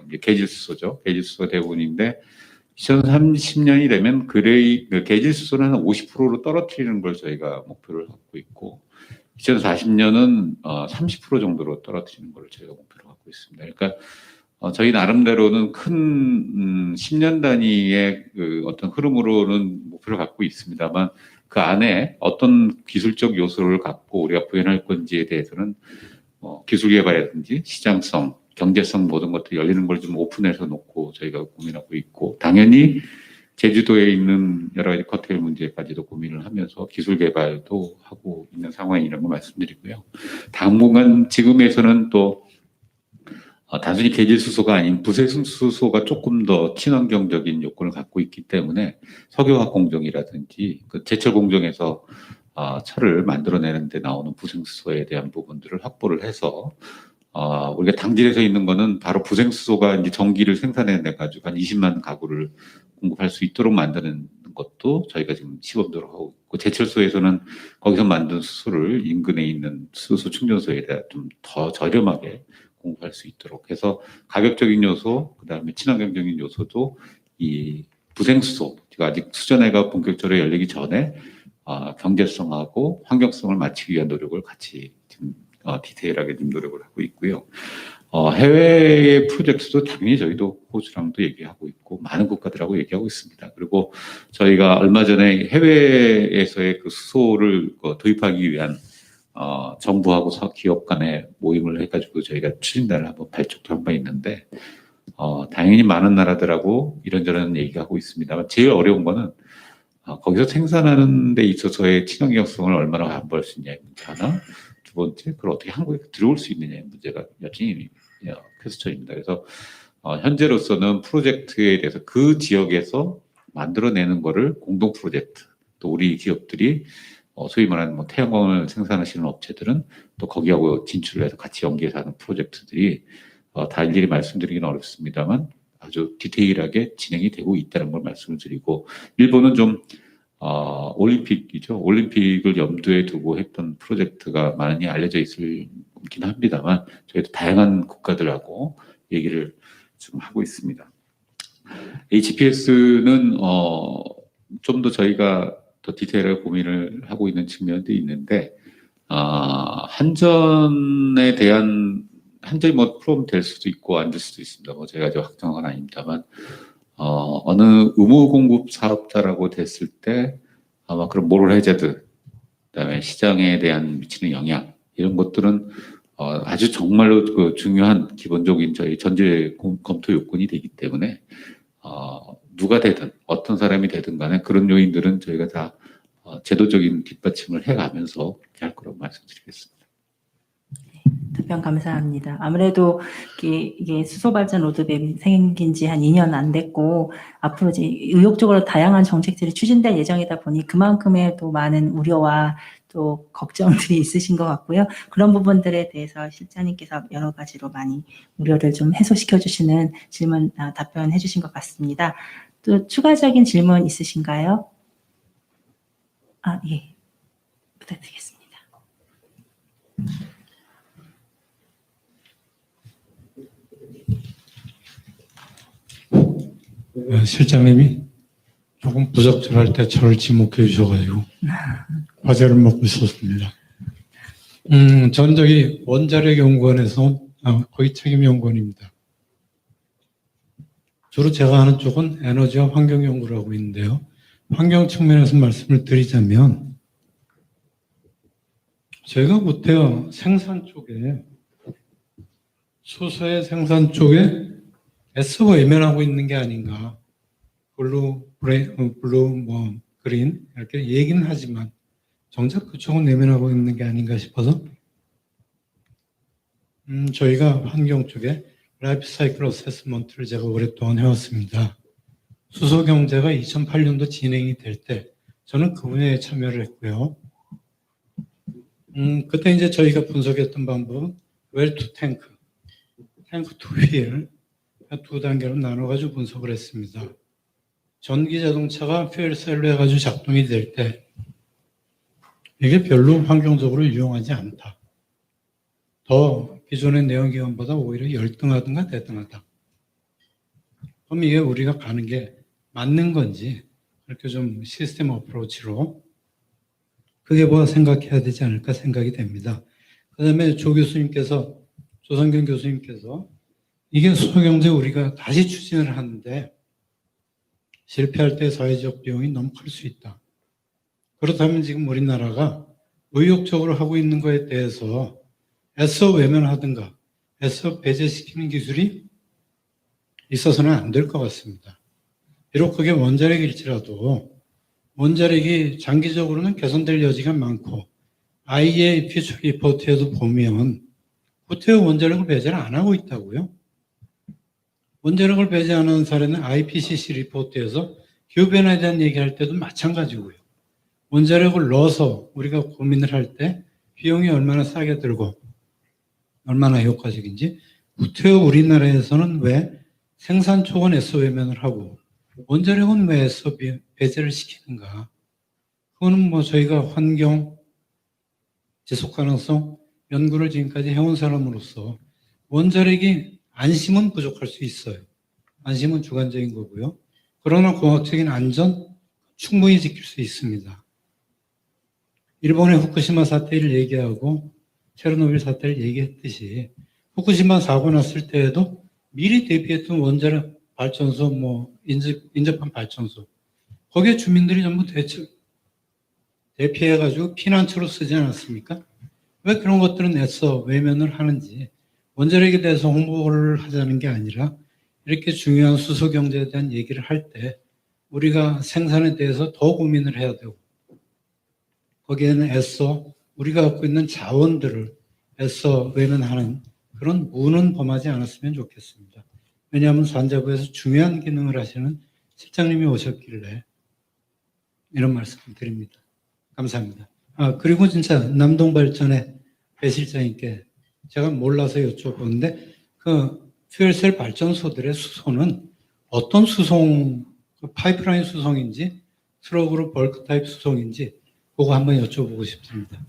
이게 계질수소죠. 계질수소가 대부분인데 2030년이 되면 계질수소는 한 50%로 떨어뜨리는 걸 저희가 목표를 갖고 있고 2040년은 30% 정도로 떨어뜨리는 걸 저희가 목표로 갖고 있습니다. 그러니까 저희 나름대로는 큰 10년 단위의 그 어떤 흐름으로는 목표를 갖고 있습니다만 그 안에 어떤 기술적 요소를 갖고 우리가 구현할 건지에 대해서는 기술 개발이라든지 시장성, 경제성 모든 것들이 열리는 걸 좀 오픈해서 놓고 저희가 고민하고 있고 당연히 제주도에 있는 여러 가지 커테일 문제까지도 고민을 하면서 기술 개발도 하고 있는 상황이라는 걸 말씀드리고요. 당분간 지금에서는 또 단순히 계질 수소가 아닌 부생 수소가 조금 더 친환경적인 요건을 갖고 있기 때문에 석유화학 공정이라든지 그 제철 공정에서 철을 만들어내는 데 나오는 부생 수소에 대한 부분들을 확보를 해서 우리가 당진에서 있는 거는 바로 부생 수소가 이제 전기를 생산해내 가지고 한 20만 가구를 공급할 수 있도록 만드는 것도 저희가 지금 시범적으로 하고 있고 제철소에서는 거기서 만든 수소를 인근에 있는 수소 충전소에다 좀 더 저렴하게 공급할 수 있도록 해서 가격적인 요소, 그다음에 친환경적인 요소도 이 부생수소, 아직 수전회가 본격적으로 열리기 전에 경제성하고 환경성을 맞추기 위한 노력을 같이 지금 디테일하게 좀 노력을 하고 있고요. 해외의 프로젝트도 당연히 저희도 호주랑도 얘기하고 있고 많은 국가들하고 얘기하고 있습니다. 그리고 저희가 얼마 전에 해외에서의 그 수소를 도입하기 위한 정부하고 기업 간의 모임을 해가지고 저희가 추진단을 한번 발족도 한 바 있는데 당연히 많은 나라들하고 이런저런 얘기하고 있습니다만 제일 어려운 거는 거기서 생산하는 데 있어서의 친환경성을 얼마나 확보할 수 있냐의 문제 하나, 두 번째 그걸 어떻게 한국에 들어올 수 있느냐의 문제가 여전히 퀘스천입니다. 그래서 현재로서는 프로젝트에 대해서 그 지역에서 만들어내는 거를 공동 프로젝트, 또 우리 기업들이 소위 말하는 뭐 태양광을 생산하시는 업체들은 또 거기하고 진출을 해서 같이 연계해서 하는 프로젝트들이 다 일일이 말씀드리기는 어렵습니다만 아주 디테일하게 진행이 되고 있다는 걸 말씀을 드리고 일본은 좀 올림픽이죠. 올림픽을 염두에 두고 했던 프로젝트가 많이 알려져 있긴 합니다만 저희도 다양한 국가들하고 얘기를 좀 하고 있습니다. HPS는 좀 더 저희가 더 디테일하게 고민을 하고 있는 측면도 있는데 한전에 대한 한전이 뭐 프로그램 될 수도 있고 안 될 수도 있습니다. 뭐 제가 아직 확정한 건 아닙니다만 어느 의무 공급 사업자라고 됐을 때 아마 그런 모럴 해저드, 그다음에 시장에 대한 미치는 영향 이런 것들은 아주 정말로 그 중요한 기본적인 저희 전제 검토 요건이 되기 때문에 누가 되든 어떤 사람이 되든 간에 그런 요인들은 저희가 다 제도적인 뒷받침을 해가면서 할 거라고 말씀드리겠습니다. 답변 감사합니다. 아무래도 이게 수소 발전 로드맵이 생긴 지 한 2년 안 됐고 앞으로 이제 의욕적으로 다양한 정책들이 추진될 예정이다 보니 그만큼의 또 많은 우려와 또 걱정들이 있으신 것 같고요. 그런 부분들에 대해서 실장님께서 여러 가지로 많이 우려를 좀 해소시켜 주시는 질문 답변해 주신 것 같습니다. 또 추가적인 질문 있으신가요? 예. 부탁드리겠습니다. 실장님이 조금 부적절할 때 저를 지목해 주셔가지고 과제를 먹고 있었습니다. 전 저기 원자력 연구원에서 거의 책임 연구원입니다. 주로 제가 하는 쪽은 에너지와 환경 연구를 하고 있는데요. 환경 측면에서 말씀을 드리자면 제가 보태요 생산 쪽에 수소의 생산 쪽에 애쓰고 외면하고 있는 게 아닌가. 블루, 그린 이렇게 얘기는 하지만 정작 그쪽은 외면하고 있는 게 아닌가 싶어서 저희가 환경 쪽에 라이프 사이클 어세스먼트를 제가 오랫동안 해왔습니다. 수소 경제가 2008년도 진행이 될 때 저는 그 분야에 참여를 했고요. 그때 이제 저희가 분석했던 방법은 웰 투 탱크, 탱크 투 휠 두 단계로 나눠가지고 분석을 했습니다. 전기 자동차가 퓨얼셀로 해가지고 작동이 될 때 이게 별로 환경적으로 유용하지 않다. 더 기존의 내연기관보다 오히려 열등하든가 대등하다. 그럼 이게 우리가 가는 게 맞는 건지 그렇게 좀 시스템 어프로치로 크게 보아 생각해야 되지 않을까 생각이 됩니다. 그 다음에 조성균 교수님께서 이게 수소경제 우리가 다시 추진을 하는데 실패할 때 사회적 비용이 너무 클 수 있다. 그렇다면 지금 우리나라가 의욕적으로 하고 있는 것에 대해서 애써 외면하든가 애써 배제시키는 기술이 있어서는 안 될 것 같습니다. 비록 그게 원자력일지라도 원자력이 장기적으로는 개선될 여지가 많고 IEA 퓨처 리포트에도 보면 구태여 원자력을 배제를 안 하고 있다고요. 원자력을 배제하는 사례는 IPCC 리포트에서 기후변화에 대한 얘기할 때도 마찬가지고요. 원자력을 넣어서 우리가 고민을 할 때 비용이 얼마나 싸게 들고 얼마나 효과적인지 구태여 우리나라에서는 왜 생산 쪽은 애써 외면을 하고 원자력은 왜 애써 배제를 시키는가? 그거는 뭐 저희가 환경, 지속 가능성 연구를 지금까지 해온 사람으로서 원자력이 안심은 부족할 수 있어요. 안심은 주관적인 거고요. 그러나 공학적인 안전 충분히 지킬 수 있습니다. 일본의 후쿠시마 사태를 얘기하고 체르노빌 사태를 얘기했듯이 후쿠시마 사고 났을 때에도 미리 대비했던 원자력 발전소, 인접한 발전소 거기에 주민들이 전부 대피해가지고 피난처로 쓰지 않았습니까? 왜 그런 것들은 애써 외면을 하는지 원자력에 대해서 홍보를 하자는 게 아니라 이렇게 중요한 수소 경제에 대한 얘기를 할 때 우리가 생산에 대해서 더 고민을 해야 되고 거기에는 애써 우리가 갖고 있는 자원들을 애써 외면하는 그런 무는 범하지 않았으면 좋겠습니다. 왜냐하면 산자부에서 중요한 기능을 하시는 실장님이 오셨길래 이런 말씀을 드립니다. 감사합니다. 그리고 진짜 남동발전의 배 실장님께 제가 몰라서 여쭤보는데 그 퓨얼셀 발전소들의 수소는 어떤 수송, 파이프라인 수송인지 트럭으로 벌크 타입 수송인지 그거 한번 여쭤보고 싶습니다.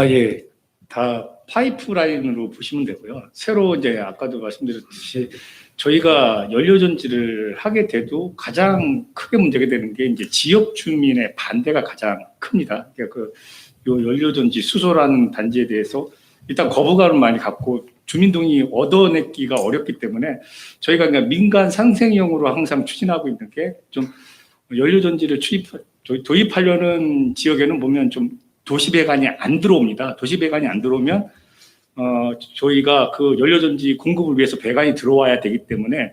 예. 다 파이프라인으로 보시면 되고요. 새로 이제 아까도 말씀드렸듯이 저희가 연료전지를 하게 돼도 가장 크게 문제가 되는 게 이제 지역 주민의 반대가 가장 큽니다. 그러니까 요 연료전지 수소라는 단지에 대해서 일단 거부감을 많이 갖고 주민 동의 얻어내기가 어렵기 때문에 저희가 그냥 민간 상생형으로 항상 추진하고 있는 게 좀 연료전지를 도입하려는 지역에는 보면 좀 도시배관이 안 들어옵니다. 도시배관이 안 들어오면 저희가 그 연료전지 공급을 위해서 배관이 들어와야 되기 때문에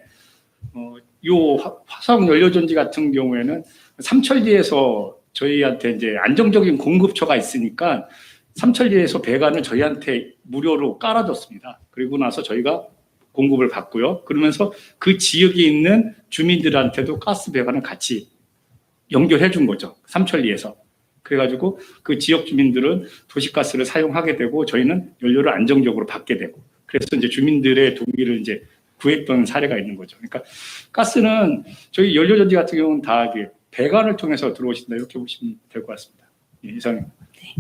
요 화성 연료전지 같은 경우에는 삼천리에서 저희한테 이제 안정적인 공급처가 있으니까 삼천리에서 배관을 저희한테 무료로 깔아줬습니다. 그리고 나서 저희가 공급을 받고요. 그러면서 그 지역에 있는 주민들한테도 가스 배관을 같이 연결해 준 거죠. 삼천리에서. 그래가지고 그 지역 주민들은 도시가스를 사용하게 되고 저희는 연료를 안정적으로 받게 되고 그래서 이제 주민들의 동의를 이제 구했던 사례가 있는 거죠. 그러니까 가스는 저희 연료전지 같은 경우는 다 이게 배관을 통해서 들어오신다 이렇게 보시면 될 것 같습니다. 예, 이상입니다. 네.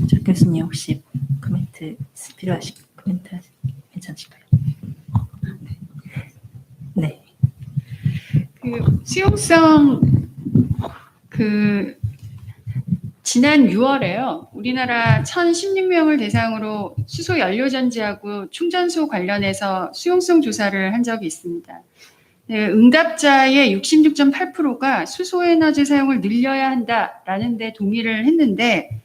저 교수님 혹시 코멘트 괜찮으실까요? 네. 그 수용성 지난 6월에요. 우리나라 1,016명을 대상으로 수소 연료전지하고 충전소 관련해서 수용성 조사를 한 적이 있습니다. 네, 응답자의 66.8%가 수소에너지 사용을 늘려야 한다라는 데 동의를 했는데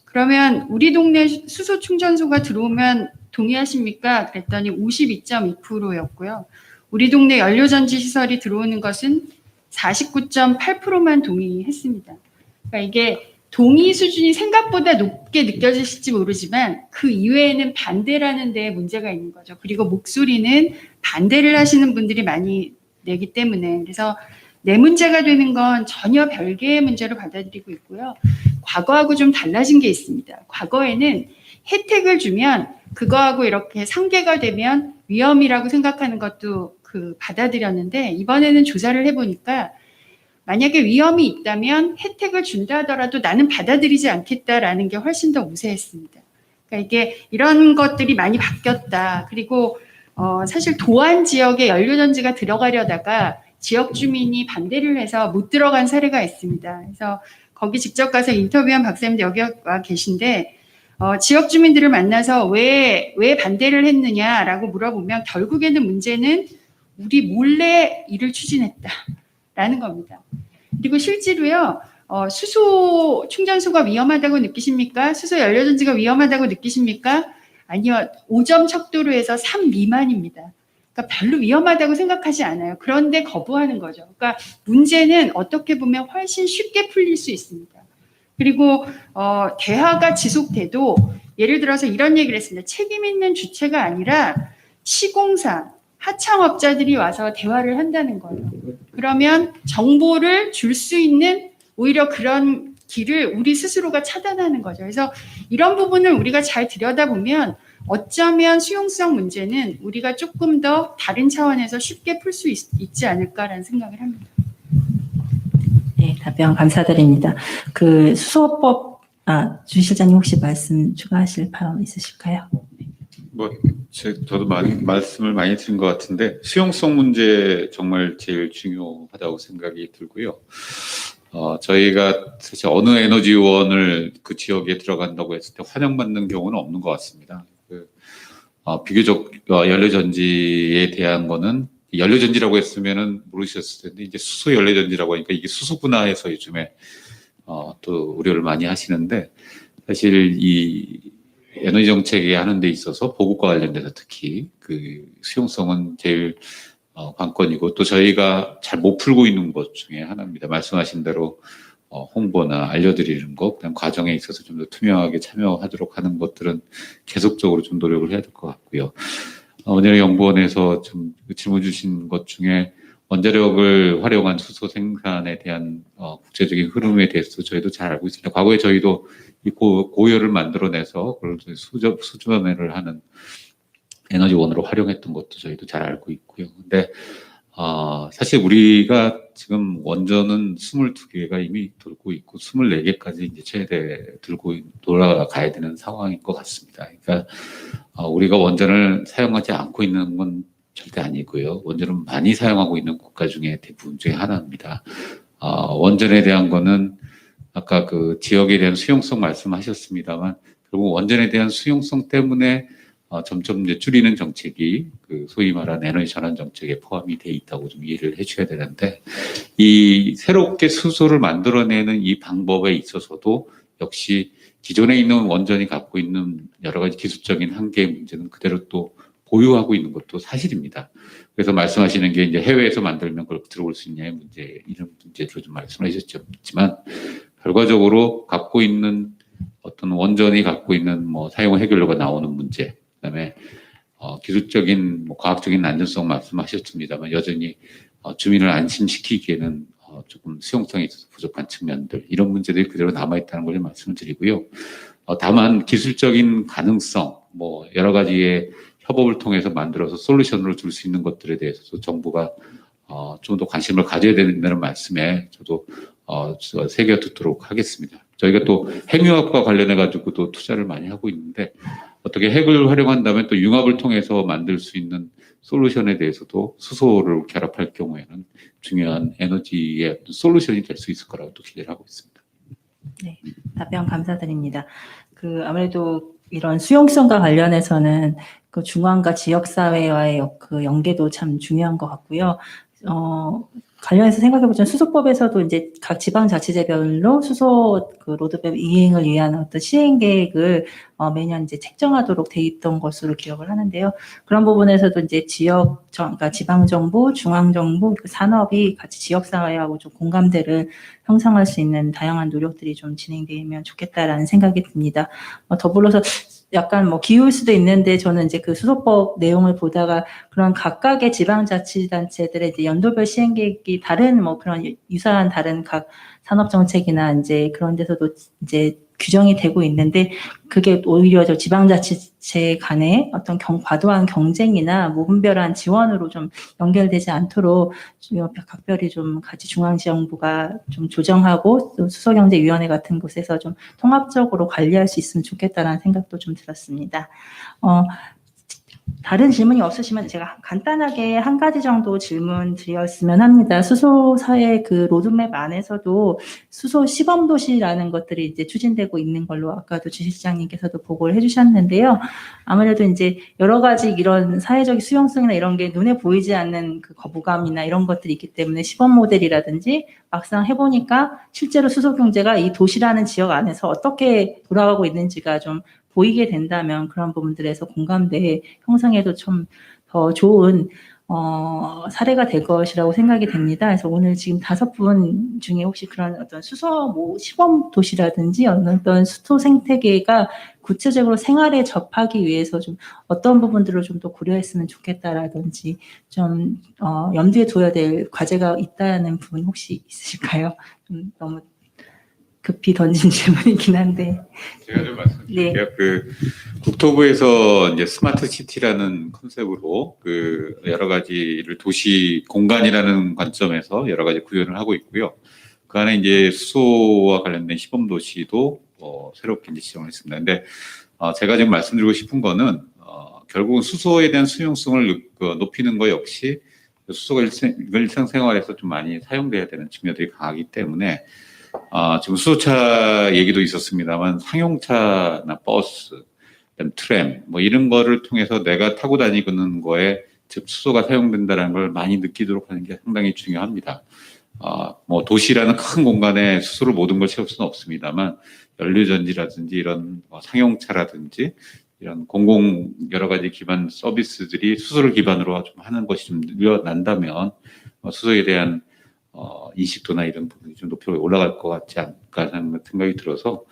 그러면 우리 동네 수소 충전소가 들어오면 동의하십니까? 그랬더니 52.2%였고요. 우리 동네 연료전지 시설이 들어오는 것은 49.8%만 동의했습니다. 그러니까 이게 동의 수준이 생각보다 높게 느껴지실지 모르지만 그 이외에는 반대라는 데 문제가 있는 거죠. 그리고 목소리는 반대를 하시는 분들이 많이 내기 때문에 그래서 내 문제가 되는 건 전혀 별개의 문제로 받아들이고 있고요. 과거하고 좀 달라진 게 있습니다. 과거에는 혜택을 주면 그거하고 이렇게 상계가 되면 위험이라고 생각하는 것도 받아들였는데 이번에는 조사를 해보니까 만약에 위험이 있다면 혜택을 준다 하더라도 나는 받아들이지 않겠다라는 게 훨씬 더 우세했습니다. 그러니까 이게 이런 것들이 많이 바뀌었다. 그리고 사실 도안 지역에 연료전지가 들어가려다가 지역 주민이 반대를 해서 못 들어간 사례가 있습니다. 그래서 거기 직접 가서 인터뷰한 박사님도 여기 와 계신데 지역 주민들을 만나서 왜 반대를 했느냐라고 물어보면 결국에는 문제는 우리 몰래 일을 추진했다라는 겁니다. 그리고 실제로요. 수소 충전소가 위험하다고 느끼십니까? 수소 연료전지가 위험하다고 느끼십니까? 아니요. 5점 척도로에서 3 미만입니다. 그러니까 별로 위험하다고 생각하지 않아요. 그런데 거부하는 거죠. 그러니까 문제는 어떻게 보면 훨씬 쉽게 풀릴 수 있습니다. 그리고 대화가 지속돼도 예를 들어서 이런 얘기를 했습니다. 책임 있는 주체가 아니라 시공사, 하청업자들이 와서 대화를 한다는 거예요. 그러면 정보를 줄 수 있는 오히려 그런 길을 우리 스스로가 차단하는 거죠. 그래서 이런 부분을 우리가 잘 들여다보면 어쩌면 수용성 문제는 우리가 조금 더 다른 차원에서 쉽게 풀 수 있지 않을까라는 생각을 합니다. 네, 답변 감사드립니다. 그 수소법, 주 실장님 혹시 말씀 추가하실 바람 있으실까요? 저도 말씀을 많이 드린 것 같은데 수용성 문제 정말 제일 중요하다고 생각이 들고요. 저희가 사실 어느 에너지원을 그 지역에 들어간다고 했을 때 환영받는 경우는 없는 것 같습니다. 비교적 연료전지에 대한 거는 연료전지라고 했으면은 모르셨을 텐데 이제 수소 연료전지라고 하니까 이게 수소구나 해서 요즘에 또 우려를 많이 하시는데 사실 이 에너지 정책에 하는 데 있어서 보급과 관련돼서 특히 그 수용성은 제일 관건이고 또 저희가 잘 못 풀고 있는 것 중에 하나입니다. 말씀하신 대로 홍보나 알려드리는 것, 그다음 과정에 있어서 좀 더 투명하게 참여하도록 하는 것들은 계속적으로 좀 노력을 해야 될 것 같고요. 원자력연구원에서 좀 질문 주신 것 중에 원자력을 활용한 수소 생산에 대한 국제적인 흐름에 대해서 저희도 잘 알고 있습니다. 과거에 저희도 이 고열을 만들어내서 그걸 수전을 하는 에너지원으로 활용했던 것도 저희도 잘 알고 있고요. 근데 사실 우리가 지금 원전은 22개가 이미 돌고 있고 24개까지 이제 최대 들고 돌아가야 되는 상황인 것 같습니다. 그러니까 우리가 원전을 사용하지 않고 있는 건 절대 아니고요. 원전은 많이 사용하고 있는 국가 중에 대부분 중에 하나입니다. 원전에 대한 거는 아까 그 지역에 대한 수용성 말씀하셨습니다만 결국 원전에 대한 수용성 때문에 점점 이제 줄이는 정책이 그 소위 말하는 에너지 전환 정책에 포함이 돼 있다고 좀 이해를 해줘야 되는데 이 새롭게 수소를 만들어내는 이 방법에 있어서도 역시 기존에 있는 원전이 갖고 있는 여러 가지 기술적인 한계의 문제는 그대로 또 보유하고 있는 것도 사실입니다. 그래서 말씀하시는 게 이제 해외에서 만들면 그걸 들어올 수 있냐의 문제, 이런 문제로 좀 말씀하셨지만 결과적으로 갖고 있는 어떤 원전이 갖고 있는 뭐 사용 해결료가 나오는 문제, 그다음에 기술적인 과학적인 안전성 말씀하셨습니다만 여전히 주민을 안심시키기에는 조금 수용성이 있어서 부족한 측면들 이런 문제들이 그대로 남아 있다는 걸 말씀을 드리고요. 다만 기술적인 가능성 뭐 여러 가지의 협업을 통해서 만들어서 솔루션으로 줄 수 있는 것들에 대해서도 정부가 좀 더 관심을 가져야 된다는 말씀에 저도 새겨 듣도록 하겠습니다. 저희가 또 핵융합과 관련해 가지고도 투자를 많이 하고 있는데 어떻게 핵을 활용한다면 또 융합을 통해서 만들 수 있는 솔루션에 대해서도 수소를 결합할 경우에는 중요한 에너지의 솔루션이 될 수 있을 거라고 또 기대를 하고 있습니다. 네, 답변 감사드립니다. 아무래도 이런 수용성과 관련해서는 그 중앙과 지역사회와의 그 연계도 참 중요한 것 같고요. 관련해서 생각해보자면 수소법에서도 이제 각 지방자치제별로 수소 그 로드맵 이행을 위한 어떤 시행 계획을 매년 이제 책정하도록 돼 있던 것으로 기억을 하는데요. 그런 부분에서도 이제 그러니까 지방정부, 중앙정부, 그 산업이 같이 지역사회하고 좀 공감대를 형성할 수 있는 다양한 노력들이 좀 진행되면 좋겠다라는 생각이 듭니다. 더불어서 약간 기울 수도 있는데 저는 이제 그 수소법 내용을 보다가 그런 각각의 지방자치단체들의 이제 연도별 시행계획이 다른 그런 유사한 다른 각 산업정책이나 이제 그런 데서도 이제 규정이 되고 있는데 그게 오히려 저 지방자치체 간의 어떤 과도한 경쟁이나 무분별한 지원으로 좀 연결되지 않도록 각별히 좀 같이 중앙지정부가 좀 조정하고 또 수소경제위원회 같은 곳에서 좀 통합적으로 관리할 수 있으면 좋겠다라는 생각도 좀 들었습니다. 다른 질문이 없으시면 제가 간단하게 한 가지 정도 질문 드렸으면 합니다. 수소사의 그 로드맵 안에서도 수소 시범 도시라는 것들이 이제 추진되고 있는 걸로 아까도 주실장님께서도 보고를 해주셨는데요. 아무래도 이제 여러 가지 이런 사회적 수용성이나 이런 게 눈에 보이지 않는 그 거부감이나 이런 것들이 있기 때문에 시범 모델이라든지 막상 해보니까 실제로 수소 경제가 이 도시라는 지역 안에서 어떻게 돌아가고 있는지가 좀 보이게 된다면 그런 부분들에서 공감대 형성에도 좀 더 좋은 사례가 될 것이라고 생각이 됩니다. 그래서 오늘 지금 5분 중에 혹시 그런 어떤 수소 시범 도시라든지 어떤 수소 생태계가 구체적으로 생활에 접하기 위해서 좀 어떤 부분들을 좀 더 고려했으면 좋겠다라든지 좀 염두에 둬야 될 과제가 있다는 부분 혹시 있으실까요? 좀 너무 급히 던진 질문이긴 한데. 제가 좀 말씀드릴게요. 그 국토부에서 이제 스마트 시티라는 컨셉으로 그 여러 가지를 도시 공간이라는 관점에서 여러 가지 구현을 하고 있고요. 그 안에 이제 수소와 관련된 시범 도시도 새롭게 이제 지정을 했습니다. 근데 제가 지금 말씀드리고 싶은 거는 결국은 수소에 대한 수용성을 높이는 것 역시 수소가 일상생활에서 좀 많이 사용돼야 되는 측면들이 강하기 때문에 지금 수소차 얘기도 있었습니다만 상용차나 버스, 트램 뭐 이런 거를 통해서 내가 타고 다니는 거에 즉 수소가 사용된다는 걸 많이 느끼도록 하는 게 상당히 중요합니다. 뭐 도시라는 큰 공간에 수소를 모든 걸 채울 수는 없습니다만 연료전지라든지 이런 상용차라든지 이런 공공 여러 가지 기반 서비스들이 수소를 기반으로 좀 하는 것이 좀 늘어난다면 수소에 대한 인식도나 이런 부분이 좀 높이 올라갈 것 같지 않을까 하는 생각이 들어서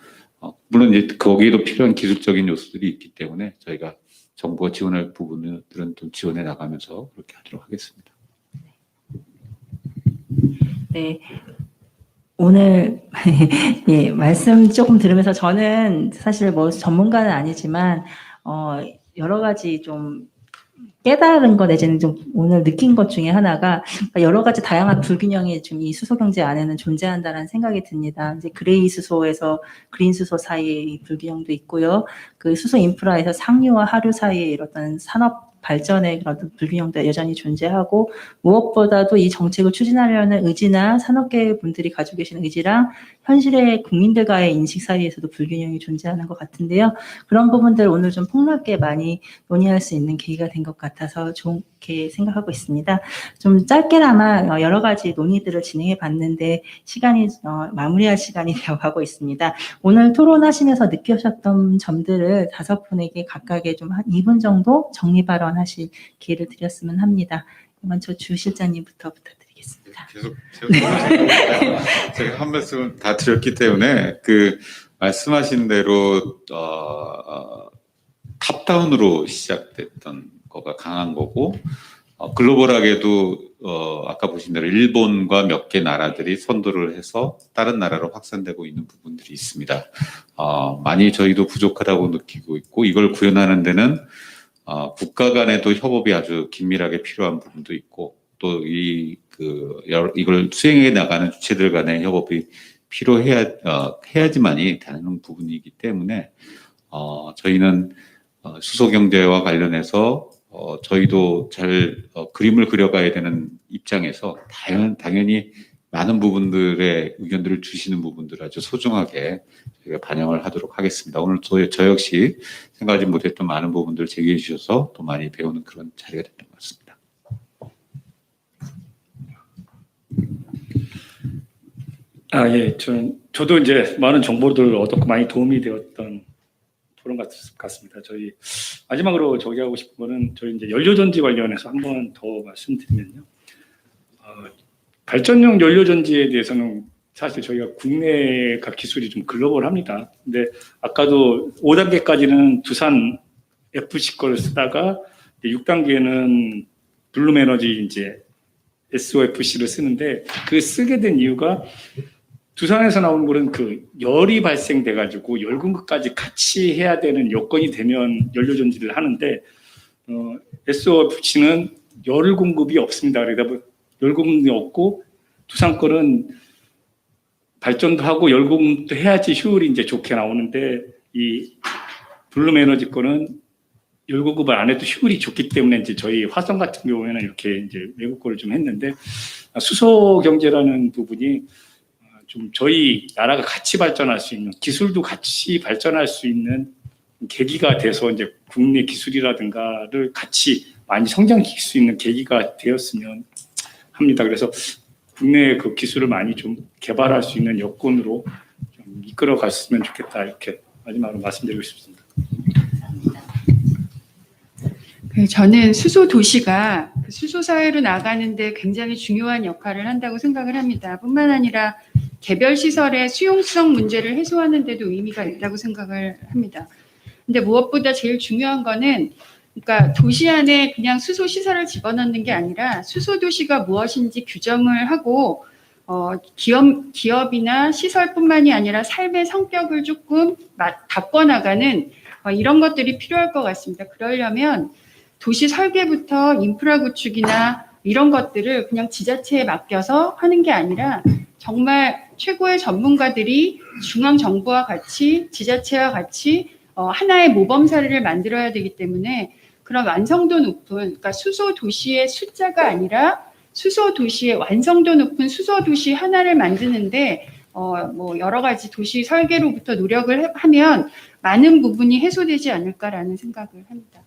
물론 이제 거기에도 필요한 기술적인 요소들이 있기 때문에 저희가 정부가 지원할 부분들은 좀 지원해 나가면서 그렇게 하도록 하겠습니다. 네. 오늘 예, 말씀 조금 들으면서 저는 사실 뭐 전문가는 아니지만 여러 가지 좀 깨달은 것 내지는 좀 오늘 느낀 것 중에 하나가 여러 가지 다양한 불균형이 지금 이 수소 경제 안에는 존재한다는 생각이 듭니다. 이제 그레이 수소에서 그린 수소 사이에 이 불균형도 있고요. 그 수소 인프라에서 상류와 하류 사이에 이런 산업 발전의 그런 불균형도 여전히 존재하고 무엇보다도 이 정책을 추진하려는 의지나 산업계 분들이 가지고 계시는 의지랑 현실의 국민들과의 인식 사이에서도 불균형이 존재하는 것 같은데요. 그런 부분들 오늘 좀 폭넓게 많이 논의할 수 있는 계기가 된 것 같아서 좋게 생각하고 있습니다. 좀 짧게나마 여러 가지 논의들을 진행해 봤는데 시간이 마무리할 시간이 되어가고 있습니다. 오늘 토론하시면서 느끼셨던 점들을 5분에게 각각의 좀 한 2분 정도 정리 발언하실 기회를 드렸으면 합니다. 먼저 주 실장님부터 부탁드리겠습니다. 계속 제가 한 말씀 다 드렸기 때문에 그 말씀하신 대로 탑다운으로 시작됐던 거가 강한 거고 글로벌하게도 아까 보신 대로 일본과 몇 개 나라들이 선도를 해서 다른 나라로 확산되고 있는 부분들이 있습니다. 많이 저희도 부족하다고 느끼고 있고 이걸 구현하는 데는 국가 간에도 협업이 아주 긴밀하게 필요한 부분도 있고 또 이걸 수행해 나가는 주체들 간의 협업이 해야지만이 되는 부분이기 때문에 저희는 수소 경제와 관련해서 저희도 잘 그림을 그려가야 되는 입장에서 당연히 많은 부분들의 의견들을 주시는 부분들을 아주 소중하게 저희가 반영을 하도록 하겠습니다. 오늘 저 역시 생각하지 못했던 많은 부분들을 제기해 주셔서 또 많이 배우는 그런 자리가 됐던 것 같습니다. 예, 저도 이제 많은 정보들을 얻었고 많이 도움이 되었던 토론 같습니다. 저희 마지막으로 저기 하고 싶은 거는 저희 이제 연료전지 관련해서 한 번 더 말씀드리면요. 발전용 연료전지에 대해서는 사실 저희가 국내가 기술이 좀 글로벌합니다. 근데 아까도 5단계까지는 두산 FC 거를 쓰다가 6단계는 블룸에너지 이제 SOFC를 쓰는데 그 쓰게 된 이유가 두산에서 나온 거는 그 열이 발생돼 가지고 열 공급까지 같이 해야 되는 여건이 되면 연료전지를 하는데 SOFC는 열 공급이 없습니다. 그러다 열 공급이 없고 두산 거는 발전도 하고 열 공급도 해야지 효율이 이제 좋게 나오는데 이 블룸에너지 거는 열고급을 안 해도 효율이 좋기 때문에 이제 저희 화성 같은 경우에는 이렇게 이제 외국 거를 좀 했는데 수소 경제라는 부분이 좀 저희 나라가 같이 발전할 수 있는 기술도 같이 발전할 수 있는 계기가 돼서 이제 국내 기술이라든가를 같이 많이 성장시킬 수 있는 계기가 되었으면 합니다. 그래서 국내 그 기술을 많이 좀 개발할 수 있는 여건으로 좀 이끌어 갔으면 좋겠다 이렇게 마지막으로 말씀드리고 싶습니다. 저는 수소 도시가 그 수소 사회로 나가는데 굉장히 중요한 역할을 한다고 생각을 합니다. 뿐만 아니라 개별 시설의 수용성 문제를 해소하는 데도 의미가 있다고 생각을 합니다. 근데 무엇보다 제일 중요한 거는 그러니까 도시 안에 그냥 수소 시설을 집어넣는 게 아니라 수소 도시가 무엇인지 규정을 하고 기업이나 시설뿐만이 아니라 삶의 성격을 조금 바꿔나가는 이런 것들이 필요할 것 같습니다. 그러려면 도시 설계부터 인프라 구축이나 이런 것들을 그냥 지자체에 맡겨서 하는 게 아니라 정말 최고의 전문가들이 중앙정부와 같이 지자체와 같이 하나의 모범 사례를 만들어야 되기 때문에 그런 완성도 높은 그러니까 수소 도시의 숫자가 아니라 수소 도시의 완성도 높은 수소 도시 하나를 만드는데 뭐 여러 가지 도시 설계로부터 노력을 하면 많은 부분이 해소되지 않을까라는 생각을 합니다.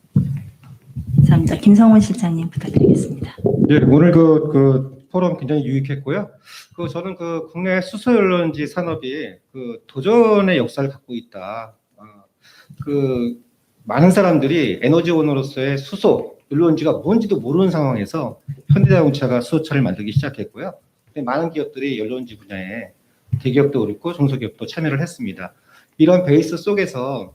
감사합니다. 김성원 실장님 부탁드리겠습니다. 예, 오늘 그 포럼 굉장히 유익했고요. 저는 그 국내 수소 연료전지 산업이 그 도전의 역사를 갖고 있다. 많은 사람들이 에너지원으로서의 수소 연료전지가 뭔지도 모르는 상황에서 현대자동차가 수소차를 만들기 시작했고요. 근데 많은 기업들이 연료전지 분야에 대기업도 그렇고 중소기업도 참여를 했습니다. 이런 베이스 속에서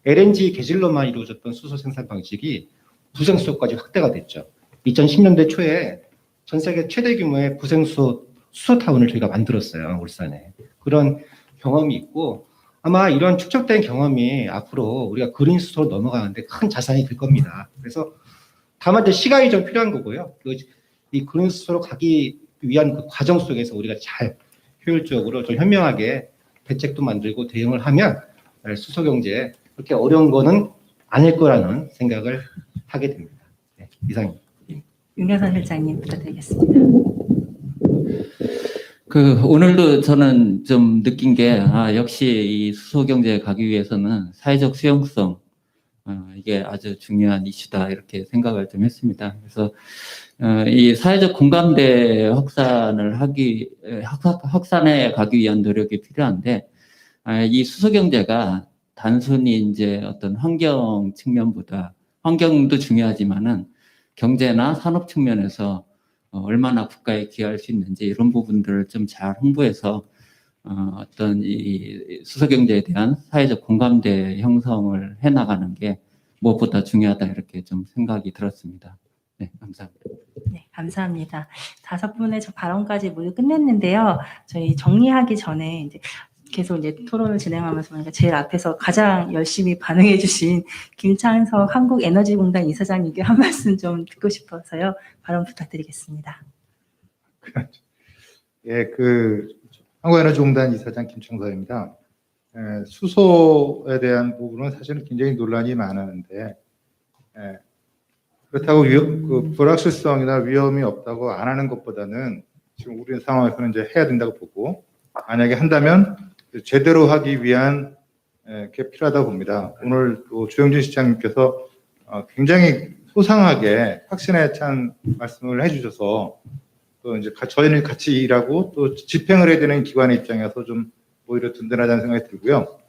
LNG 계질로만 이루어졌던 수소 생산 방식이 부생수소까지 확대가 됐죠. 2010년대 초에 전 세계 최대 규모의 부생수소 수소타운을 저희가 만들었어요. 울산에. 그런 경험이 있고 아마 이런 축적된 경험이 앞으로 우리가 그린 수소로 넘어가는데 큰 자산이 될 겁니다. 그래서 다만 이제 시간이 좀 필요한 거고요. 이 그린 수소로 가기 위한 그 과정 속에서 우리가 잘 효율적으로 좀 현명하게 대책도 만들고 대응을 하면 수소 경제 그렇게 어려운 거는 아닐 거라는 생각을 하게 됩니다. 네, 이상입니다. 윤여선 실장님 부탁드리겠습니다. 오늘도 저는 좀 느낀 게, 역시 이 수소 경제에 가기 위해서는 사회적 수용성, 이게 아주 중요한 이슈다, 이렇게 생각을 좀 했습니다. 그래서, 이 사회적 공감대 확산에 가기 위한 노력이 필요한데, 이 수소 경제가 단순히 이제 어떤 환경 측면보다, 환경도 중요하지만은 경제나 산업 측면에서 얼마나 국가에 기여할 수 있는지 이런 부분들을 좀 잘 홍보해서 어떤 이 수소 경제에 대한 사회적 공감대 형성을 해나가는 게 무엇보다 중요하다 이렇게 좀 생각이 들었습니다. 네, 감사합니다. 네, 감사합니다. 5분의 저 발언까지 모두 끝냈는데요. 저희 정리하기 전에 이제 계속 이제 토론을 진행하면서 보니까 제일 앞에서 가장 열심히 반응해주신 김창석 한국에너지공단 이사장님께 한 말씀 좀 듣고 싶어서요. 발언 부탁드리겠습니다. 예, 한국에너지공단 이사장 김창석입니다. 수소에 대한 부분은 사실은 굉장히 논란이 많았는데, 그렇다고 불확실성이나 위험이 없다고 안 하는 것보다는 지금 우리 상황에서는 이제 해야 된다고 보고, 만약에 한다면 제대로 하기 위한 게 필요하다고 봅니다. 오늘 또 주영진 시장님께서 굉장히 소상하게 확신에 찬 말씀을 해주셔서 또 이제 저희는 같이 일하고 또 집행을 해야 되는 기관의 입장에서 좀 오히려 든든하다는 생각이 들고요.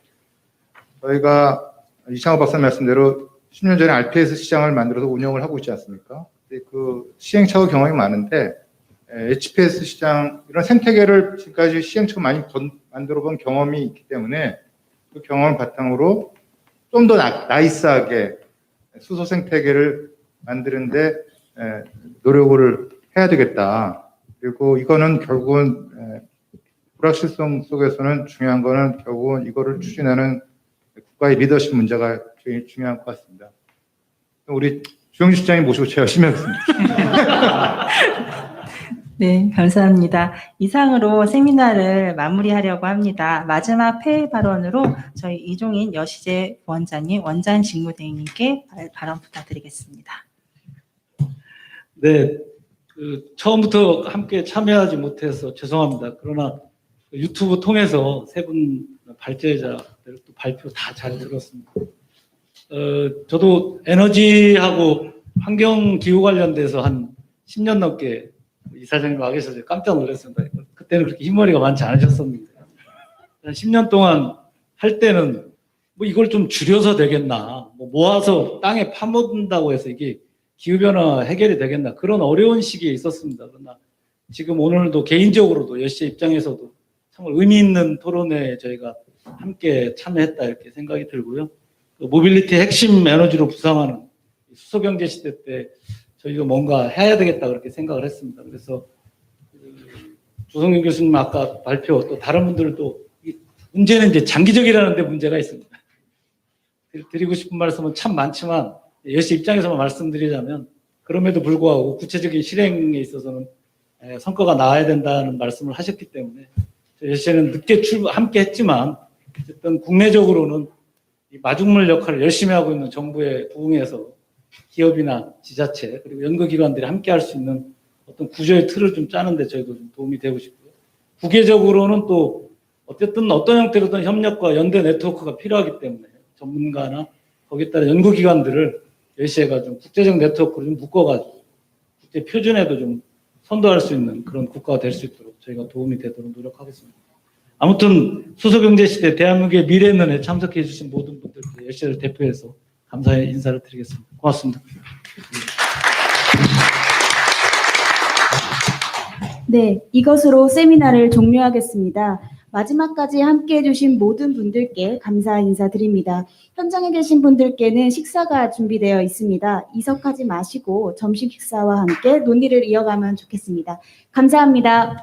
저희가 이창호 박사 말씀대로 10년 전에 RPS 시장을 만들어서 운영을 하고 있지 않습니까? 그 시행착오 경험이 많은데 HPS 시장 이런 생태계를 지금까지 시행착오 많이 만들어 본 경험이 있기 때문에 그 경험을 바탕으로 좀 더 나이스하게 수소 생태계를 만드는데 노력을 해야 되겠다. 그리고 이거는 결국은 불확실성 속에서는 중요한 거는 결국은 이거를 추진하는 국가의 리더십 문제가 제일 중요한 것 같습니다. 우리 주영진 시장님 모시고 제가 열심히 하겠습니다. 네, 감사합니다. 이상으로 세미나를 마무리하려고 합니다. 마지막 폐회 발언으로 저희 이종인 여시재 부원장님, 원장 직무대행님께 발언 부탁드리겠습니다. 네, 처음부터 함께 참여하지 못해서 죄송합니다. 그러나 유튜브 통해서 세 분 발제자들 또 발표 다 잘 들었습니다. 저도 에너지하고 환경 기후 관련돼서 한 10년 넘게 이사장님 와 계셔서 깜짝 놀랐습니다. 그때는 그렇게 흰머리가 많지 않으셨었는데 한 10년 동안 할 때는 뭐 이걸 좀 줄여서 되겠나, 뭐 모아서 땅에 파묻는다고 해서 이게 기후변화 해결이 되겠나, 그런 어려운 시기에 있었습니다. 그러나 지금 오늘도 개인적으로도 여시재 입장에서도 정말 의미 있는 토론회에 저희가 함께 참여했다 이렇게 생각이 들고요. 모빌리티 핵심 에너지로 부상하는 수소경제 시대 때 저희가 뭔가 해야 되겠다 그렇게 생각을 했습니다. 그래서 조성균 교수님 아까 발표 또 다른 분들도 문제는 이제 장기적이라는 데 문제가 있습니다. 드리고 싶은 말씀은 참 많지만 여시 입장에서만 말씀드리자면 그럼에도 불구하고 구체적인 실행에 있어서는 성과가 나와야 된다는 말씀을 하셨기 때문에 여시는 늦게 함께 했지만 어쨌든 국내적으로는 이 마중물 역할을 열심히 하고 있는 정부에 부응해서 기업이나 지자체 그리고 연구기관들이 함께 할 수 있는 어떤 구조의 틀을 좀 짜는데 저희도 좀 도움이 되고 싶고요. 국외적으로는 또 어쨌든 어떤 형태로든 협력과 연대 네트워크가 필요하기 때문에 전문가나 거기에 따른 연구기관들을 여시재가 좀 국제적 네트워크로 좀 묶어가지고 국제 표준에도 좀 선도할 수 있는 그런 국가가 될 수 있도록 저희가 도움이 되도록 노력하겠습니다. 아무튼 수소경제 시대 대한민국의 미래는에 참석해 주신 모든 분들께 여시재를 대표해서 감사의 인사를 드리겠습니다. 고맙습니다. 네, 이것으로 세미나를 종료하겠습니다. 마지막까지 함께해 주신 모든 분들께 감사 인사드립니다. 현장에 계신 분들께는 식사가 준비되어 있습니다. 이석하지 마시고 점심 식사와 함께 논의를 이어가면 좋겠습니다. 감사합니다.